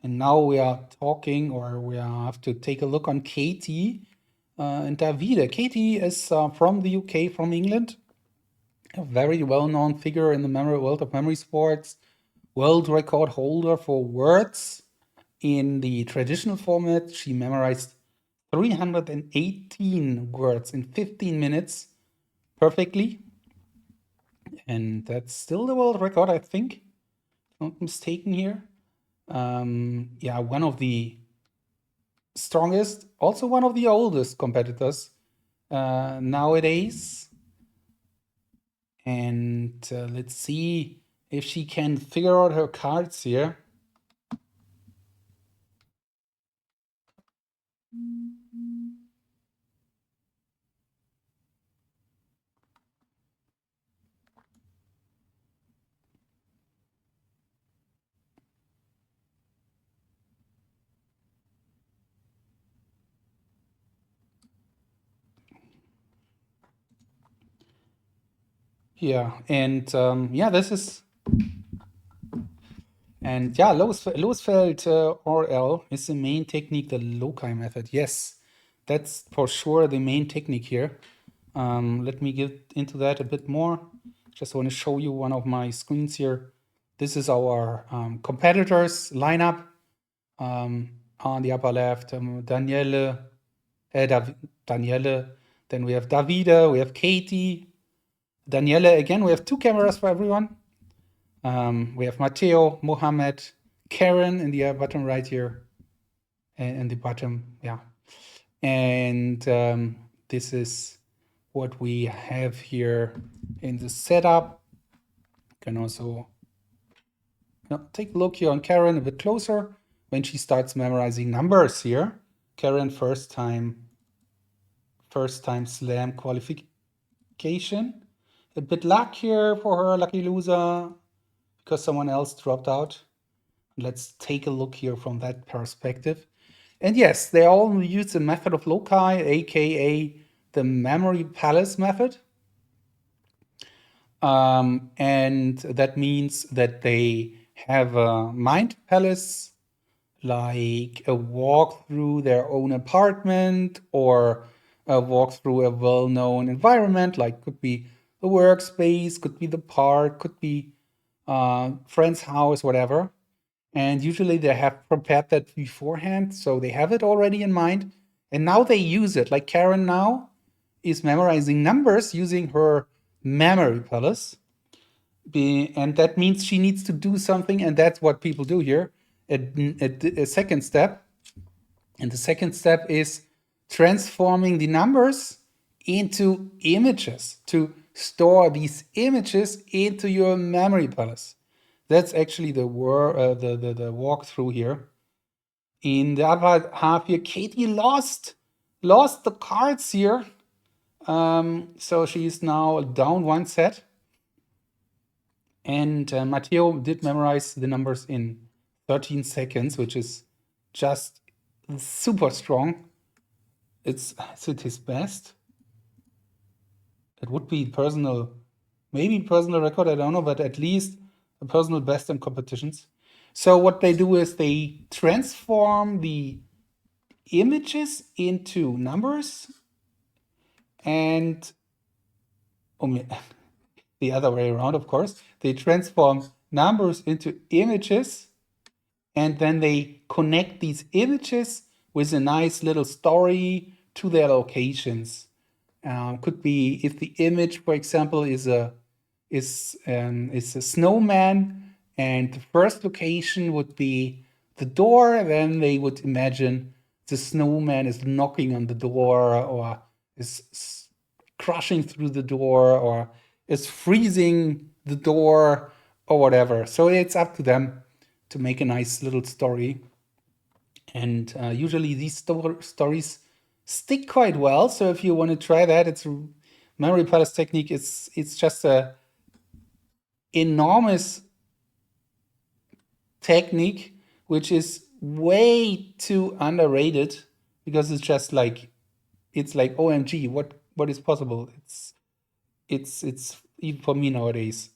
And now we are talking, or we have to take a look on Katie and Davide. Katie is from the UK, from England, a very well-known figure in the world of memory sports, world record holder for words in the traditional format. She memorized 318 words in 15 minutes perfectly. And that's still the world record, I think. Not mistaken here. One of the strongest, also one of the oldest competitors nowadays. And let's see if she can figure out her cards here. Yeah, and yeah, this is, and yeah, Losfeld RL is the main technique, the loci method. Yes, that's for sure the main technique here. Let me get into that a bit more. Just want to show you one of my screens here. This is our competitors lineup. On the upper left, Daniele, Daniele. Then we have Davide, we have Katie, Daniele again. We have 2 cameras for everyone. We have Matteo, Mohammed, Karen in the bottom right here, and in the bottom, yeah. And this is what we have here in the setup. You can also take a look here on Karen a bit closer when she starts memorizing numbers here. Karen, first time slam qualification. A bit luck here for her, lucky loser, because someone else dropped out. Let's take a look here from that perspective. And yes, they all use the method of loci, aka the memory palace method. And that means that they have a mind palace, like a walk through their own apartment or a walk through a well-known environment, like could be the workspace, could be the park, could be friend's house, whatever. And usually they have prepared that beforehand, so they have it already in mind. And now they use it. Like Karen now is memorizing numbers using her memory palace. And that means she needs to do something, and that's what people do here. A second step. And the second step is transforming the numbers into images, to store these images into your memory palace. That's actually the walkthrough here. In the other half here, Katie lost the cards here. So she's now down 1 set. And Matteo did memorize the numbers in 13 seconds, which is just super strong. Is it his best? It would be maybe personal record, I don't know, but at least a personal best in competitions. So what they do is they transform the images into numbers, and the other way around, of course. They transform numbers into images, and then they connect these images with a nice little story to their locations. Could be if the image, for example, is a snowman, and the first location would be the door. Then they would imagine the snowman is knocking on the door, or is crushing through the door, or is freezing the door, or whatever. So it's up to them to make a nice little story. And usually these stories stick quite well. So if you want to try that, it's a memory palace technique. It's just a enormous technique, which is way too underrated, because it's just like, it's like OMG, what is possible? It's even for me nowadays.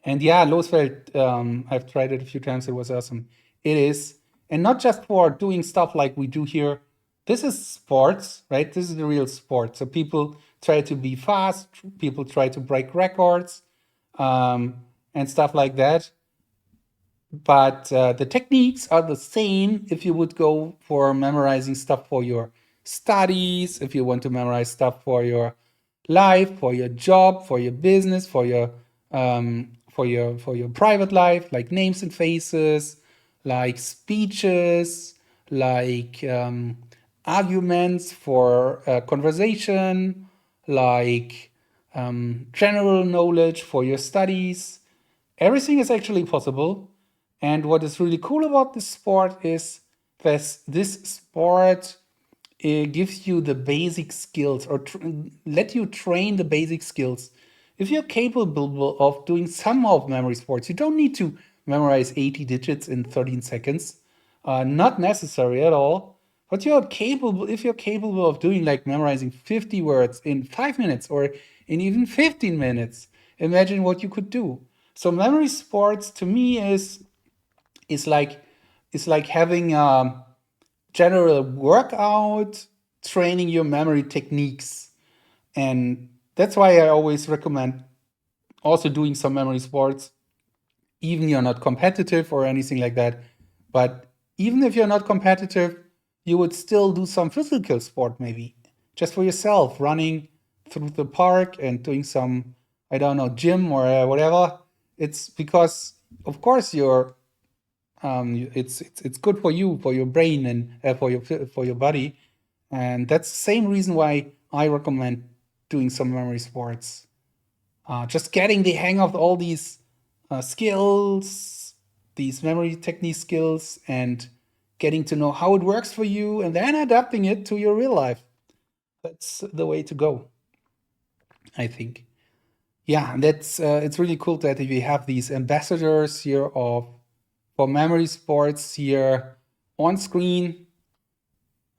And yeah, Losfeld, I've tried it a few times. It was awesome. It is. And not just for doing stuff like we do here. This is sports, right? This is the real sport. So people try to be fast. People try to break records and stuff like that. But the techniques are the same if you would go for memorizing stuff for your studies, if you want to memorize stuff for your life, for your job, for your business, for your private life, like names and faces, like speeches, like arguments for conversation, like general knowledge for your studies. Everything is actually possible. And what is really cool about this sport is that this sport gives you the basic skills, or let you train the basic skills. If you're capable of doing some of memory sports, you don't need to memorize 80 digits in 13 seconds. Not necessary at all. But if you're capable of doing like memorizing 50 words in 5 minutes, or in even 15 minutes. Imagine what you could do. So memory sports to me is like having a general workout, training your memory techniques. And that's why I always recommend also doing some memory sports, even you're not competitive or anything like that. But even if you're not competitive, you would still do some physical sport, maybe just for yourself, running through the park and doing some, I don't know, gym or whatever. It's because, of course, it's good for you, for your brain, and for your body. And that's the same reason why I recommend doing some memory sports. Just getting the hang of all these skills, these memory technique skills, and getting to know how it works for you, and then adapting it to your real life. That's the way to go, I think. Yeah, and that's it's really cool that we have these ambassadors here for memory sports here on screen.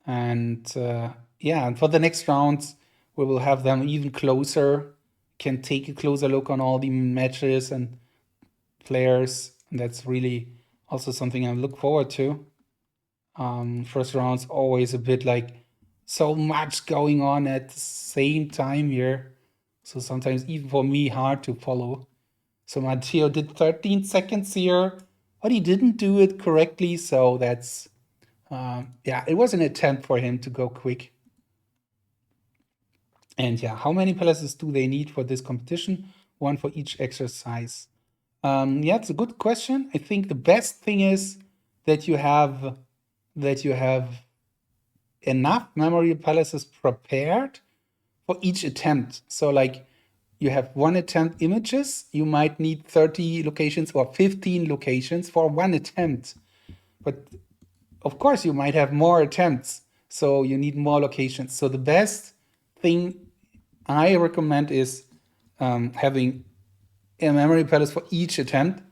And yeah, and for the next rounds, we will have them even closer, can take a closer look on all the matches and players. And that's really also something I look forward to. First round's always a bit like so much going on at the same time here. So sometimes even for me, hard to follow. So Matteo did 13 seconds here, but he didn't do it correctly. So that's, yeah, it was an attempt for him to go quick. And yeah, how many palaces do they need for this competition? One for each exercise. Yeah, it's a good question. I think the best thing is that you have enough memory palaces prepared for each attempt. So like you have one attempt images, you might need 30 locations or 15 locations for one attempt. But of course, you might have more attempts, so you need more locations. So the best thing I recommend is having a memory palace for each attempt.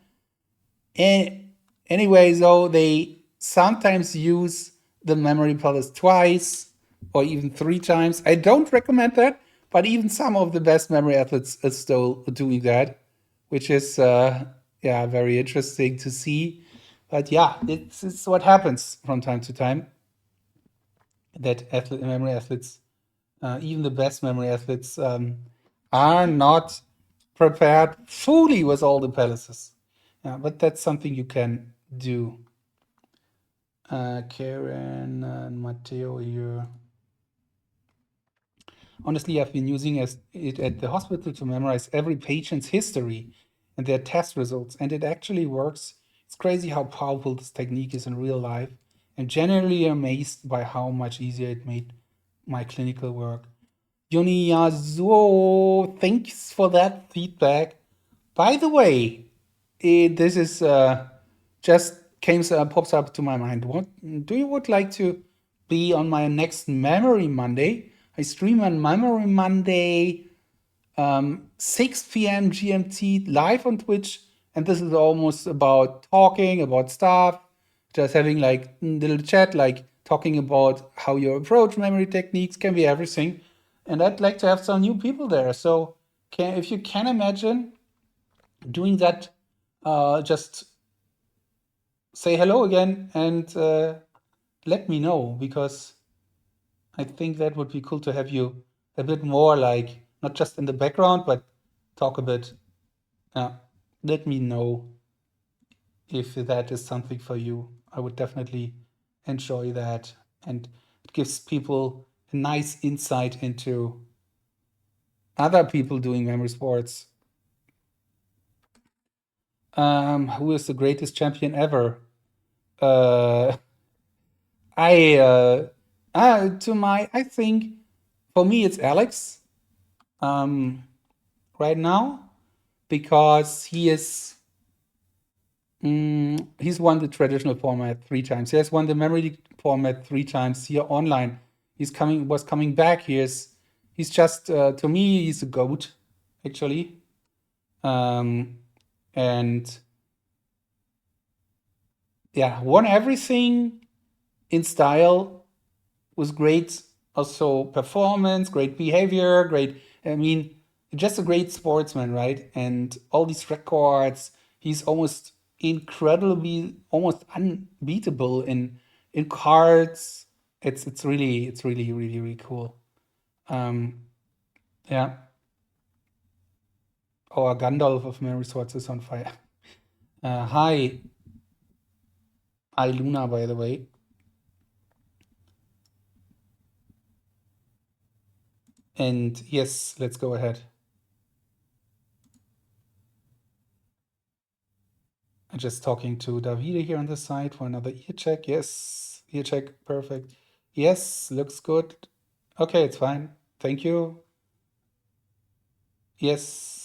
And anyway, though, they sometimes use the memory palace twice or even 3 times. I don't recommend that, but even some of the best memory athletes are still doing that, which is yeah, very interesting to see. But yeah, it's what happens from time to time. That memory athletes, even the best memory athletes, are not prepared fully with all the palaces. Yeah, but that's something you can do. Karen and Matteo here. Honestly, I've been using it at the hospital to memorize every patient's history and their test results, and it actually works. It's crazy how powerful this technique is in real life. I'm generally amazed by how much easier it made my clinical work. Yoniyazuo, thanks for that feedback. By the way, this is just pops up to my mind. What do you would like to be on my next Memory Monday? I stream on Memory Monday, 6 p.m. GMT live on Twitch, and this is almost about talking about stuff, just having like a little chat, like talking about how you approach memory techniques, can be everything. And I'd like to have some new people there. So if you can imagine doing that, just say hello again and let me know, because I think that would be cool to have you a bit more, like not just in the background, but talk a bit. Let me know if that is something for you. I would definitely enjoy that, and it gives people a nice insight into other people doing memory sports. Who is the greatest champion ever? I think for me it's Alex right now, because he's won the traditional format 3 times. He has won the memory format 3 times here online. Was coming back. He's just to me he's a goat actually, and yeah, won everything in style, was great. Also performance, great behavior, great. I mean, just a great sportsman, right? And all these records, he's almost incredibly, almost unbeatable in cards. It's really really cool. Yeah. Our Gandalf of Memory Swords is on fire. Hi, Luna, by the way. And yes, let's go ahead. I'm just talking to Davide here on the side for another ear check. Yes, ear check, perfect. Yes, looks good. Okay, it's fine. Thank you. Yes.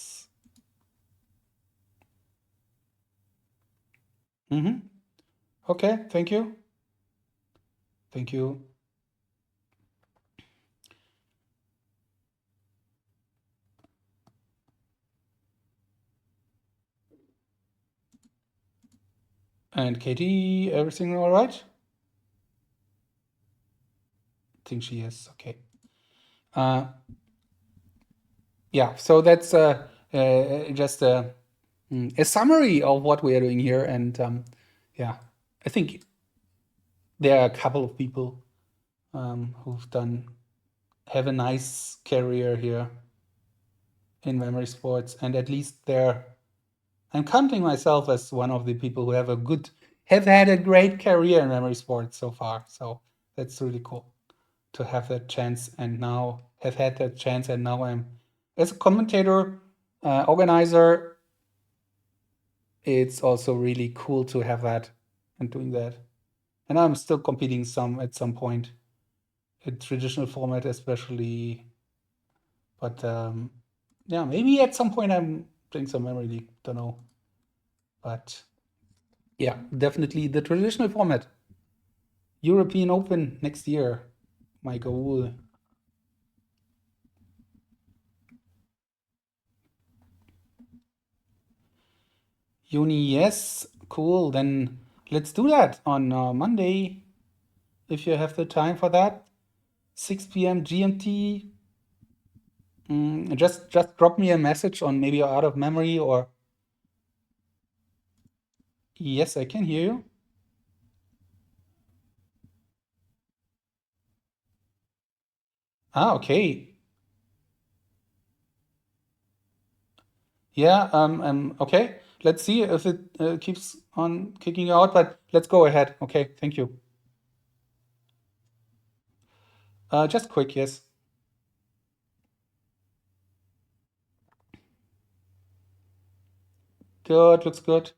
Okay, thank you. Thank you. And Katie, everything all right? I think she is. Okay. Yeah, so that's just a summary of what we are doing here. And yeah, I think there are a couple of people who've have a nice career here in memory sports, and at least I'm counting myself as one of the people who have had a great career in memory sports so far. So that's really cool to have that chance, and now have had that chance, and now I'm as a commentator, organizer. It's also really cool to have that and doing that. And I'm still competing at some point in traditional format, especially. But yeah, maybe at some point I'm playing some memory league. Don't know. But yeah, definitely the traditional format. European Open next year. My goal. Uni, yes, cool. Then let's do that on Monday, if you have the time for that. 6 p.m. GMT. Just drop me a message on maybe you're out of memory or. Yes, I can hear you. Okay. Yeah, okay. Let's see if it keeps on kicking you out, but let's go ahead. Okay, thank you. Just quick, yes. Good, looks good.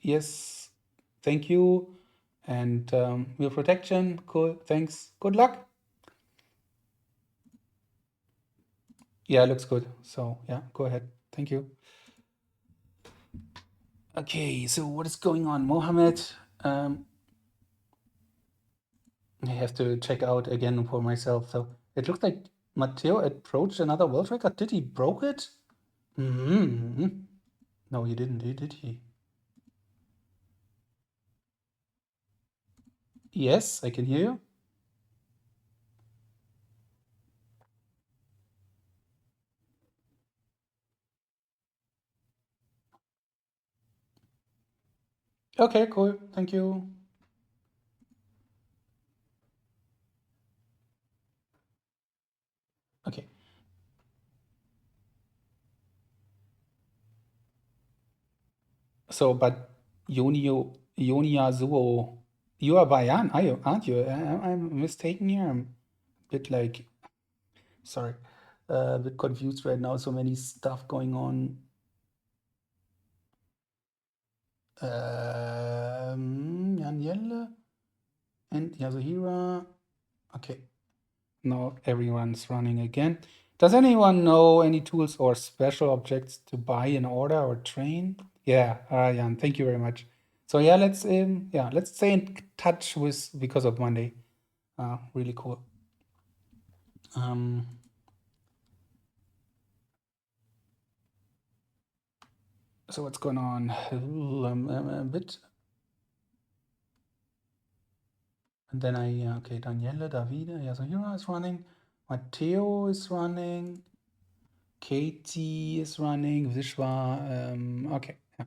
Yes, thank you. And your protection, cool, thanks. Good luck. Yeah, looks good. So yeah, go ahead. Thank you. Okay, so what is going on? Mohammed, I have to check out again for myself. So it looks like Matteo approached another world record. Did he broke it? No, he didn't. Did he? Yes, I can hear you. Okay, cool. Thank you. Okay. So, but Ionia Zuo, you are Bayan, aren't you? I'm mistaken here. I'm a bit like, sorry, a bit confused right now. So many stuff going on. Janielle and Yasuhira. Okay, now everyone's running again. Does anyone know any tools or special objects to buy in order or train? Yeah, Jan, thank you very much. So yeah, let's stay in touch with because of Monday. Really cool. So what's going on? I'm a bit And then okay, Daniele, Davide, Yasuhiro is running. Matteo is running. Katie is running. Vishwa, okay. Yeah.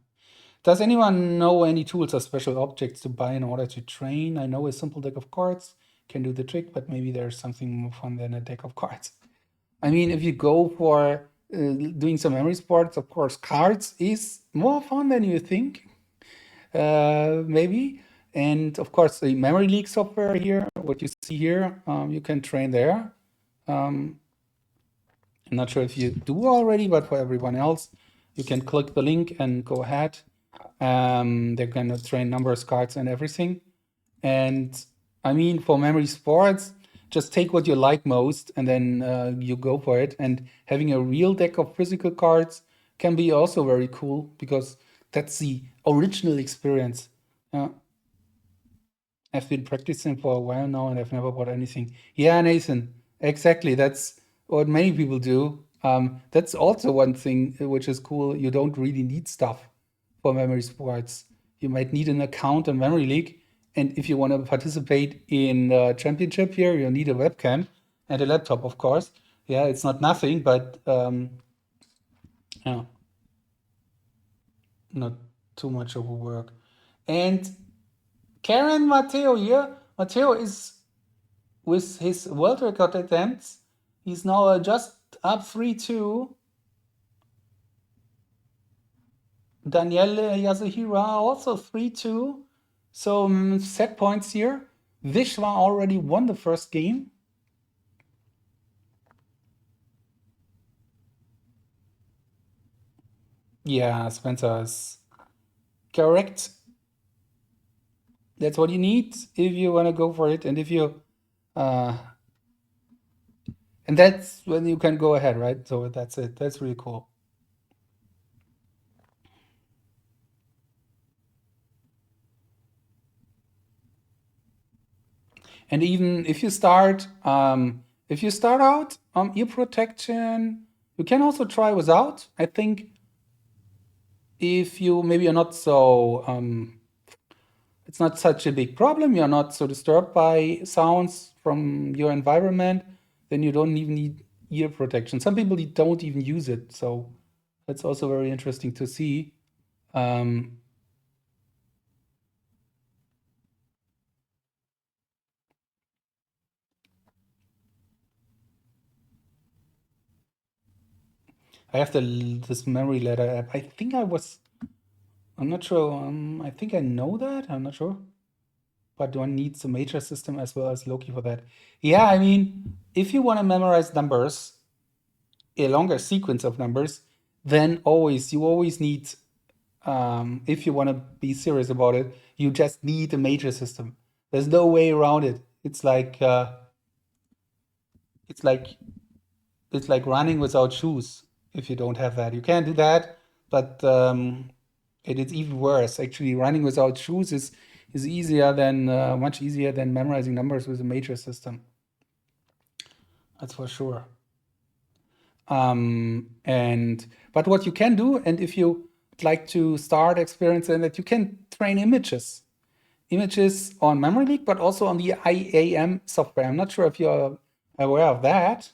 Does anyone know any tools or special objects to buy in order to train? I know a simple deck of cards can do the trick, but maybe there's something more fun than a deck of cards. I mean, if you go for doing some memory sports, of course, cards is more fun than you think, maybe. And of course, the memory leak software here, what you see here, you can train there. I'm not sure if you do already, but for everyone else, you can click the link and go ahead. They're going to train numbers, cards, and everything. And I mean, for memory sports, just take what you like most and then you go for it. And having a real deck of physical cards can be also very cool because that's the original experience. I've been practicing for a while now and I've never bought anything. Yeah, Nathan, exactly. That's what many people do. That's also one thing which is cool. You don't really need stuff for memory sports. You might need an account on Memory League. And if you want to participate in the championship here, you need a webcam and a laptop, of course. Yeah, it's not nothing, but yeah, not too much of a work. And Karen Matteo here. Matteo is with his world record attempts. He's now just up 3-2. Daniele Yasuhira also 3-2. So set points here. Vishwa already won the first game. Yeah, Spencer is correct. That's what you need if you want to go for it. And if you, and that's when you can go ahead, right? So that's it. That's really cool. And even if you start out ear protection, you can also try without. I think if you maybe are not so it's not such a big problem, you're not so disturbed by sounds from your environment, then you don't even need ear protection. Some people don't even use it, so that's also very interesting to see. I have this memory letter app. I'm not sure. I think I know that. I'm not sure. But one needs a major system as well as Loki for that. Yeah, I mean, if you want to memorize numbers, a longer sequence of numbers, then you always need, if you want to be serious about it, you just need a major system. There's no way around it. It's like running without shoes. If you don't have that, you can do that, but it is even worse. Actually, running without shoes is easier than much easier than memorizing numbers with a major system. That's for sure. But what you can do, and if you would like to start experiencing that, you can train images on Memory Leak, but also on the IAM software. I'm not sure if you're aware of that.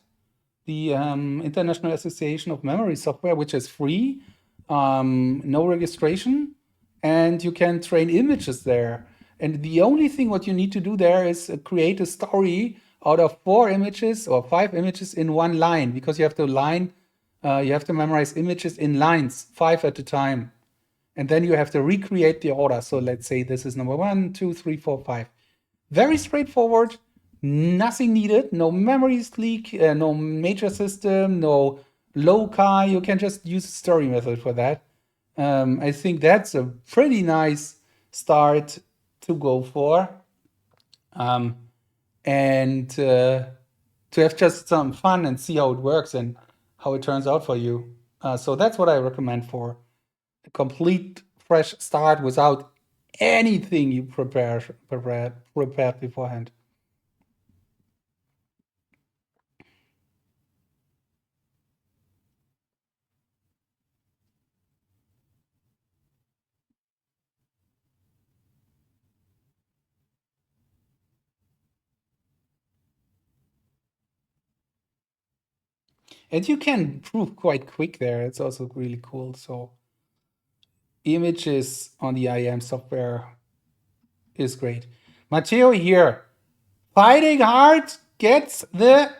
The International Association of Memory Software, which is free, no registration, and you can train images there. And the only thing what you need to do there is create a story out of 4 images or 5 images in one line, because you have to memorize images in lines, 5 at a time. And then you have to recreate the order. So let's say this is number 1, 2, 3, 4, 5. Very straightforward, nothing needed, no memory leak, no major system, no loci. You can just use the story method for that. I think that's a pretty nice start to go for. And to have just some fun and see how it works and how it turns out for you. So that's what I recommend for a complete fresh start without anything you prepared beforehand. And you can prove quite quick there. It's also really cool. So images on the IAM software is great. Matteo here, fighting hard, gets the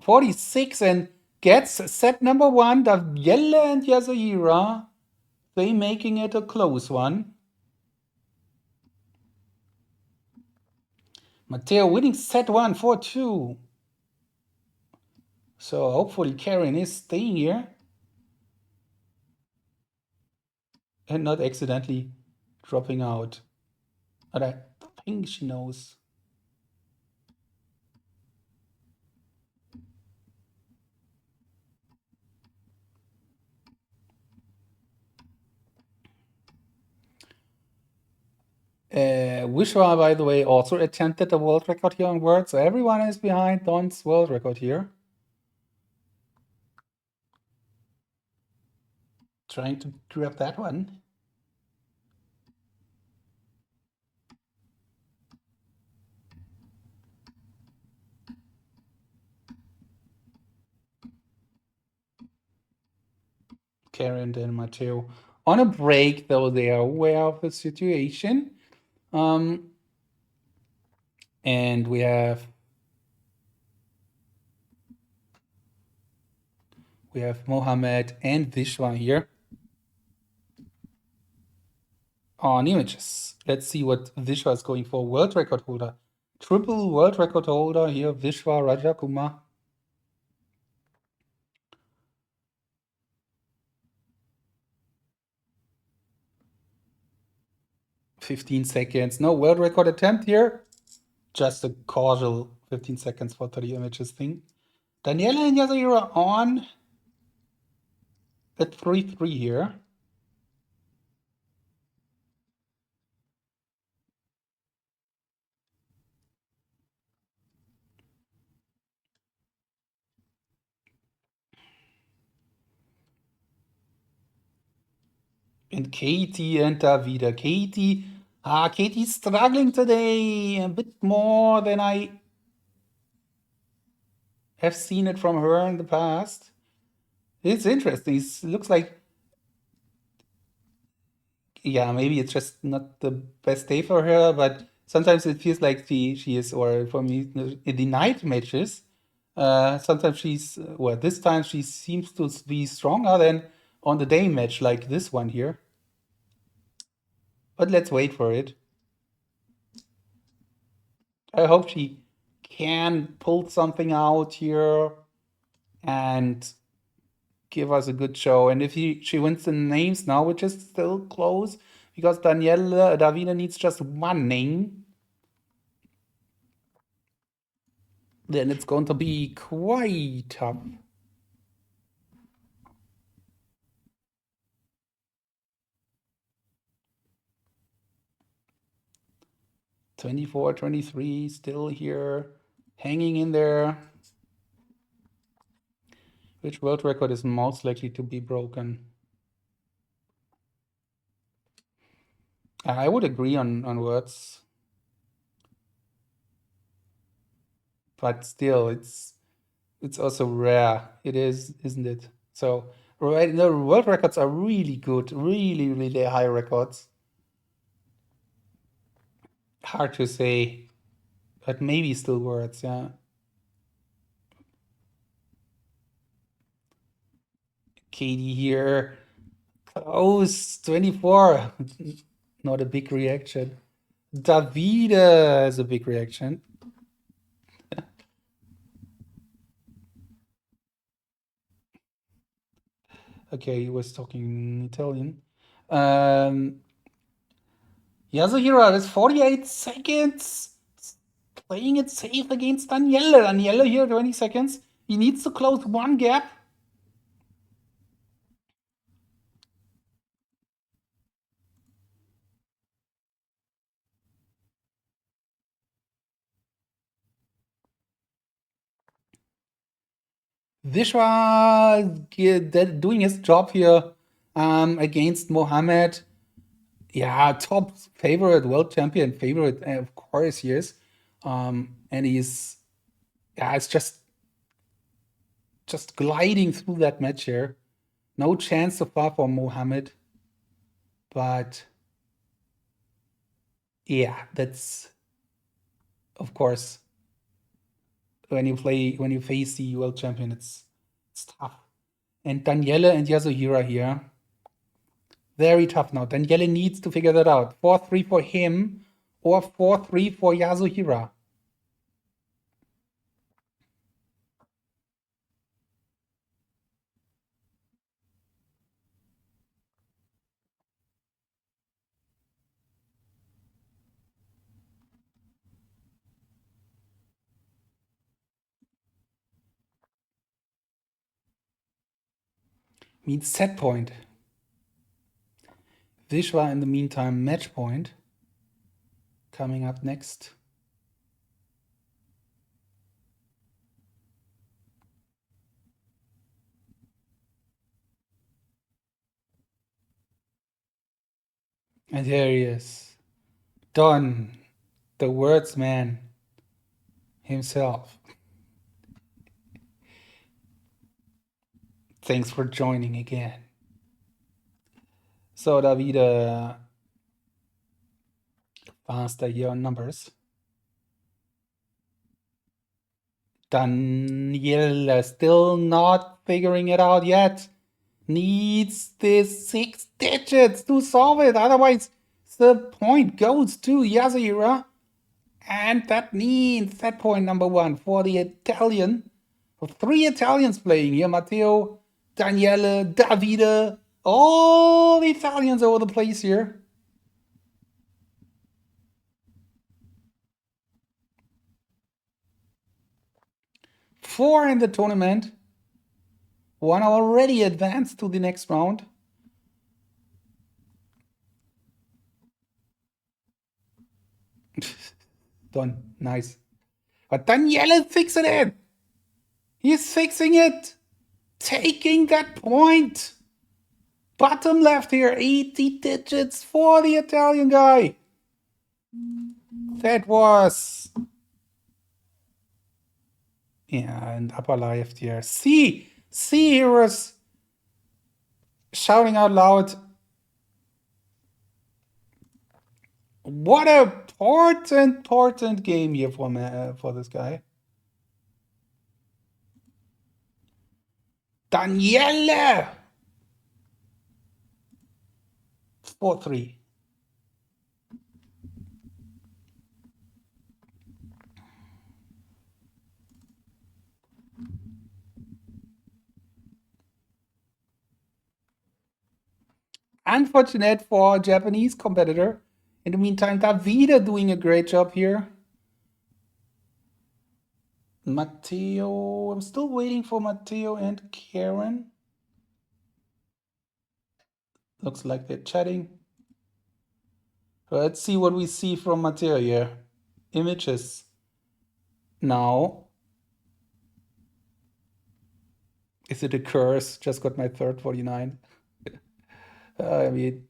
46 and gets set number 1. Daviella and Yasuhira, they making it a close one. Matteo winning set 1, 4-2. So hopefully Karen is staying here and not accidentally dropping out. But I think she knows. Wishwa, by the way, also attempted a world record here on words. So everyone is behind Don's world record here. Trying to grab that one. Karen and Matteo on a break, though they are aware of the situation. And we have Mohammed and Vishwa here on images. Let's see what Vishwa is going for. World record holder. Triple world record holder here, Vishwa Rajakumar. 15 seconds. No world record attempt here. Just a casual 15 seconds for 30 images thing. Daniela and Yasuhira on at 3-3 here. And Katie and Davida. Katie's struggling today a bit more than I have seen it from her in the past. It's interesting. It looks like, yeah, maybe it's just not the best day for her, but sometimes it feels like she is, or for me, in the night matches, sometimes she's, well, this time she seems to be stronger than on the day match, like this one here. But let's wait for it. I hope she can pull something out here and give us a good show. And if she wins the names now, which is still close, because Davina needs just one name, then it's going to be quite tough. (24, 23) still here, hanging in there. Which world record is most likely to be broken? I would agree on words, but still, it's also rare. It is, isn't it? So right, the world records are really good, really, really high records. Hard to say, but maybe still words, yeah. Katie here, close, 24. Not a big reaction. Davide has a big reaction. Okay, he was talking in Italian. Yasuhira is 48 seconds. Playing it safe against Daniele. Daniele here, 20 seconds. He needs to close one gap. Vishwa doing his job here against Mohammed. Yeah, top favorite, world champion favorite, of course he is. And he's yeah, it's just gliding through that match here. No chance so far for Mohammed, but yeah, that's of course when you face the world champion, it's tough. And Daniele and Yasuhira here, very tough now. Daniele needs to figure that out. 4-3 for him or 4-3 for Yasuhira. Means set point. Vishwa in the meantime match point. Coming up next. And here he is. Don, the words man himself. Thanks for joining again. So Davide, faster here on numbers. Daniela still not figuring it out yet. Needs this 6 digits to solve it. Otherwise, the point goes to Yasuhira. And that means set point number 1 for the Italian. 3 Italians playing here. Matteo, Daniele, Davide. All the Italians over the place here. Four in the tournament. One already advanced to the next round. Done. Nice. But Daniele fixing it. He's fixing it. Taking that point. Bottom left here. 80 digits for the Italian guy. That was... yeah, and upper left here. See, he was shouting out loud. What a important game here for this guy. Daniele! 4-3. Unfortunate for a Japanese competitor. In the meantime, Davide doing a great job here. Matteo, I'm still waiting for Matteo and Karen. Looks like they're chatting. Let's see what we see from Matteo here. Images. Now. Is it a curse? Just got my third 49. I mean,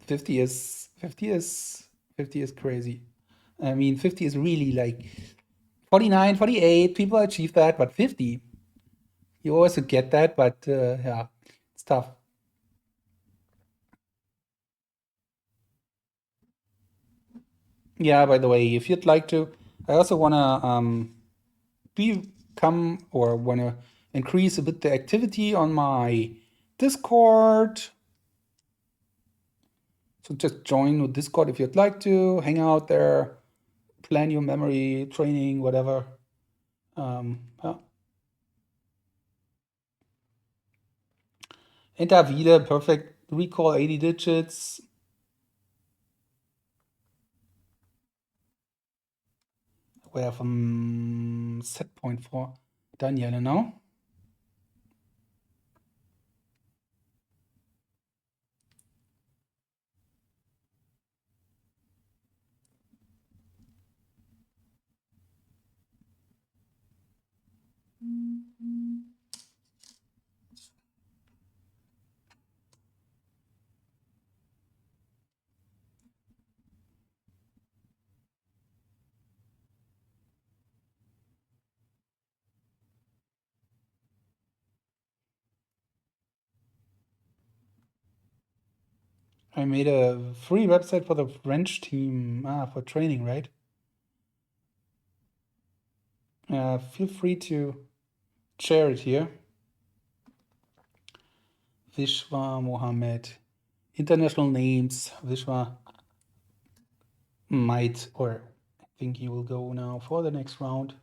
50 is crazy. I mean, 50 is really like 49, 48, people achieve that, but 50, you always get that, but yeah, it's tough. Yeah, by the way, if you'd like to, I also want to become or want to increase a bit the activity on my Discord. So just join with Discord if you'd like to, hang out there, plan your memory training, whatever. Yeah. And Davide, perfect recall 80 digits. We have set point for Daniele now. I made a free website for the French team for training, right? Feel free to share it here. Vishwa Mohammed. International names. Vishwa might, or I think he will go now for the next round.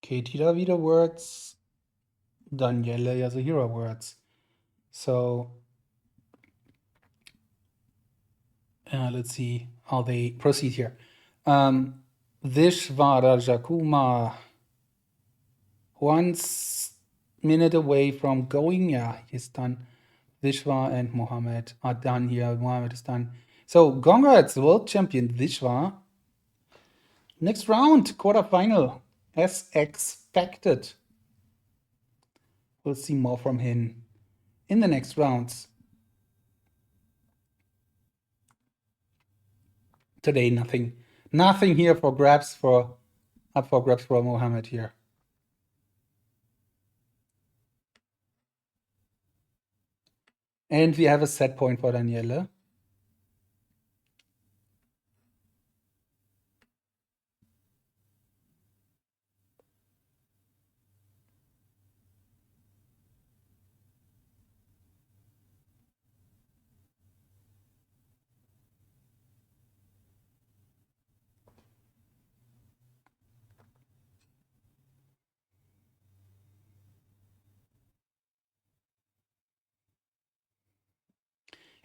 Ketira wieder words. Daniele Yasuhiro words. So let's see how they proceed here. Vishvara Jakuma, 1 minute away from going. Yeah, he's done. Vishwa and Mohammed are done here. Mohammed is done. So congrats, world champion Vishwa. Next round, quarterfinal, as expected. We'll see more from him in the next rounds. Today, nothing here for grabs for Mohammed here. And we have a set point for Daniele.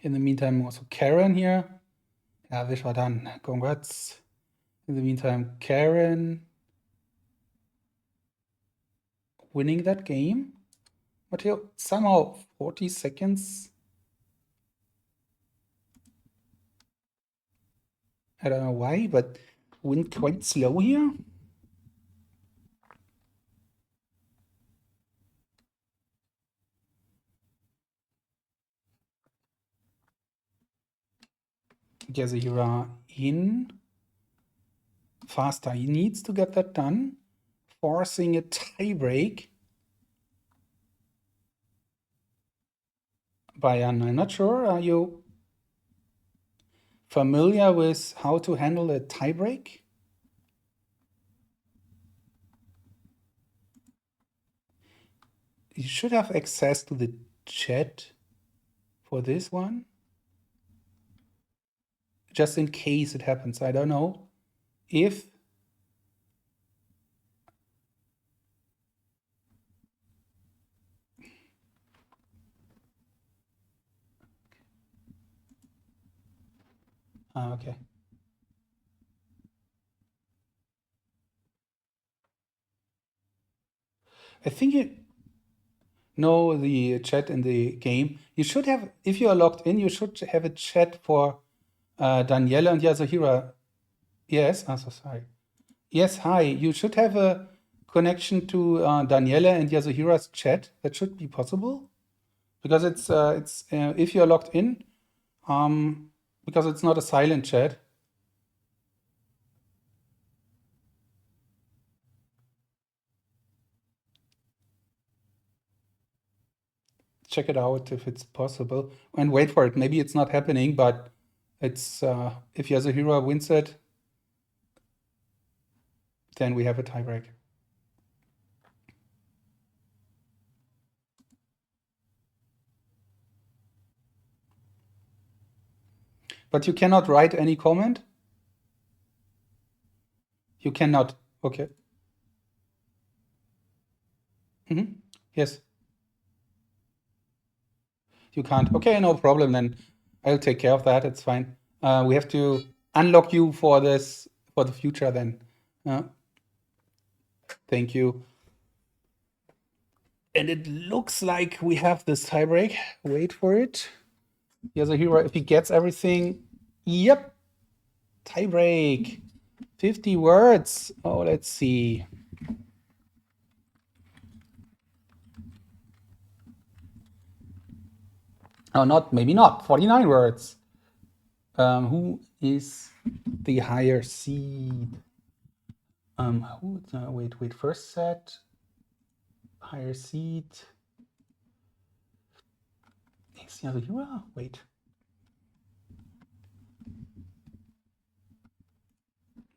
In the meantime, also Karen here. Yeah, Vishwa done. Congrats. In the meantime, Karen winning that game. But here, somehow 40 seconds. I don't know why, but went quite slow here. Yasuhiro in faster. He needs to get that done. Forcing a tiebreak by Jan. I'm not sure. Are you familiar with how to handle a tiebreak? You should have access to the chat for this one. Just in case it happens. I don't know if okay. I think you know the chat in the game. You should have, if you are logged in, you should have a chat for Daniela and Yasuhiro. Yes, I'm so sorry. Yes, hi. You should have a connection to Daniela and Yasuhira's chat. That should be possible because it's if you're logged in, because it's not a silent chat. Check it out if it's possible and wait for it. Maybe it's not happening, but it's if Yasuhiro wins it, then we have a tiebreak. But you cannot write any comment? You cannot. Okay. Yes. You can't. Okay, no problem then. I'll take care of that. It's fine. We have to unlock you for this for the future then. Thank you. And it looks like we have this tiebreak. Wait for it. Yasuhiro, if he gets everything. Yep. Tiebreak. 50 words. Oh, let's see. Oh, maybe not. 49 words. Who is the higher seed? Wait. First set. Higher seed. Is Yasuhira? Wait.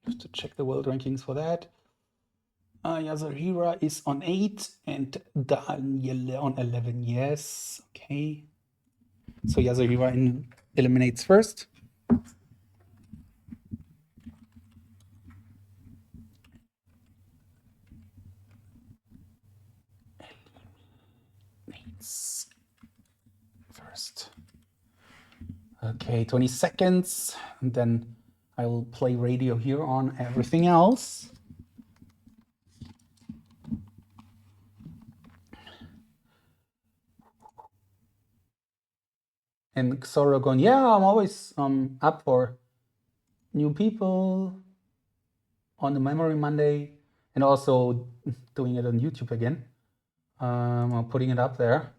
Just to check the world rankings for that. Yasuhira is on 8 and Daniele on 11. Yes. Okay. So Yasuhira eliminates first. First. Okay, 20 seconds, and then I will play radio here on everything else. And Xorogon, yeah, I'm always up for new people on the Memory Monday, and also doing it on YouTube again. I'm putting it up there.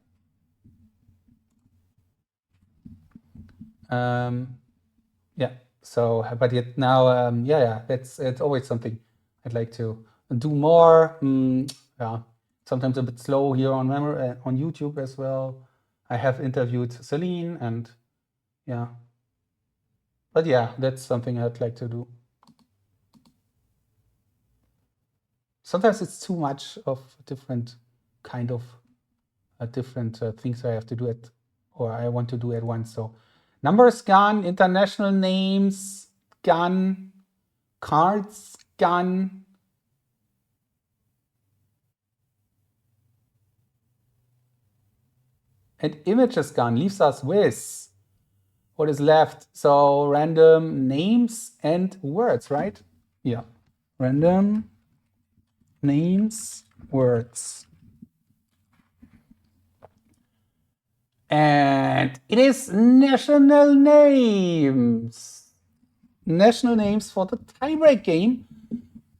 Yeah. So, but yet now, yeah, it's always something I'd like to do more. Yeah, sometimes a bit slow here on memory on YouTube as well. I have interviewed Celine, and yeah, but yeah, that's something I'd like to do. Sometimes it's too much of different kind of different things I have to do or I want to do at once. So numbers gone, international names gone, cards gone. And images gone leaves us with what is left. So random names and words, right? Yeah. Random names, words. And it is national names. National names for the tiebreak game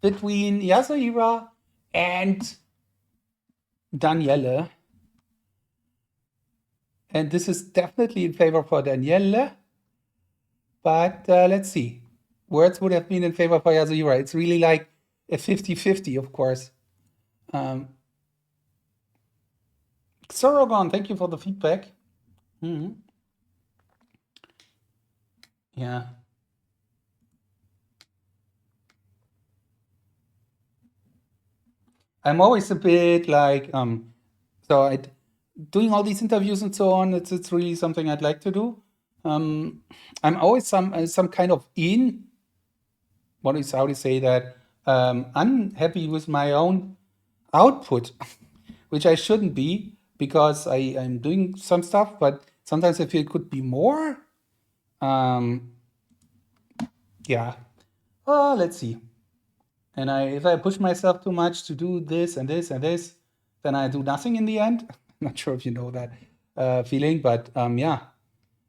between Yasuhira and Daniele. And this is definitely in favor for Daniele. But let's see. Words would have been in favor for Yasuhira. It's really like a 50-50, of course. Sorogon, thank you for the feedback. Yeah. I'm always a bit like, doing all these interviews and so on, it's really something I'd like to do. I'm always some kind of how do you say that, unhappy with my own output, which I shouldn't be because I'm doing some stuff, but sometimes I feel it could be more. Yeah. Let's see. And if I push myself too much to do this and this and this, then I do nothing in the end. I'm not sure if you know that feeling, but yeah,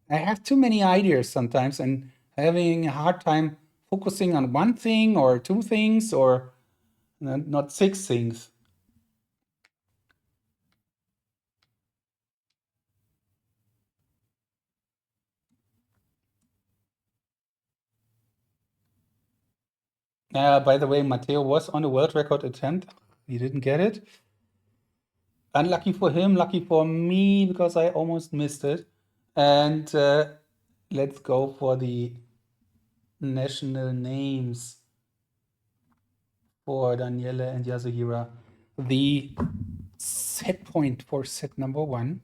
I have too many ideas sometimes and having a hard time focusing on one thing or two things or not six things. By the way, Matteo was on a world record attempt. He didn't get it. Unlucky for him, lucky for me because I almost missed it. And let's go for the national names for Daniele and Yasuhira. The set point for set number 1.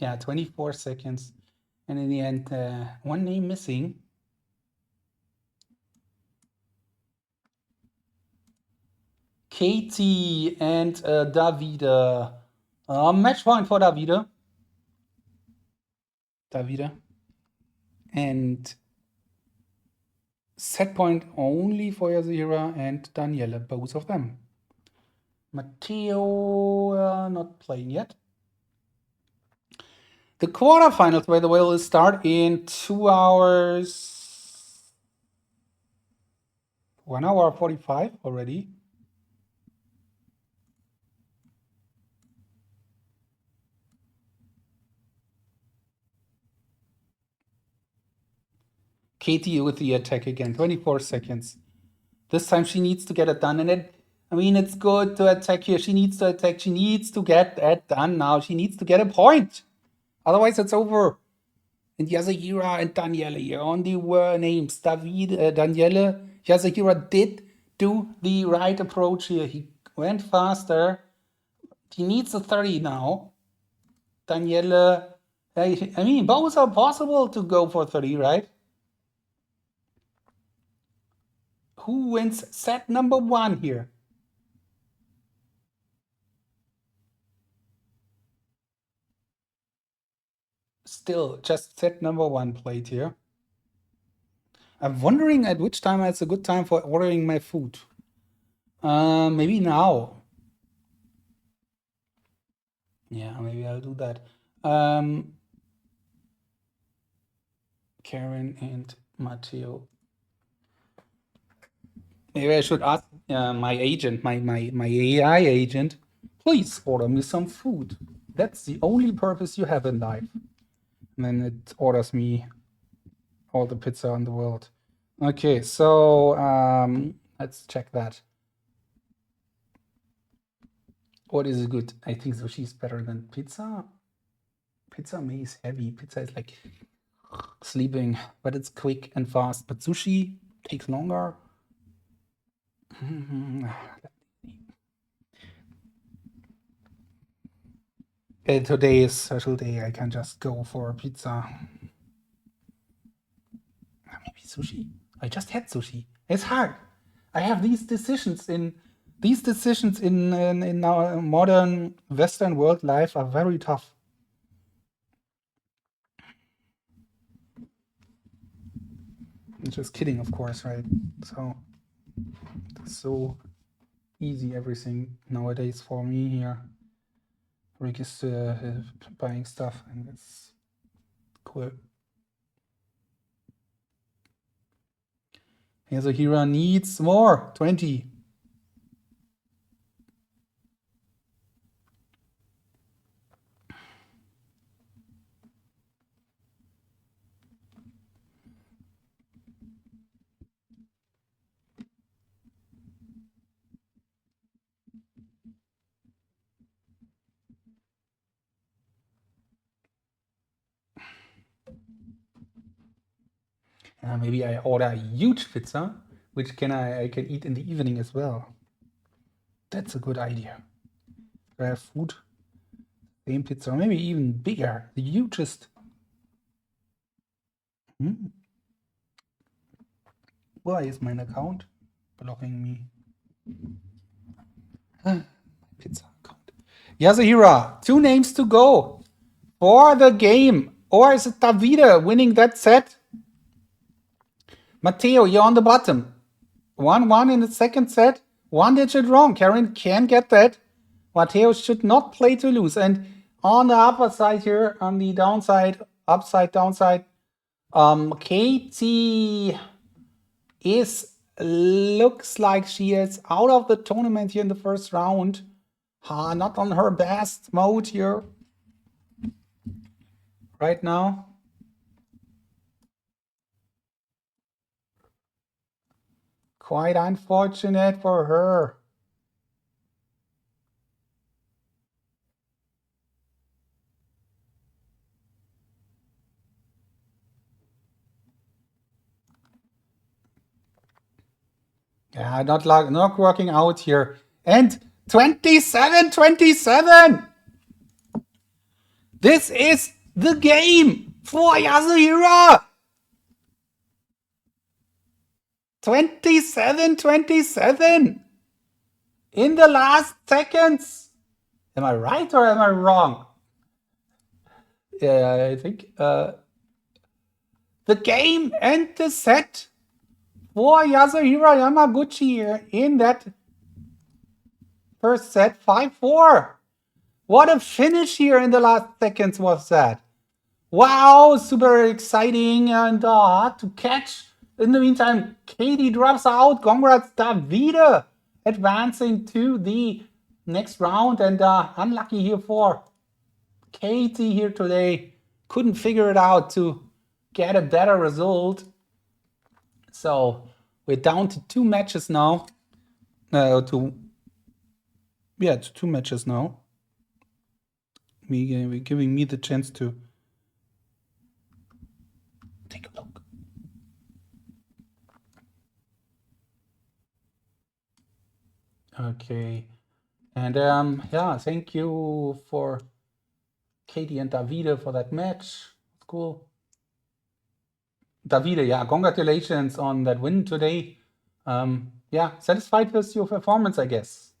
Yeah, 24 seconds. And in the end, one name missing. Katie and Davide. Match point for Davide. And set point only for Yasuhira and Daniele, both of them. Matteo not playing yet. The quarterfinals, by the way, will start in 2 hours 1 hour 45 already. Katie with the attack again, 24 seconds. This time she needs to get it done. And it's good to attack here. She needs to attack. She needs to get that done now. She needs to get a point. Otherwise, it's over. And Yasuhira and Daniele here on the names. Daniele, Yasuhira did do the right approach here. He went faster. He needs a 30 now. Daniele, I mean, both are possible to go for 30, right? Who wins set number 1 here? Still, just set number 1 played here. I'm wondering at which time it's a good time for ordering my food. Maybe now. Yeah, maybe I'll do that. Karen and Matteo. Maybe I should ask my agent, my AI agent, please order me some food. That's the only purpose you have in life. And then it orders me all the pizza in the world. Okay, so let's check that. What is good? I think sushi is better than pizza. Pizza maybe is heavy. Pizza is like sleeping, but it's quick and fast. But sushi takes longer. Today is special day. I can just go for pizza. Maybe sushi. I just had sushi. It's hard. I have these decisions in our modern Western world life are very tough. I'm just kidding, of course, right? So it's so easy everything nowadays for me here. Rick is buying stuff, and it's cool. Yasuhira needs more. 20. Maybe I order a huge pizza, which I can eat in the evening as well. That's a good idea. I have food, same pizza, or maybe even bigger, the hugest. Why is my account blocking me? Pizza account. Yasuhira, 2 names to go for the game. Or is it Davide winning that set? Matteo, you're on the bottom. 1-1 in the second set. 1 digit wrong. Karen can get that. Matteo should not play to lose. And on the upper side here, on the downside, upside, downside, Katie looks like she is out of the tournament here in the first round. Not on her best mode here right now. Quite unfortunate for her. Yeah, not working out here. And 27-27. This is the game for Yasuhira. 27-27 in the last seconds. Am I right or am I wrong? Yeah, I think the game and the set for Yasuhira Yamaguchi here in that first set, 5-4. What a finish here in the last seconds was that. Wow, super exciting and hard to catch In the meantime, Katie drops out. Congrats, Davide, advancing to the next round. And unlucky here for Katie here today. Couldn't figure it out to get a better result. So we're down to 2 matches now. To 2 matches now. We're giving me the chance to take a look. Okay. And thank you for Katie and Davide for that match. Cool. Davide, congratulations on that win today. Satisfied with your performance, I guess.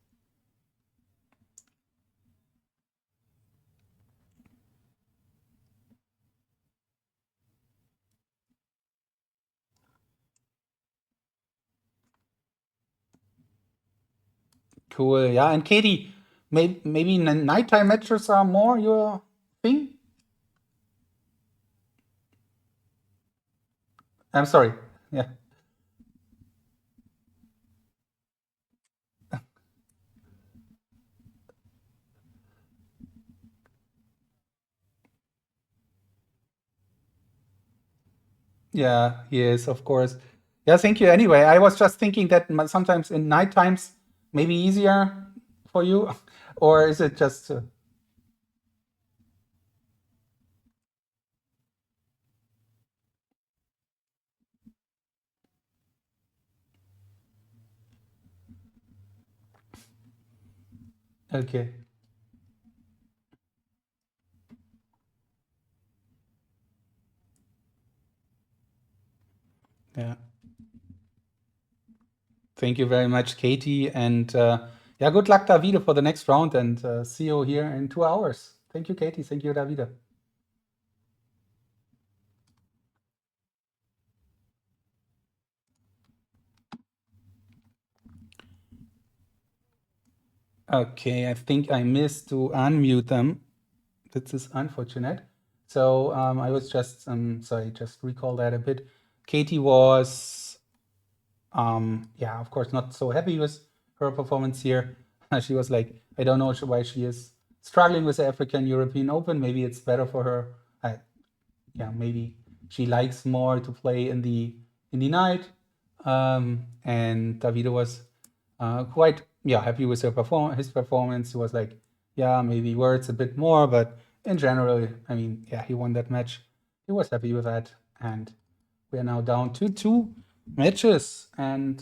Cool. Yeah, and Katie, maybe nighttime matches are more your thing? I'm sorry. Yeah. Yeah, yes, of course. Yeah, thank you. Anyway, I was just thinking that sometimes in night times maybe easier for you, or is it just okay? Yeah. Thank you very much, Katie, and good luck, Davide, for the next round, and see you here in 2 hours. Thank you, Katie. Thank you, Davide. Okay, I think I missed to unmute them. This is unfortunate. So I was just sorry, just recall that a bit. Katie was of course not so happy with her performance here. She was like, I don't know why she is struggling with the African European Open. Maybe it's better for her. Maybe she likes more to play in the night. And Davide was quite happy with his performance. He was like, maybe words a bit more, but in general, I mean, he won that match. He was happy with that, and we are now down to 2 matches, and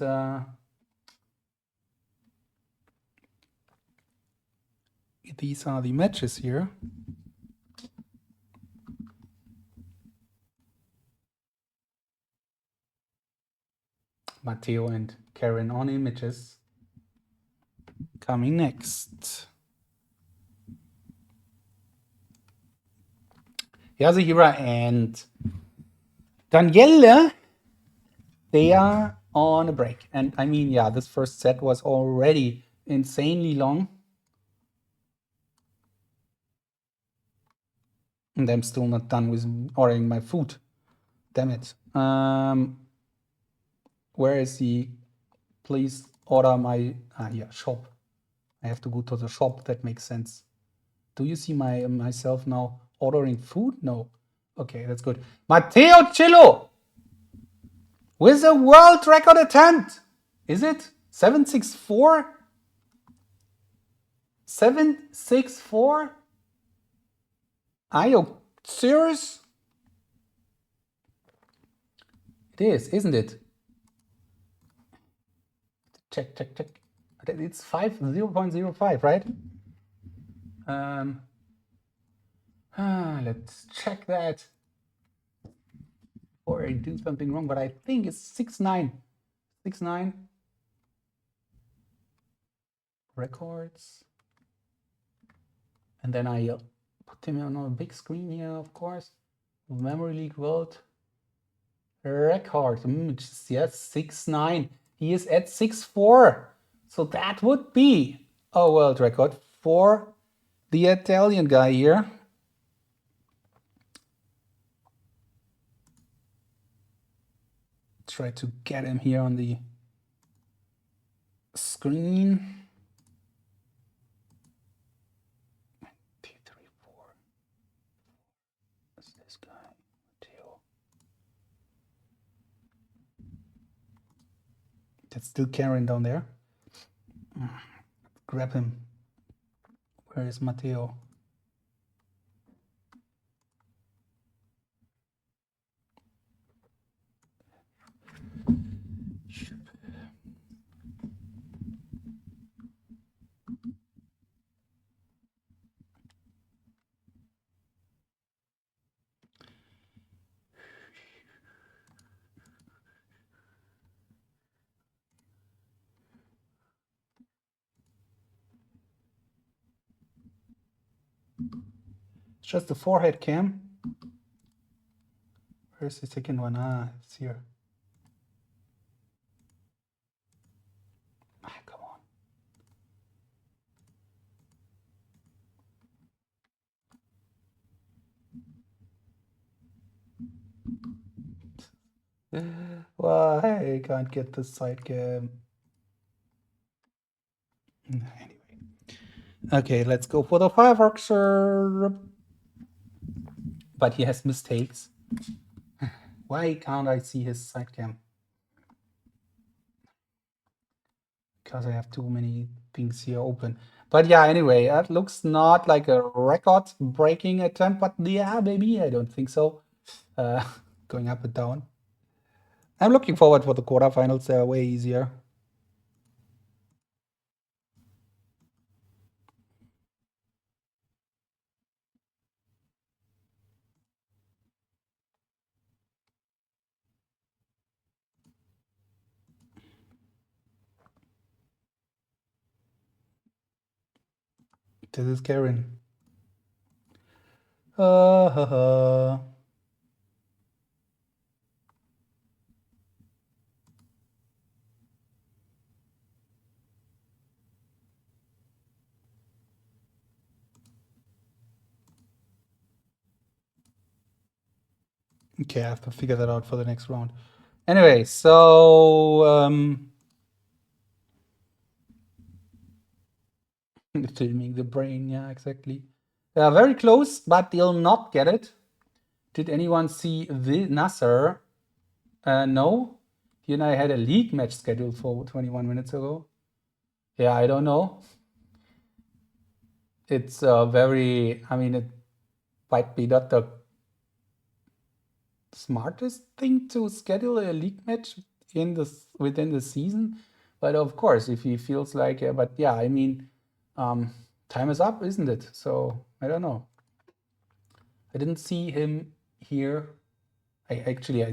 these are the matches here. Matteo and Karen on images. Coming next. Yasuhira and Daniele, they are on a break. And I mean, this first set was already insanely long. And I'm still not done with ordering my food. Damn it. Where is the, please order my, shop. I have to go to the shop. That makes sense. Do you see myself now ordering food? No. Okay, that's good. Matteo Cillo with a world record attempt. Is it 764? 764? Are you serious? It is, isn't it? Check. It's 0.05, right? Let's check that. Or I do something wrong, but I think it's 6.9. 6.9. Records. And then I put him on a big screen here, of course. Memory League World Record. Yes, 6.9. He is at 6.4. So that would be a world record for the Italian guy here. try to get him here on the screen. T3-4. What's this guy? Matteo. That's still Karen down there. Grab him. Where is Matteo? It's just the forehead cam. Where's the second one? Ah, it's here. Ah, come on. Why I can't get the side cam? Anyway. Okay, let's go for the fireworks. But he has mistakes. Why can't I see his side cam? Because I have too many things here open. But yeah, anyway, that looks not like a record-breaking attempt, but yeah, maybe, I don't think so. Going up and down. I'm looking forward for the quarterfinals. They're way easier. This is Karen. Okay, I have to figure that out for the next round. Anyway, so filming the brain, yeah, exactly. They are very close, but they'll not get it. Did anyone see the Nasser? No. He and I had a league match scheduled for 21 minutes ago. Yeah, I don't know. It's very, I mean, it might be not the smartest thing to schedule a league match within the season, but of course, if he feels like, but yeah, I mean, time is up, isn't it? So I don't know. I didn't see him here. I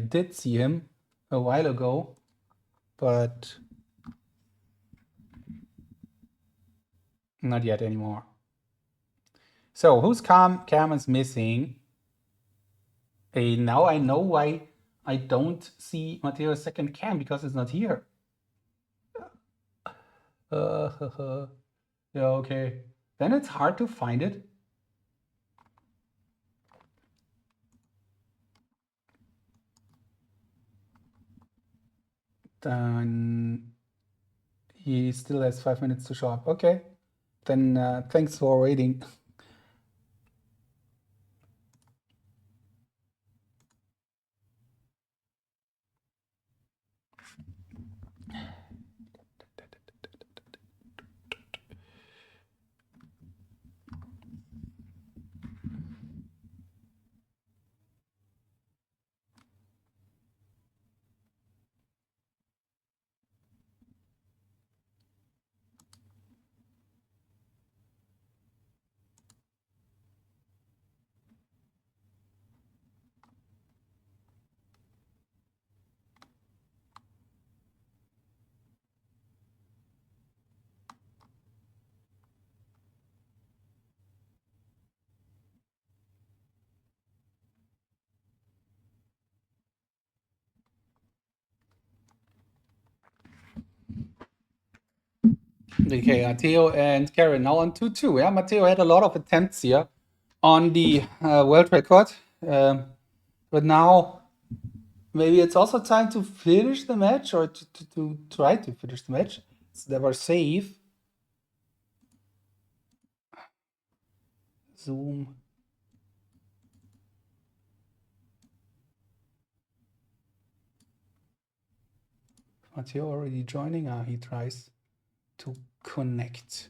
did see him a while ago, but not yet anymore. So whose cam is missing? Now I know why I don't see Matteo's second cam, because it's not here. Yeah, okay. Then it's hard to find it. Then he still has 5 minutes to show up. Okay. Then thanks for waiting. Okay, Matteo and Karen now on 2-2. Yeah, Matteo had a lot of attempts here on the world record, but now maybe it's also time to finish the match or to try to finish the match. It's never safe. Zoom. Matteo already joining. He tries to connect.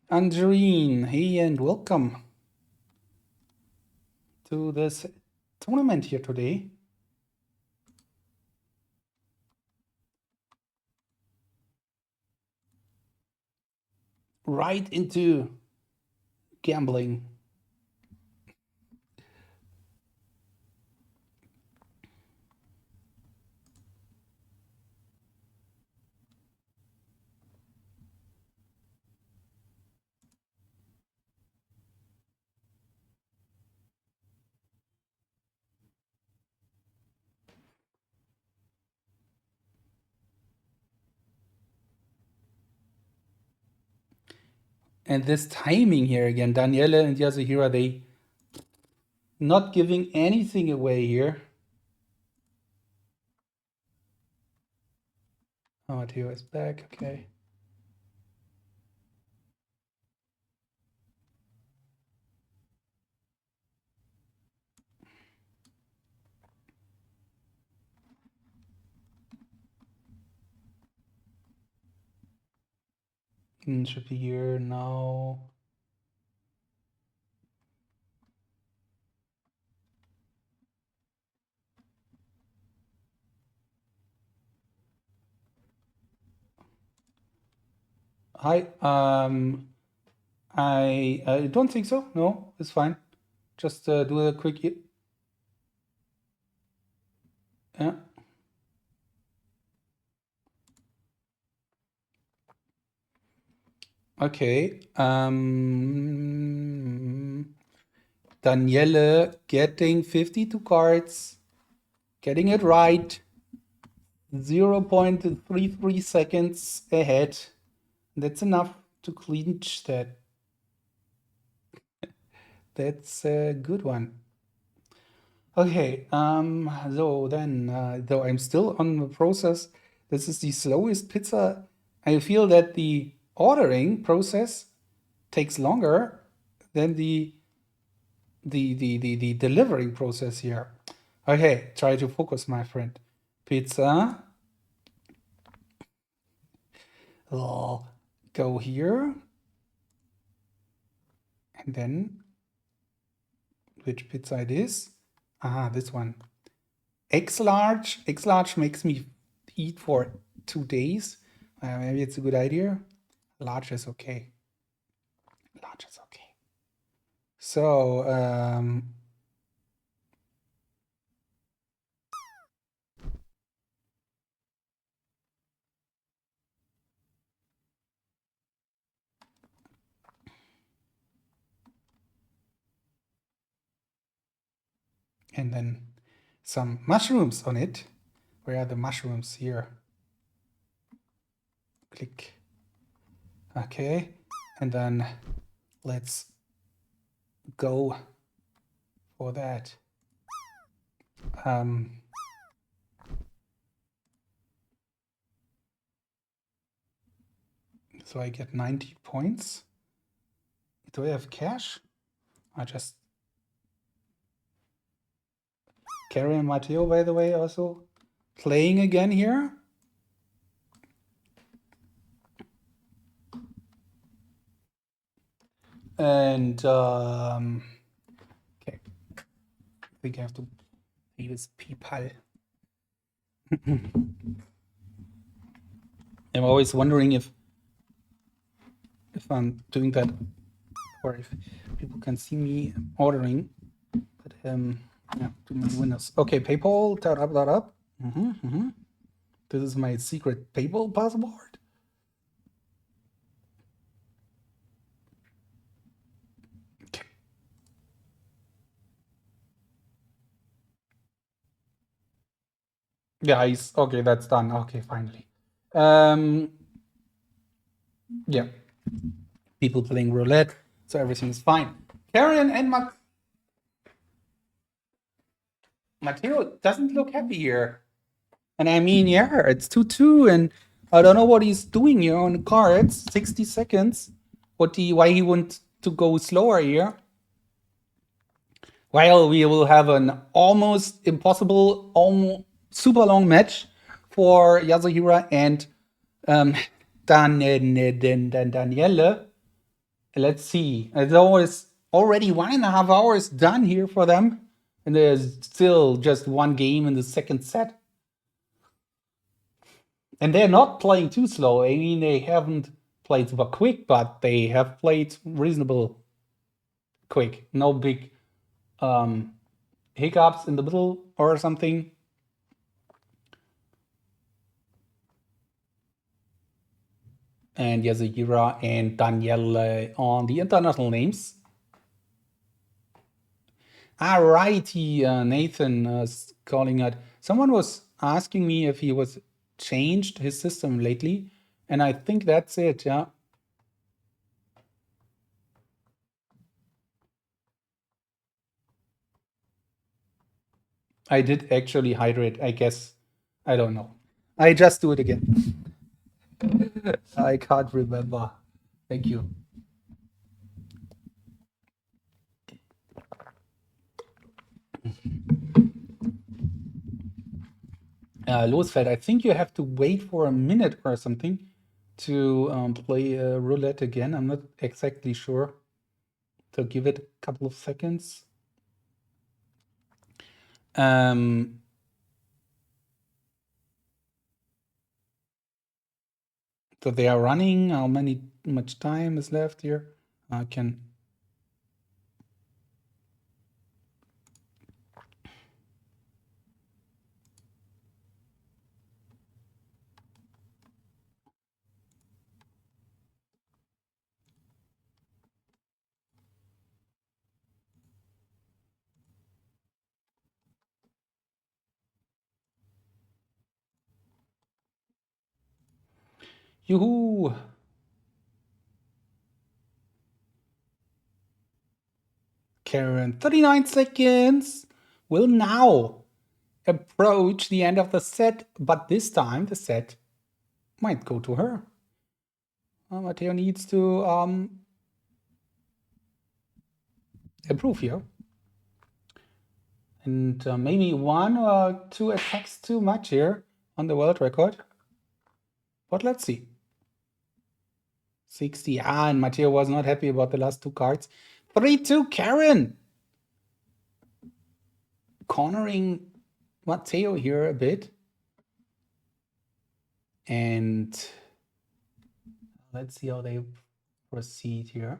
Andreen, hey and welcome to this tournament here today. Right into gambling. And this timing here again, Daniele and Yasuhira, they not giving anything away here. Oh, Matteo is back, okay. Should be here now. Hi, I don't think so. No, it's fine. Just do a quick. Yeah. Okay. Daniele getting 52 cards, getting it right. 0.33 seconds ahead. That's enough to clinch that. That's a good one. Okay, so then, though I'm still on the process, this is the slowest pizza. I feel that the ordering process takes longer than the delivering process here. Okay, try to focus, my friend. Pizza. Oh, go here. And then, which pizza it is? Ah, this one. X large. X large makes me eat for 2 days. Maybe it's a good idea. Large is okay. Large is okay. So, and then some mushrooms on it. Where are the mushrooms here? Click. Okay. And then let's go for that. So I get 90 points. Do I have cash? I just Carrie and Matteo, by the way, also playing again here. And okay, I think I have to use PayPal. I'm always wondering if I'm doing that or if people can see me ordering. But Yeah, too many winners. Okay, PayPal, that up. This is my secret PayPal password. Okay. Guys, okay, that's done. Okay, finally. Yeah, people playing roulette, so everything is fine. Karen and Matteo doesn't look happy here. And I mean, yeah, it's 2-2, and I don't know what he's doing here on the cards. 60 seconds. Why he wants to go slower here? While we will have an almost impossible, almost super long match for Yasuhira and Daniele. Let's see. It's already 1.5 hours done here for them, and there's still just one game in the second set. And they're not playing too slow. I mean, they haven't played super quick, but they have played reasonable quick. No big hiccups in the middle or something. And Yasuhira and Daniele on the international names. Alrighty, Nathan is calling it. Someone was asking me if he was changed his system lately, and I think that's it, yeah. I did actually hydrate, I guess. I don't know. I just do it again. I can't remember. Thank you. Losfeld, I think you have to wait for a minute or something to play roulette again. I'm not exactly sure. So give it a couple of seconds. So they are running. How much time is left here? I can. Yoo-hoo! Karen, 39 seconds. Will now approach the end of the set, but this time the set might go to her. Matteo needs to improve here. And maybe 1 or 2 attacks too much here on the world record. But let's see. 60. And Matteo was not happy about the last 2 cards. 3-2, Karen! Cornering Matteo here a bit. And let's see how they proceed here.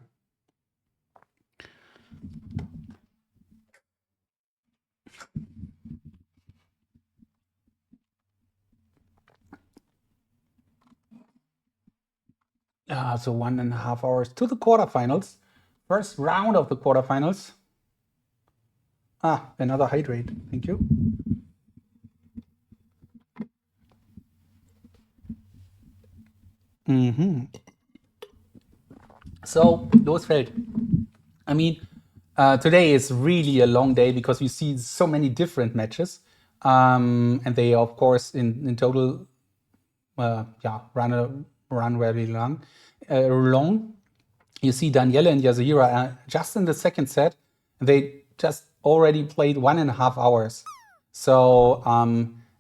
So 1.5 hours to the quarterfinals. First round of the quarterfinals. Another hydrate. Thank you. So, Losfeld. I mean, today is really a long day because we see so many different matches. And they, of course, in total, run very long. You see Daniele and Yasuhira just in the second set. They just already played 1.5 hours. So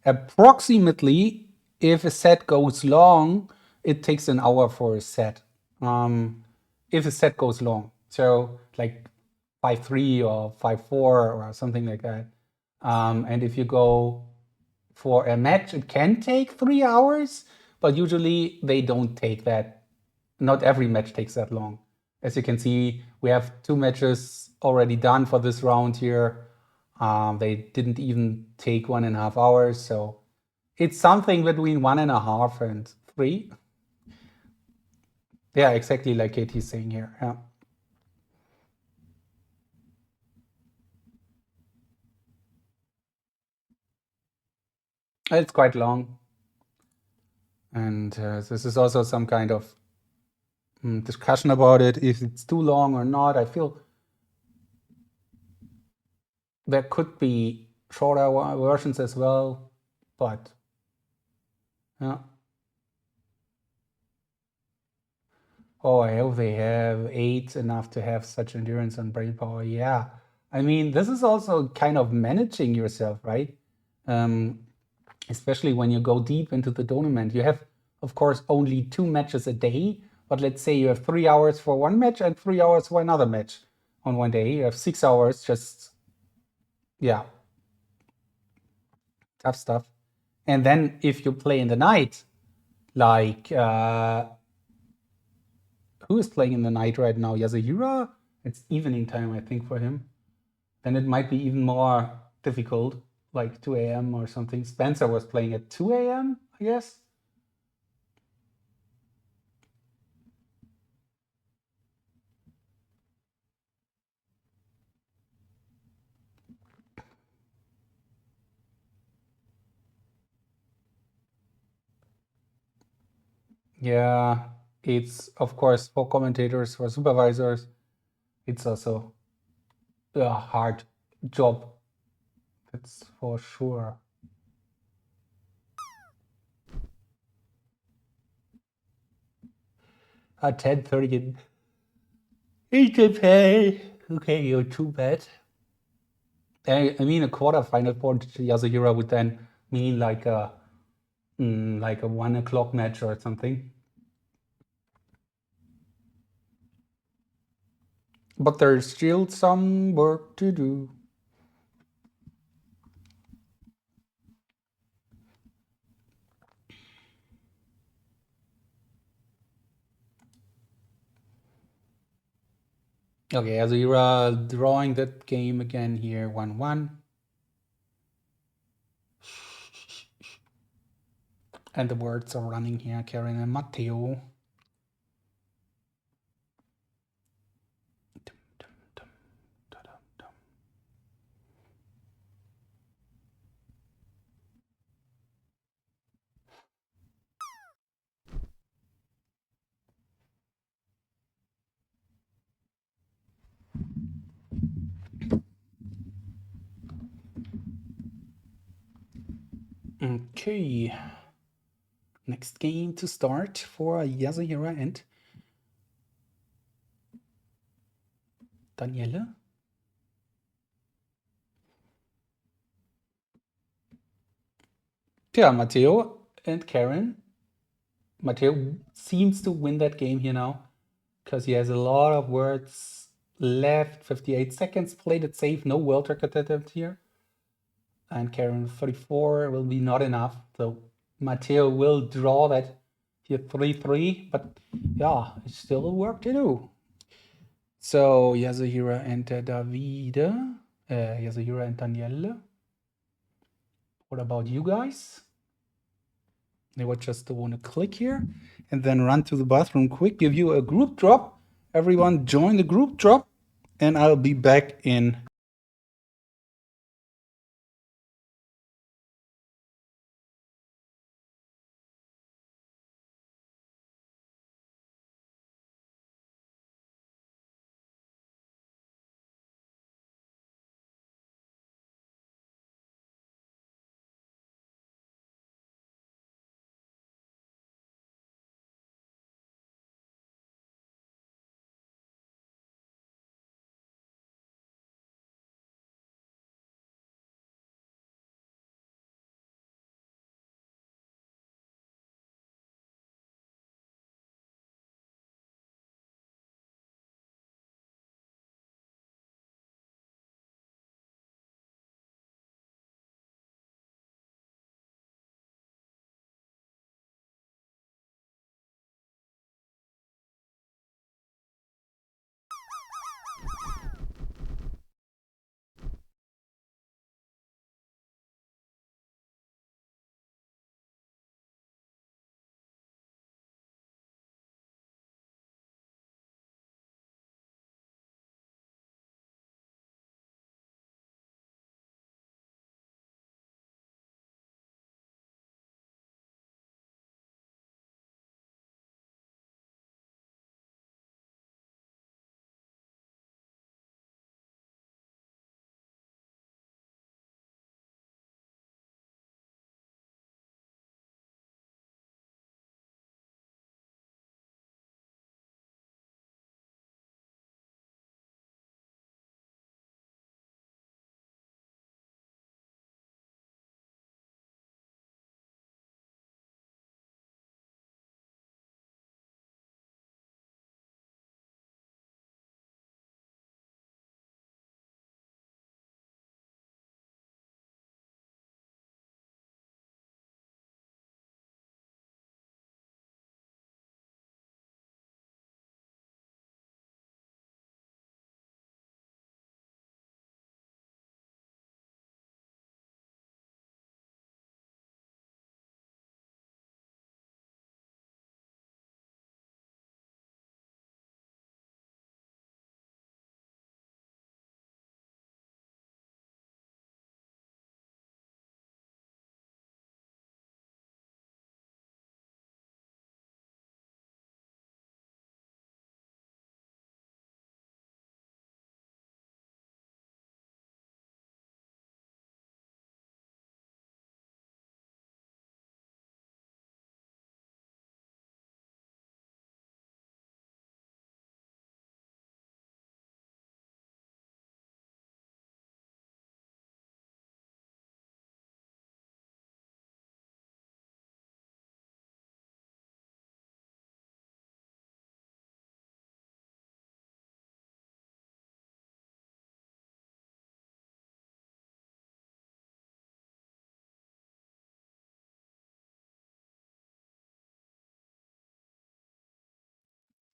approximately, if a set goes long, it takes an hour for a set. If a set goes long, so like 5-3 or 5-4 or something like that. And if you go for a match, it can take 3 hours, but usually they don't take that. Not every match takes that long. As you can see, we have 2 matches already done for this round here. They didn't even take 1.5 hours, so it's something between 1.5 and 3. Yeah, exactly like Katie's saying here. Yeah. It's quite long. And this is also some kind of discussion about it, if it's too long or not. I feel there could be shorter versions as well, but yeah. Oh, I hope they have 8 enough to have such endurance and brain power. Yeah. I mean, this is also kind of managing yourself, right? Especially when you go deep into the tournament. You have, of course, only 2 matches a day, but let's say you have 3 hours for one match and 3 hours for another match on one day. You have 6 hours just, yeah, tough stuff. And then if you play in the night, like, who is playing in the night right now? Yasuhiro? It's evening time, I think, for him. Then it might be even more difficult, like 2 a.m. or something. Spencer was playing at 2 a.m., I guess. Yeah, it's, of course, for commentators, for supervisors, it's also a hard job. That's for sure. At 10:30 in Japan. Okay, you're too bad. I mean, a quarterfinal for Yasuhiro would then mean like a 1 o'clock match or something. But there's still some work to do. Okay, Yasuhiro drawing that game again here, 1-1. And the words are running here, Karen and Matteo. Okay. Next game to start for Yasuhiro and Daniele. Yeah, Matteo and Karen. Matteo seems to win that game here now because he has a lot of words left. 58 seconds, played it safe, no world record attempt here. And Karen 34 will be not enough. So Matteo will draw that here 3-3, but yeah, it's still work to do. So Yasuhiro and Davide, Yasuhiro and Daniele. What about you guys? They would just want to click here and then run to the bathroom quick, give you a group drop. Everyone join the group drop, and I'll be back in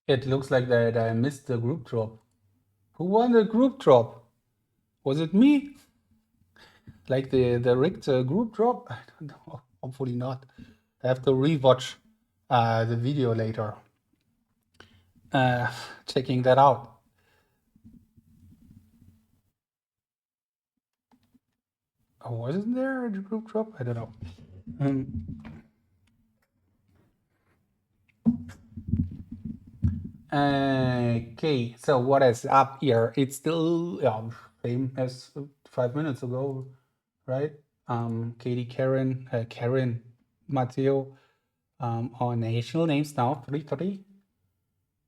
It looks like that I missed the group drop. Who won the group drop? Was it me? Like the rigged group drop? I don't know. Hopefully not. I have to rewatch the video later. Checking that out. Oh, wasn't there a group drop? I don't know. Okay, so what is up here? It's still same as 5 minutes ago, right? Katie, Karen, Matteo on national names now, 3:30.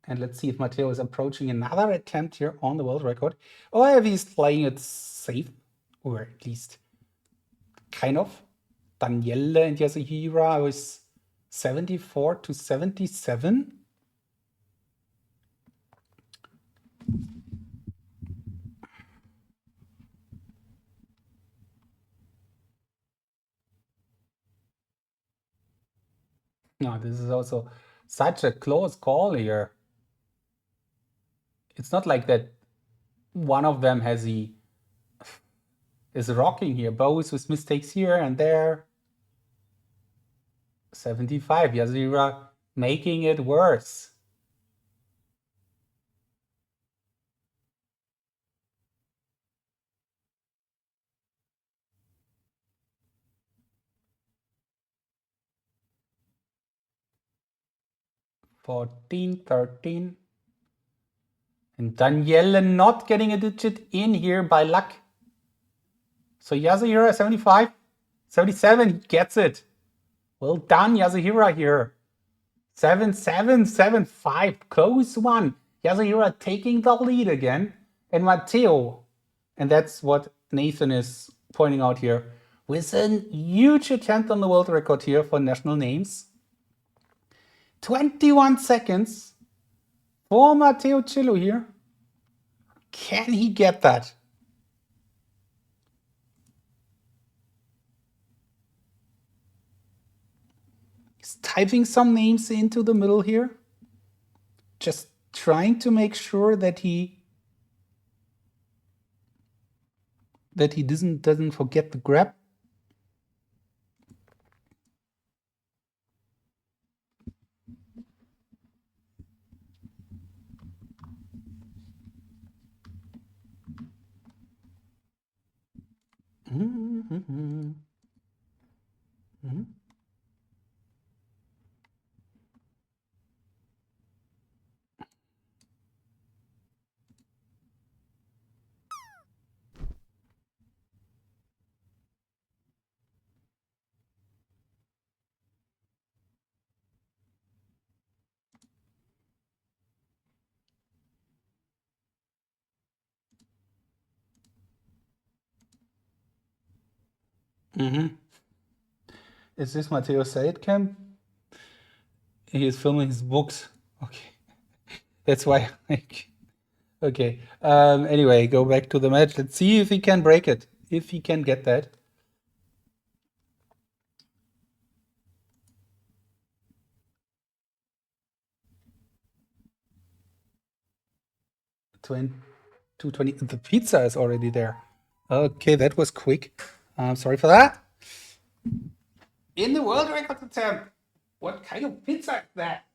And let's see if Matteo is approaching another attempt here on the world record, or if he's playing it safe, or at least kind of. Daniele and Yasuhira was 74 to 77. No, this is also such a close call here. It's not like that one of them is rocking here. Both with mistakes here and there. 75, Yasuhira making it worse. Fourteen, 13. And Daniele not getting a digit in here by luck. So Yasuhira 75, 77, he gets it. Well done, Yasuhira here. 7-7, 7-5, close one. Yasuhira taking the lead again. And Matteo, and that's what Nathan is pointing out here, with a huge attempt on the world record here for national names. 21 seconds for Matteo Cillo here. Can he get that? He's typing some names into the middle here. Just trying to make sure that he doesn't forget the grab. Mm-hmm. Mm-hmm. Mm-hmm. Is this Matteo Said Cam? He is filming his books. Okay. That's why. Okay. Anyway, go back to the match. Let's see if he can break it. If he can get that. 220. The pizza is already there. Okay, that was quick. Sorry for that. In the world record attempt. What kind of pizza is that?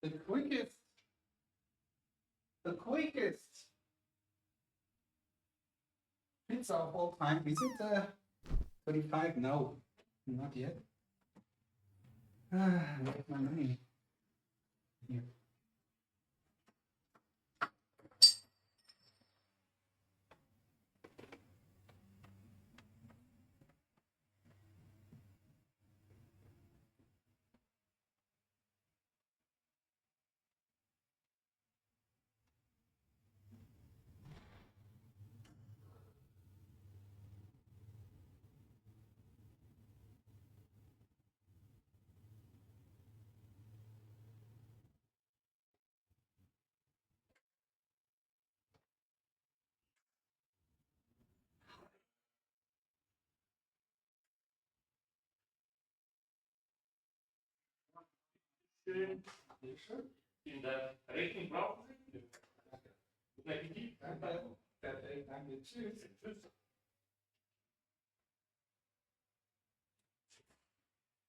The quickest pizza of all time. Is it 35? No, not yet. Where's my money? Here.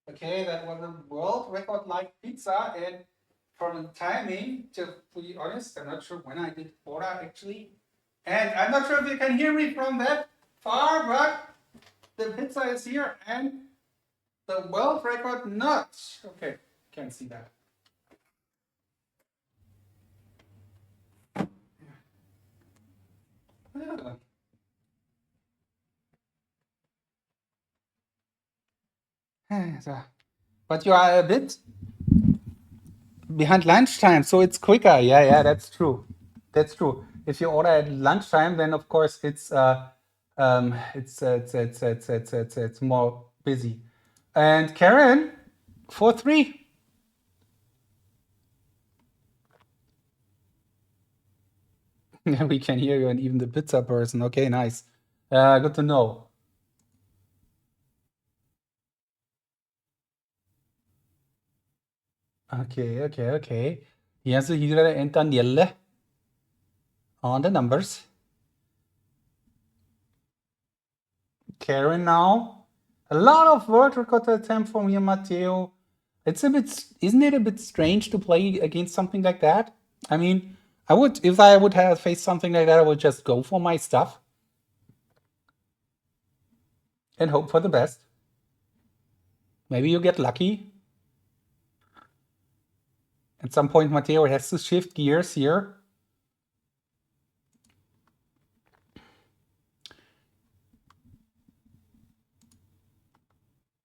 Okay, that was a world record like pizza, and from the timing, to be honest, I'm not sure when I did order actually. And I'm not sure if you can hear me from that far, but the pizza is here and the world record not. Okay, can't see that. Yeah. So, but you are a bit behind lunchtime, so it's quicker. Yeah, that's true. That's true. If you order at lunchtime, then of course it's more busy. And Karen, 4-3. We can hear you, and even the pizza person. Okay, nice. Good to know. Okay. Yes, here and Danielle on the numbers. Karen now. A lot of world record attempt from here, Matteo. It's a bit, isn't it a bit strange to play against something like that? I mean, I would, if I would have faced something like that, I would just go for my stuff and hope for the best. Maybe you get lucky. At some point, Matteo has to shift gears here.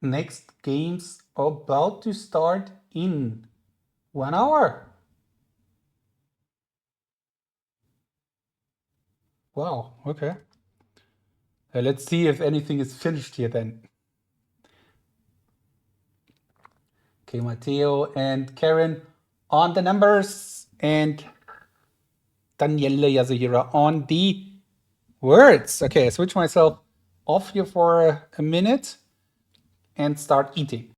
Next game's about to start in 1 hour. Wow, okay. Let's see if anything is finished here then. Okay, Matteo and Karen on the numbers, and Daniele Yasuhira on the words. Okay, I switch myself off here for a minute and start eating.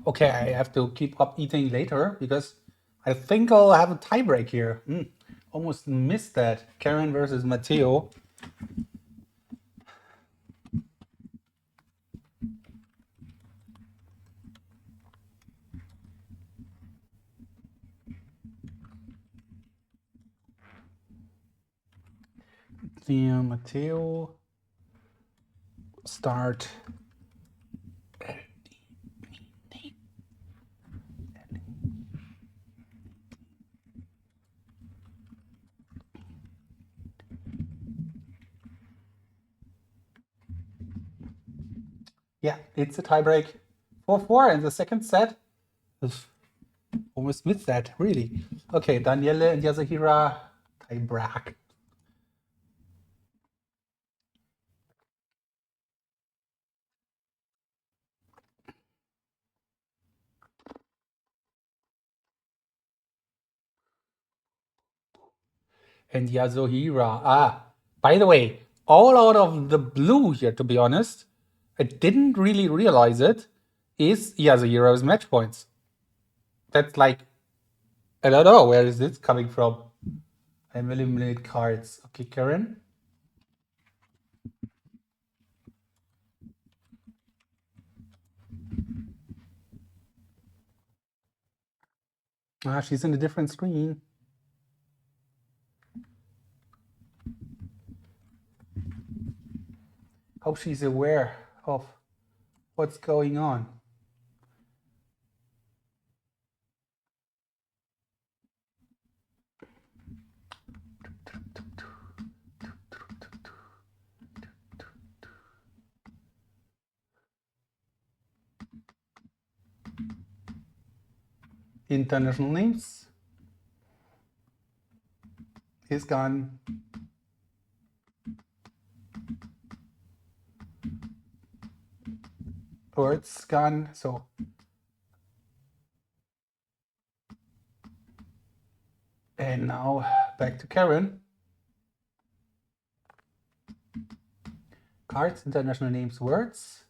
Okay, I have to keep up eating later because I think I'll have a tiebreak here. Almost missed that. Karen versus Matteo. Matteo start. Yeah, it's a tiebreak. 4-4 in the second set. Almost missed that, really. Okay, Daniele and Yasuhira tiebreak. And Yasuhira. By the way, all out of the blue here, to be honest, I didn't really realize it, is Yasuhira's match points. That's like, I don't know, where is this coming from? I eliminate cards. Okay, Karen. She's in a different screen. Hope she's aware of what's going on. International names is gone. Words gone. So and now back to Karen. Cards, international names, words.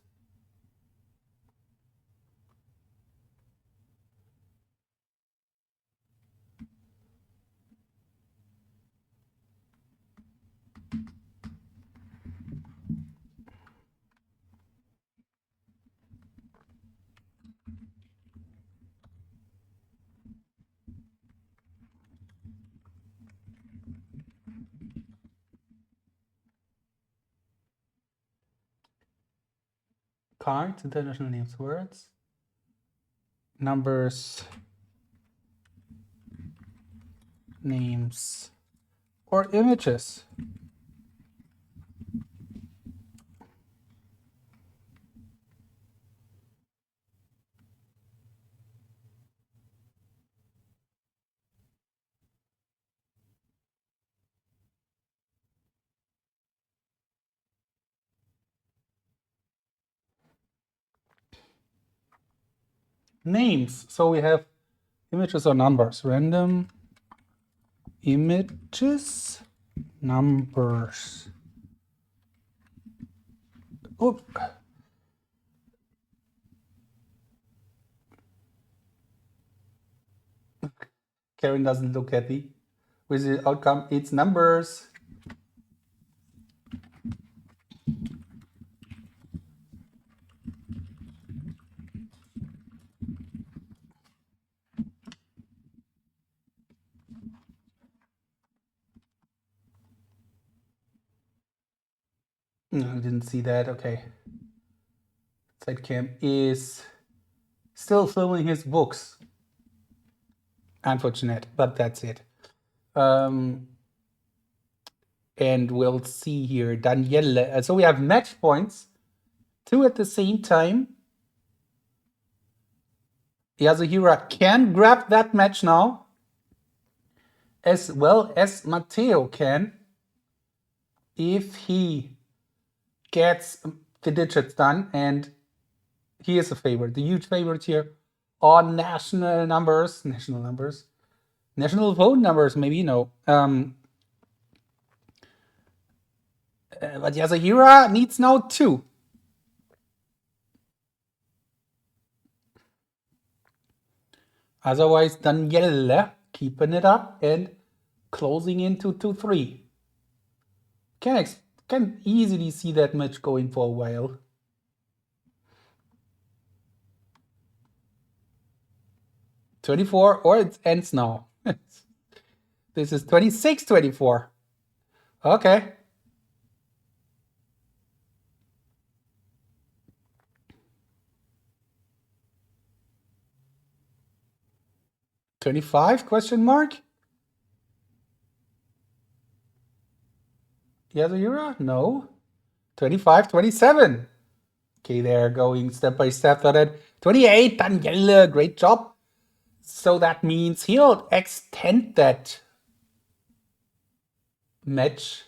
Cards, international names, words. Numbers, names, or images. Names. So we have images or numbers. Random images, numbers. Oop. Karen doesn't look happy with the outcome. It's numbers. No, I didn't see that. Okay. Sidecam is still filming his books. Unfortunate, but that's it. And we'll see here, Daniele. So we have match points, 2 at the same time. Yasuhira can grab that match now, as well as Matteo can, if he gets the digits done, and he is a favorite, the huge favorite here on national phone numbers, maybe, no. But Yasuhira needs now 2. Otherwise, Daniele keeping it up and closing into 2-3. Can easily see that match going for a while. $24, or it ends now. This is 26-24. Okay. $25 question mark? Yasuyura? No. 25-27. Okay, they're going step by step for that. 28, Daniele, great job. So that means he'll extend that match,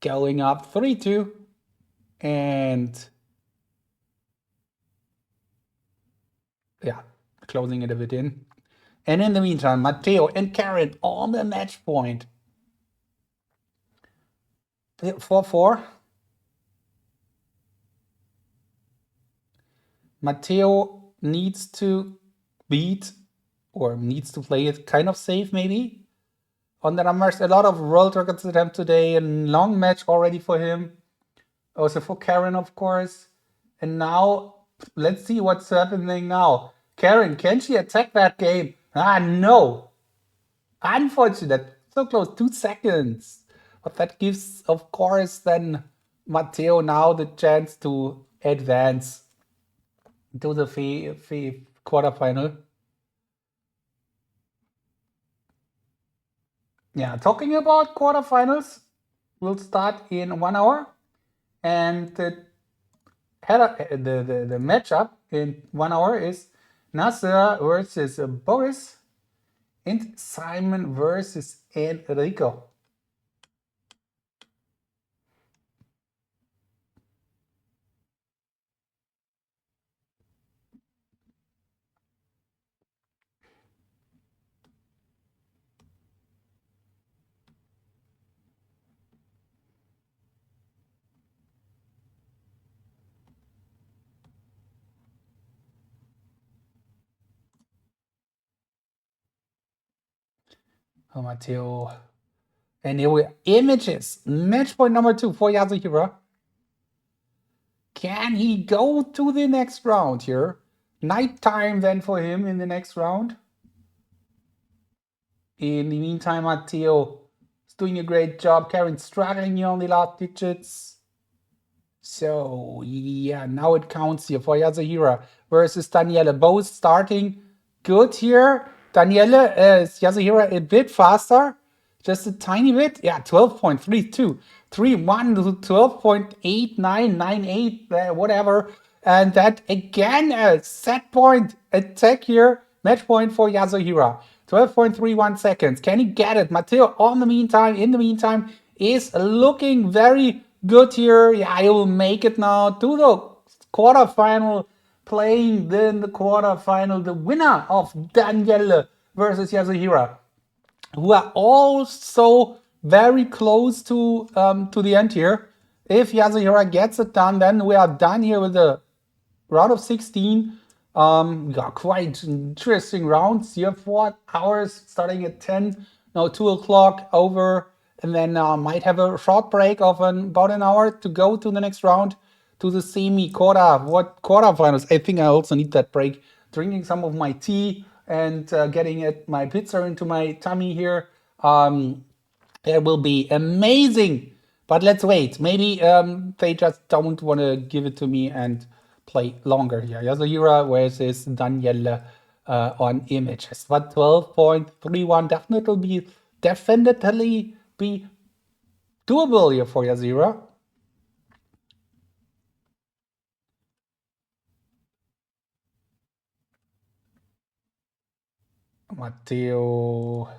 going up 3-2. And yeah, closing it a bit in. And in the meantime, Matteo and Karen on the match point. 4-4. Matteo needs to beat, or needs to play it kind of safe maybe. On the numbers, a lot of world records attempt today, a long match already for him. Also for Karen, of course. And now, let's see what's happening now. Karen, can she attack that game? No. Unfortunate. So close, 2 seconds. But that gives, of course, then Matteo now the chance to advance to the quarterfinal. Yeah, talking about quarterfinals, we'll start in 1 hour. And the matchup in 1 hour is Nasser versus Boris and Simon versus Enrico. Oh, Matteo. And here we images. Match point number 2 for Yasuhiro. Can he go to the next round here? Nighttime then for him in the next round. In the meantime, Matteo is doing a great job. Karen struggling here on the last digits. So, yeah, now it counts here for Yasuhiro versus Daniele. Both starting good here. Daniele is Yasuhiro a bit faster. Just a tiny bit. Yeah, 12.32. 3-1 to 12.8998, whatever. And that again, a set point attack here. Match point for Yasuhiro. 12.31 seconds. Can he get it? Matteo, in the meantime, is looking very good here. Yeah, he will make it now to the quarterfinal, playing then the quarterfinal, the winner of Daniele versus Yasuhiro, who are also very close to the end here. If Yasuhiro gets it done, then we are done here with the round of 16. Got quite interesting rounds here. 4 hours starting at 10, now 2 o'clock over, and then might have a short break of about an hour to go to the next round, to the quarterfinals. I think I also need that break. Drinking some of my tea and getting my pizza into my tummy here. It will be amazing. But let's wait. Maybe they just don't want to give it to me and play longer here. Yasuhiro versus Daniele on images. But 12.31 definitely be doable here for Yasuhiro. Matteo.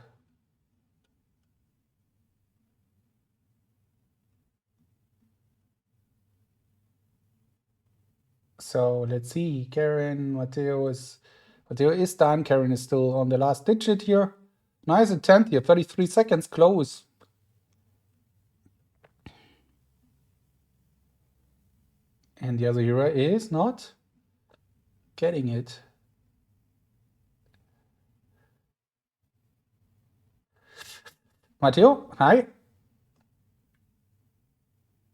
So let's see. Matteo is done. Karen is still on the last digit here. Nice attempt here. 33 seconds close. And Yasuhiro is not getting it. Matteo, hi.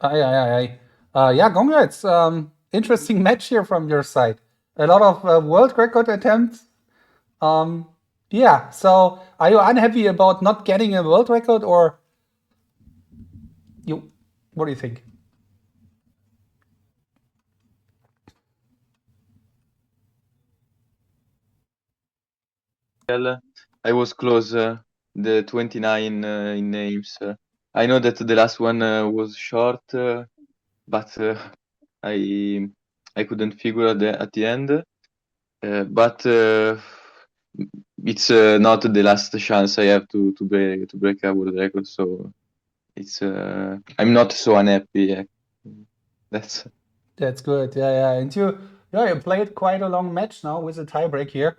Yeah, congrats. Interesting match here from your side. A lot of world record attempts. Yeah, so are you unhappy about not getting a world record, or you? What do you think? I was close, the 29 in names. I know that the last one was short, but I couldn't figure at the end. But it's not the last chance I have to break a world record, so it's I'm not so unhappy. That's good. Yeah. And you played quite a long match now with a tiebreak here.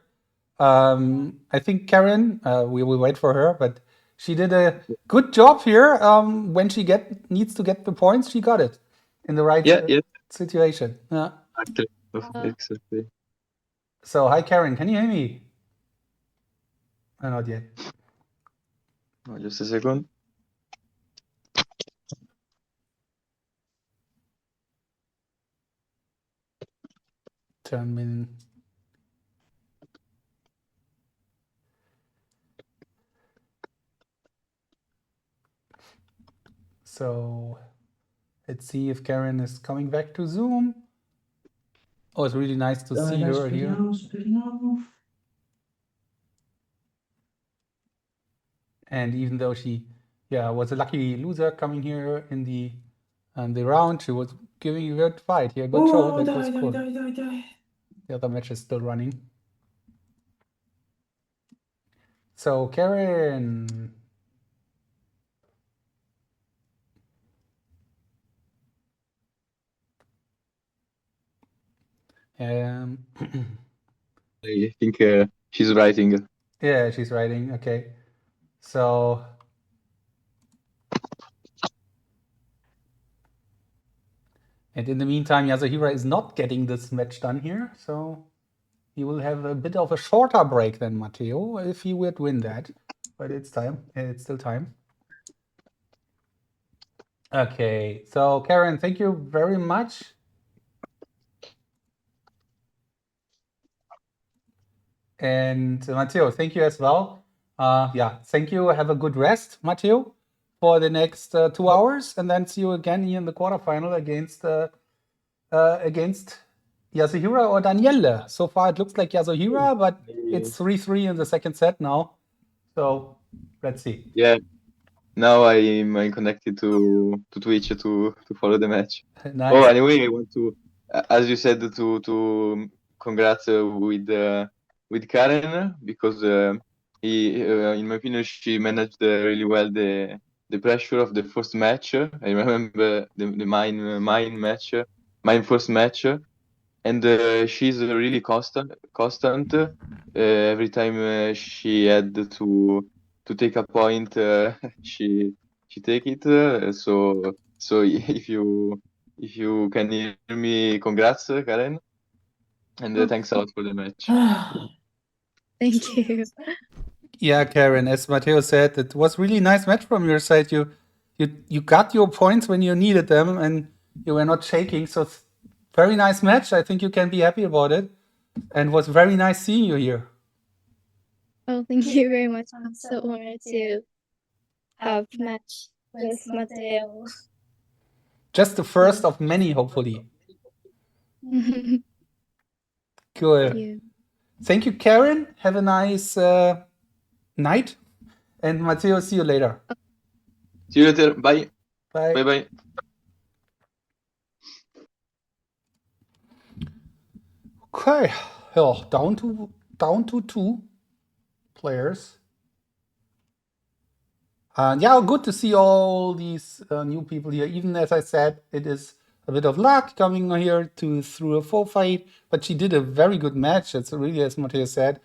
I think Karen, we will wait for her, but she did a good job here. When she needs to get the points, she got it in the right situation. Yeah. exactly. So, hi Karen, can you hear me? Not yet. Oh, just a second. Termin. So let's see if Karen is coming back to Zoom. Oh, it's really nice to see her here. And even though she, was a lucky loser coming here in the round, she was giving a good fight here, good show. That was cool. The other match is still running. So Karen. I think she's writing. Yeah, she's writing. Okay. So and in the meantime, Yasuhira is not getting this match done here, so he will have a bit of a shorter break than Matteo if he would win that. But it's time. It's still time. Okay. So Karen, thank you very much. And Matteo, thank you as well. Thank you. Have a good rest, Matteo, for the next 2 hours, and then see you again here in the quarterfinal against Yasuhira or Daniele. So far, it looks like Yasuhira, but it's 3-3 in the second set now. So let's see. Yeah. Now I'm connected to Twitch to follow the match. Nice. Oh, anyway, I want to, as you said, to congrats with Karen, because in my opinion, she managed really well the pressure of the first match. I remember the mine first match, and she's really constant. Every time she had to take a point, she take it. So if you can hear me, congrats, Karen, and thanks a lot for the match. Thank you. Yeah, Karen, as Matteo said, it was really nice match from your side. You got your points when you needed them, and you were not shaking. So very nice match. I think you can be happy about it, and it was very nice seeing you here. Oh, thank you very much. I'm so honored to have match with Matteo. Just the first of many, hopefully. Good. Thank you, Karen. Have a nice night. And Matteo, see you later. See you later. Bye. Bye. Bye. Okay. Yeah, down to 2 players. Good to see all these new people here. Even as I said, it is a bit of luck coming here through a full fight, but she did a very good match. It's really, as Matthias said,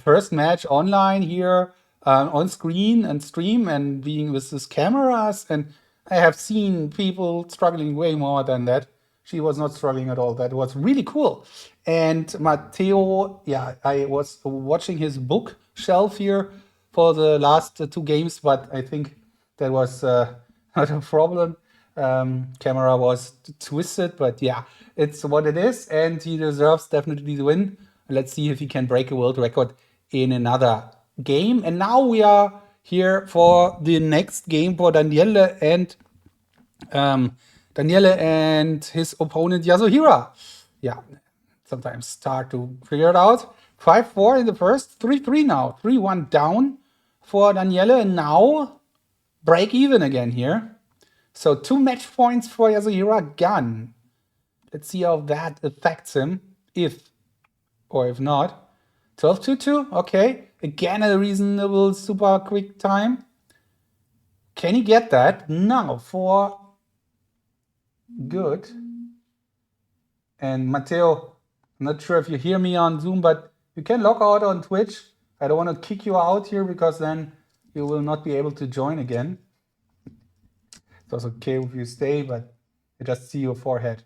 first match online here on screen and stream and being with these cameras. And I have seen people struggling way more than that. She was not struggling at all. That was really cool. And Matteo, I was watching his bookshelf here. for the last 2 games, but I think that was not a problem. Camera was twisted, but yeah, it's what it is, and he deserves definitely the win. Let's see if he can break a world record in another game. And now we are here for the next game for Daniele and his opponent Yasuhira. Yeah, sometimes start to figure it out. 5-4 in the first, 3-3 now, 3-1 down for Daniele, and now break even again here. So 2 match points for Yasuhira gone. Let's see how that affects him, if or if not. 12-2-2, okay. Again, a reasonable super quick time. Can he get that? Now for good. And Matteo, I'm not sure if you hear me on Zoom, but you can log out on Twitch. I don't want to kick you out here because then you will not be able to join again. It's also okay if you stay, but I just see your forehead.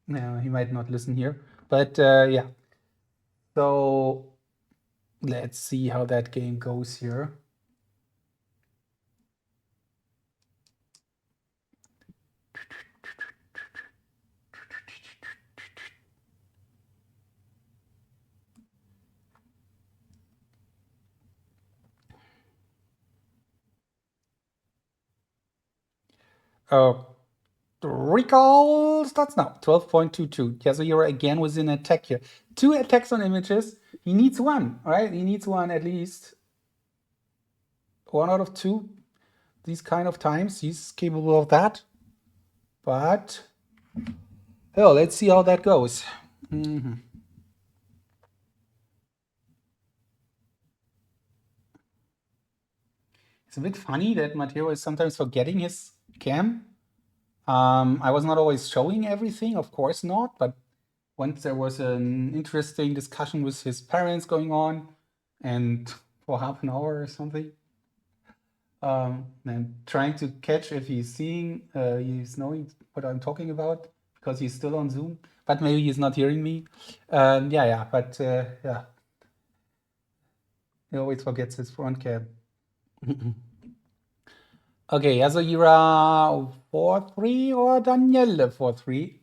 No, he might not listen here, but yeah. So let's see how that game goes here. Recall starts now. 12.22. Yasuhira again was in attack here. 2 attacks on images. He needs 1, right? He needs 1 at least. 1 out of 2. These kind of times. He's capable of that. But, oh, let's see how that goes. It's a bit funny that Matteo is sometimes forgetting his cam. I was not always showing everything, of course not, but once there was an interesting discussion with his parents going on, and for half an hour or something, and trying to catch if he's seeing, he's knowing what I'm talking about, because he's still on Zoom, but maybe he's not hearing me. Yeah, but yeah, he always forgets his front cam. Okay, Yasuhira 4-3 or Daniele 4-3?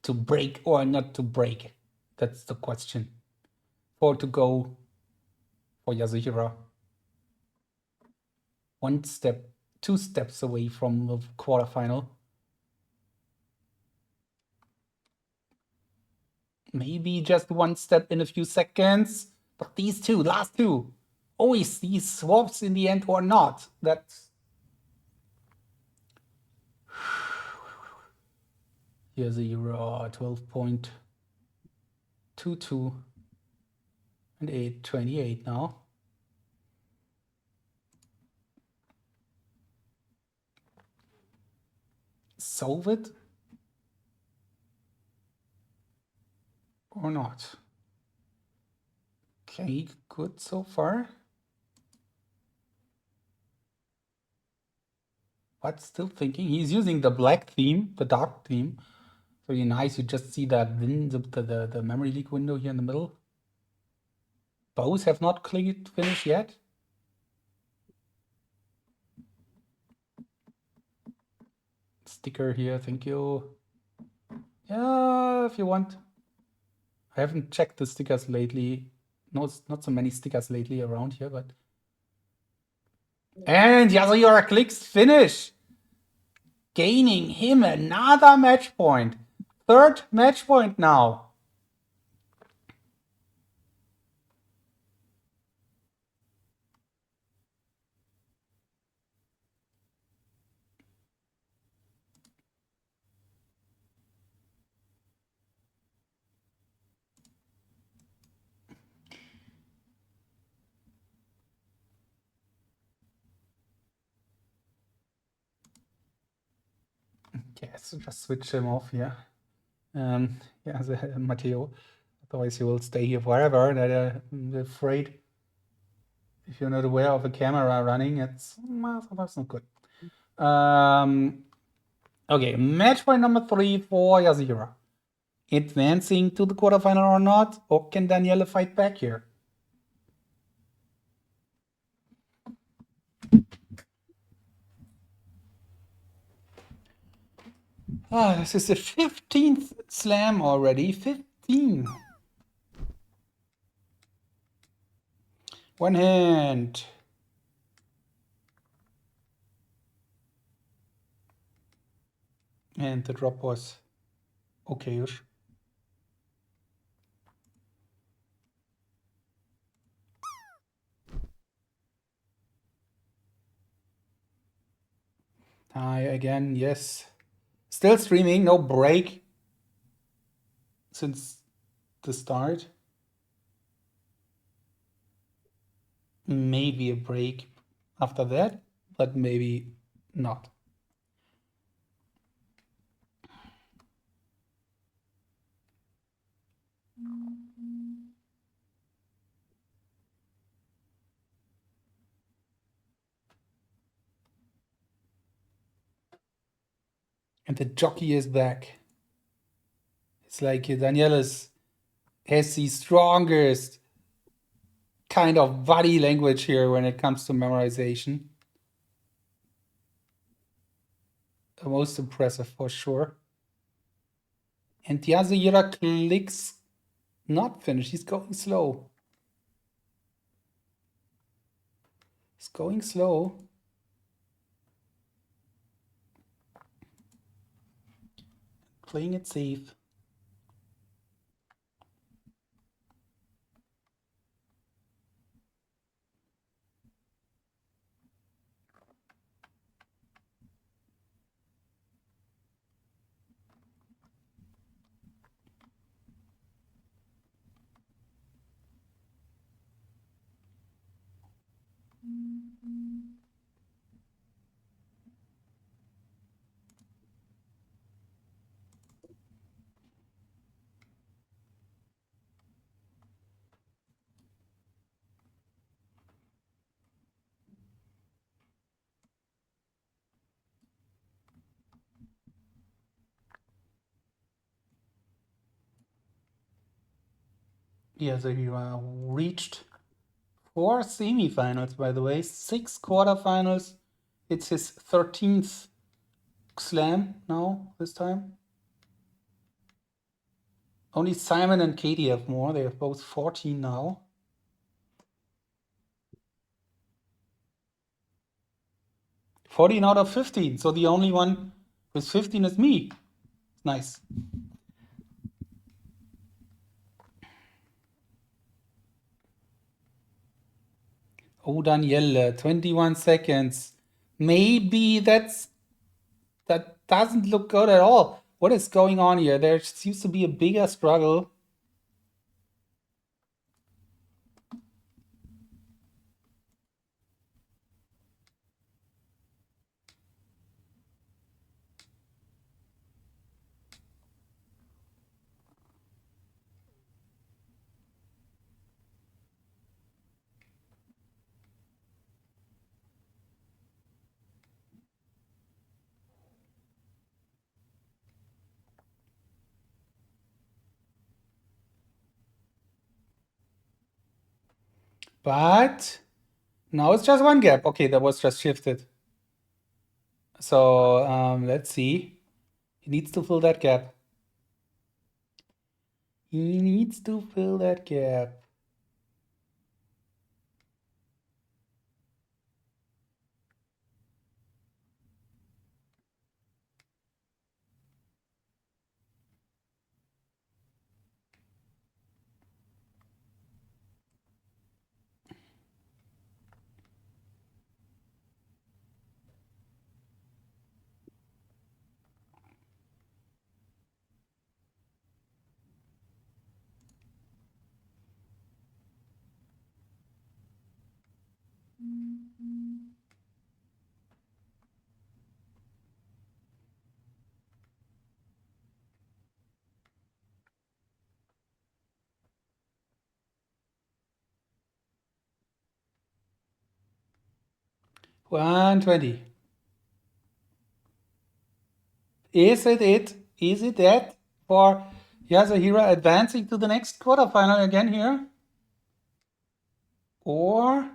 To break or not to break? That's the question. Or to go for Yasuhira. 1 step, 2 steps away from the quarterfinal. Maybe just 1 step in a few seconds. But these 2, last 2, always these swaps in the end or not. That's... Yasuhira 12.22 and 8.28 now. Solve it or not? Okay, good so far. But still thinking. He's using the black theme, the dark theme. Very nice. You just see that the memory leak window here in the middle. Both have not clicked finish yet. Sticker here, thank you. Yeah, if you want. I haven't checked the stickers lately. No, it's not so many stickers lately around here, but... And Yasuhira clicks finish. Gaining him another match point. 3rd match point now. Yes, just switch him off here. Yeah, Matteo. Otherwise he will stay here forever, and I'm afraid If you're not aware of a camera running, it's sometimes not good. Okay, match point number 3 for Yazira. Advancing to the quarterfinal or not, or can Daniela fight back here? This is the 15th slam already. 15. One hand. And the drop was okay-ish. Tie again, yes. Still streaming, no break since the start. Maybe a break after that, but maybe not. And the jockey is back. It's like Daniela's has the strongest kind of body language here when it comes to memorization. The most impressive for sure. And Yazira clicks not finished. He's going slow. He's going slow. Playing it safe. Yazira reached 4 semifinals, by the way, 6 quarterfinals. It's his 13th slam now, this time. Only Simon and Katie have more. They have both 14 now. "14 out of 15. So the only one with 15 is me. Nice. Oh, Danielle, 21 seconds. Maybe that doesn't look good at all. What is going on here? There seems to be a bigger struggle. But now it's just one gap. Okay, that was just shifted. So let's see. He needs to fill that gap. He needs to fill that gap. 120. Is it it? Is it that for Yasuhiro advancing to the next quarterfinal again here? Or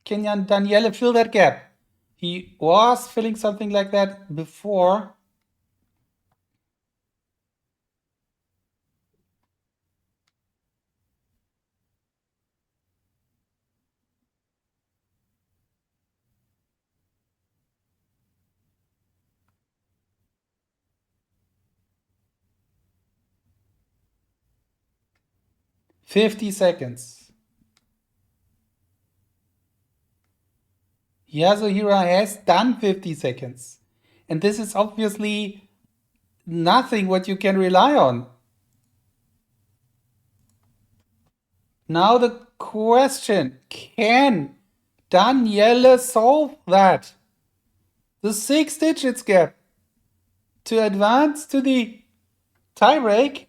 can Daniele fill that gap? He was filling something like that before. $50 seconds. Yasuhiro has done 50 seconds. And this is obviously nothing what you can rely on. Now the question, can Daniele solve that? The 6 digits gap to advance to the tiebreak?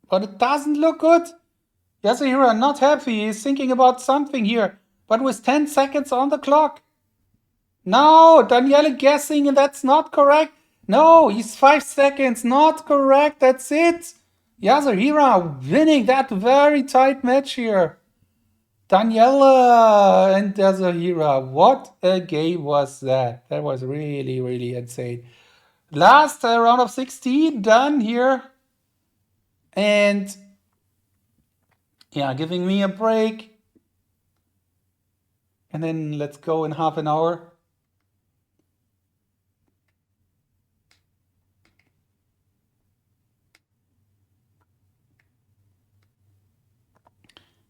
But it doesn't look good. Yasuhiro not happy. He's thinking about something here. But with 10 seconds on the clock. No, Daniele guessing, and that's not correct. No, he's 5 seconds. Not correct. That's it. Yasuhiro winning that very tight match here. Daniela and Yasuhiro. What a game was that? That was really, really insane. Last round of 16 done here. And yeah, giving me a break. And then let's go in half an hour.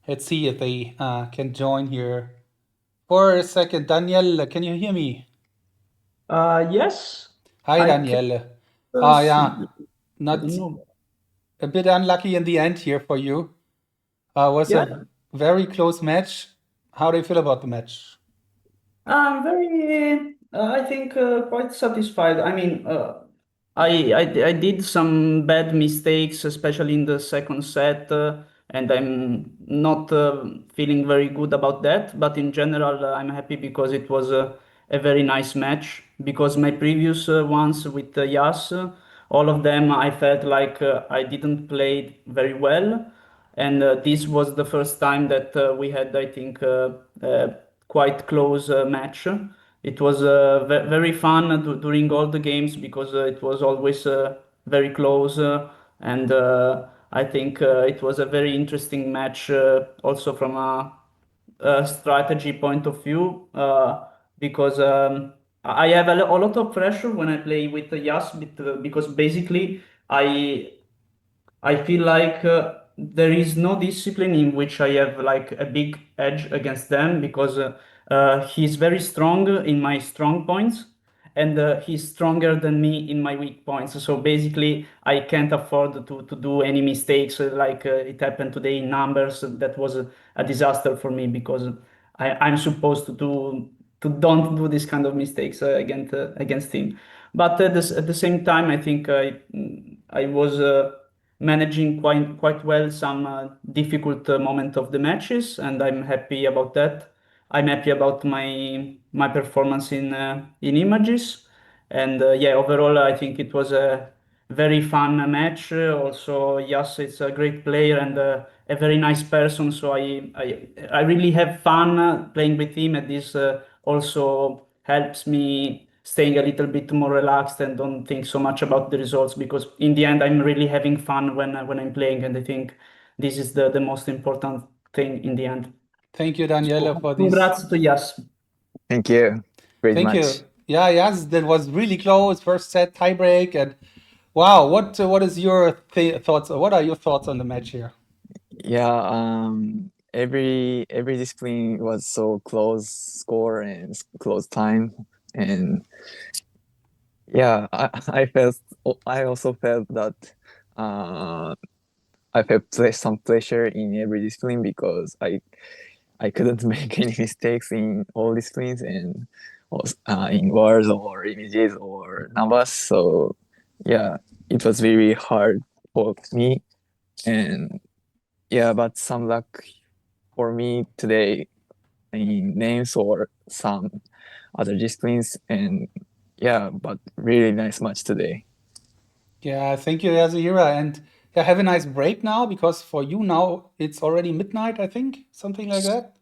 Let's see if they can join here for a second. Danielle, can you hear me? Yes. Hi, I Danielle. can Yeah, see. I not don't know. a bit unlucky in the end here for you. Was Yeah, a very close match. How do you feel about the match? I'm very, I think, quite satisfied. I mean, I did some bad mistakes, especially in the second set, and I'm not feeling very good about that. But in general, I'm happy because it was a very nice match. Because my previous ones with Yas, all of them, I felt like I didn't play very well. And this was the first time that we had, I think, quite close match. It was very fun during all the games because it was always very close, and I think it was a very interesting match also from a strategy point of view because I have a lot of pressure when I play with Yas because basically I feel like there is no discipline in which I have like a big edge against them because he's very strong in my strong points and he's stronger than me in my weak points. So basically, I can't afford to do any mistakes like it happened today in numbers. That was a disaster for me because I'm supposed to don't do this kind of mistakes against him. But at the same time, I think I was managing quite well some difficult moment of the matches, and I'm happy about that. I'm happy about my performance in images, and yeah, overall, I think it was a very fun match. Also, Yas is a great player and a very nice person, so I really have fun playing with him, and this also helps me staying a little bit more relaxed and don't think so much about the results because in the end I'm really having fun when I'm playing, and I think this is the most important thing in the end. Thank you, Daniela, So for these. congrats to Yas. Thank you. Great Thank match. you. Yeah, yes, that was really close. First set tiebreak, and wow, what is your thoughts? What are your thoughts on the match here? Yeah, every discipline was so close score and close time, and yeah, I also felt that I felt some pleasure in every discipline because I couldn't make any mistakes in all disciplines and in words or images or numbers. So yeah, it was very hard for me, and yeah, but some luck for me today, in names or some other disciplines, and yeah, but really nice match today. Yeah, thank you, Yazira. And yeah, have a nice break now, because for you now it's already midnight, I think, something like that.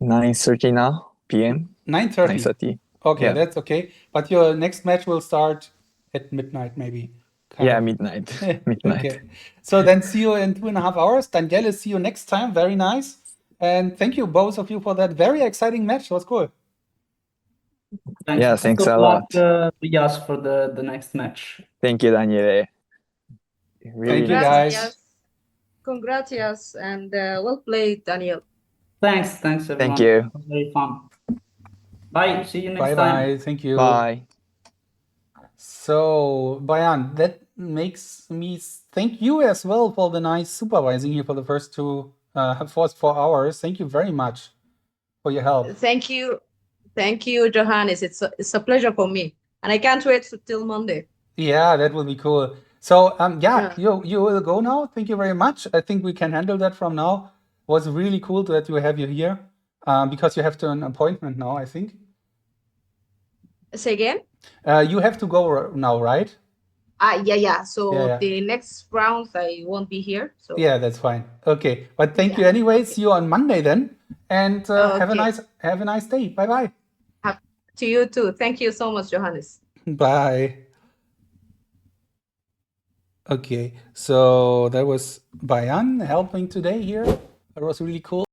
9:30 now p.m. 9:30. 9:30. Okay, Yeah. that's okay. But your next match will start at midnight, maybe. Kind Yeah, of. midnight. Midnight. Okay. So then see you in 2.5 hours. Daniele, see you next time. Very nice. And thank you, both of you, for that very exciting match. It was cool. Thanks. Yeah, Best thanks of a luck, lot. Yas, for the next match. Thank you, Daniele. Really Thank you, nice guys. match. Congrats, yes, and well played, Daniel. Thanks, everyone. Thank you. It was very fun. Bye. See you next Bye-bye. time. Thank you. Bye. So, Bayan, that makes me thank you as well for the nice supervising here for the first 4 hours. Thank you very much for your help. Thank you, Johannes. It's a pleasure for me, and I can't wait till Monday. Yeah, that will be cool. So, Yeah. you will go now. Thank you very much. I think we can handle that from now. Was really cool that you have you here, because you have to an appointment now, I think. Say again? You have to go now, right? Yeah. So Yeah. the next round I won't be here. So Yeah, that's fine. Okay, but thank you Yeah, anyway. okay. See you on Monday then, and have a Okay. nice day. Bye bye. To you too. Thank you so much, Johannes. Bye. Okay, so that was Bayan helping today here. It was really cool.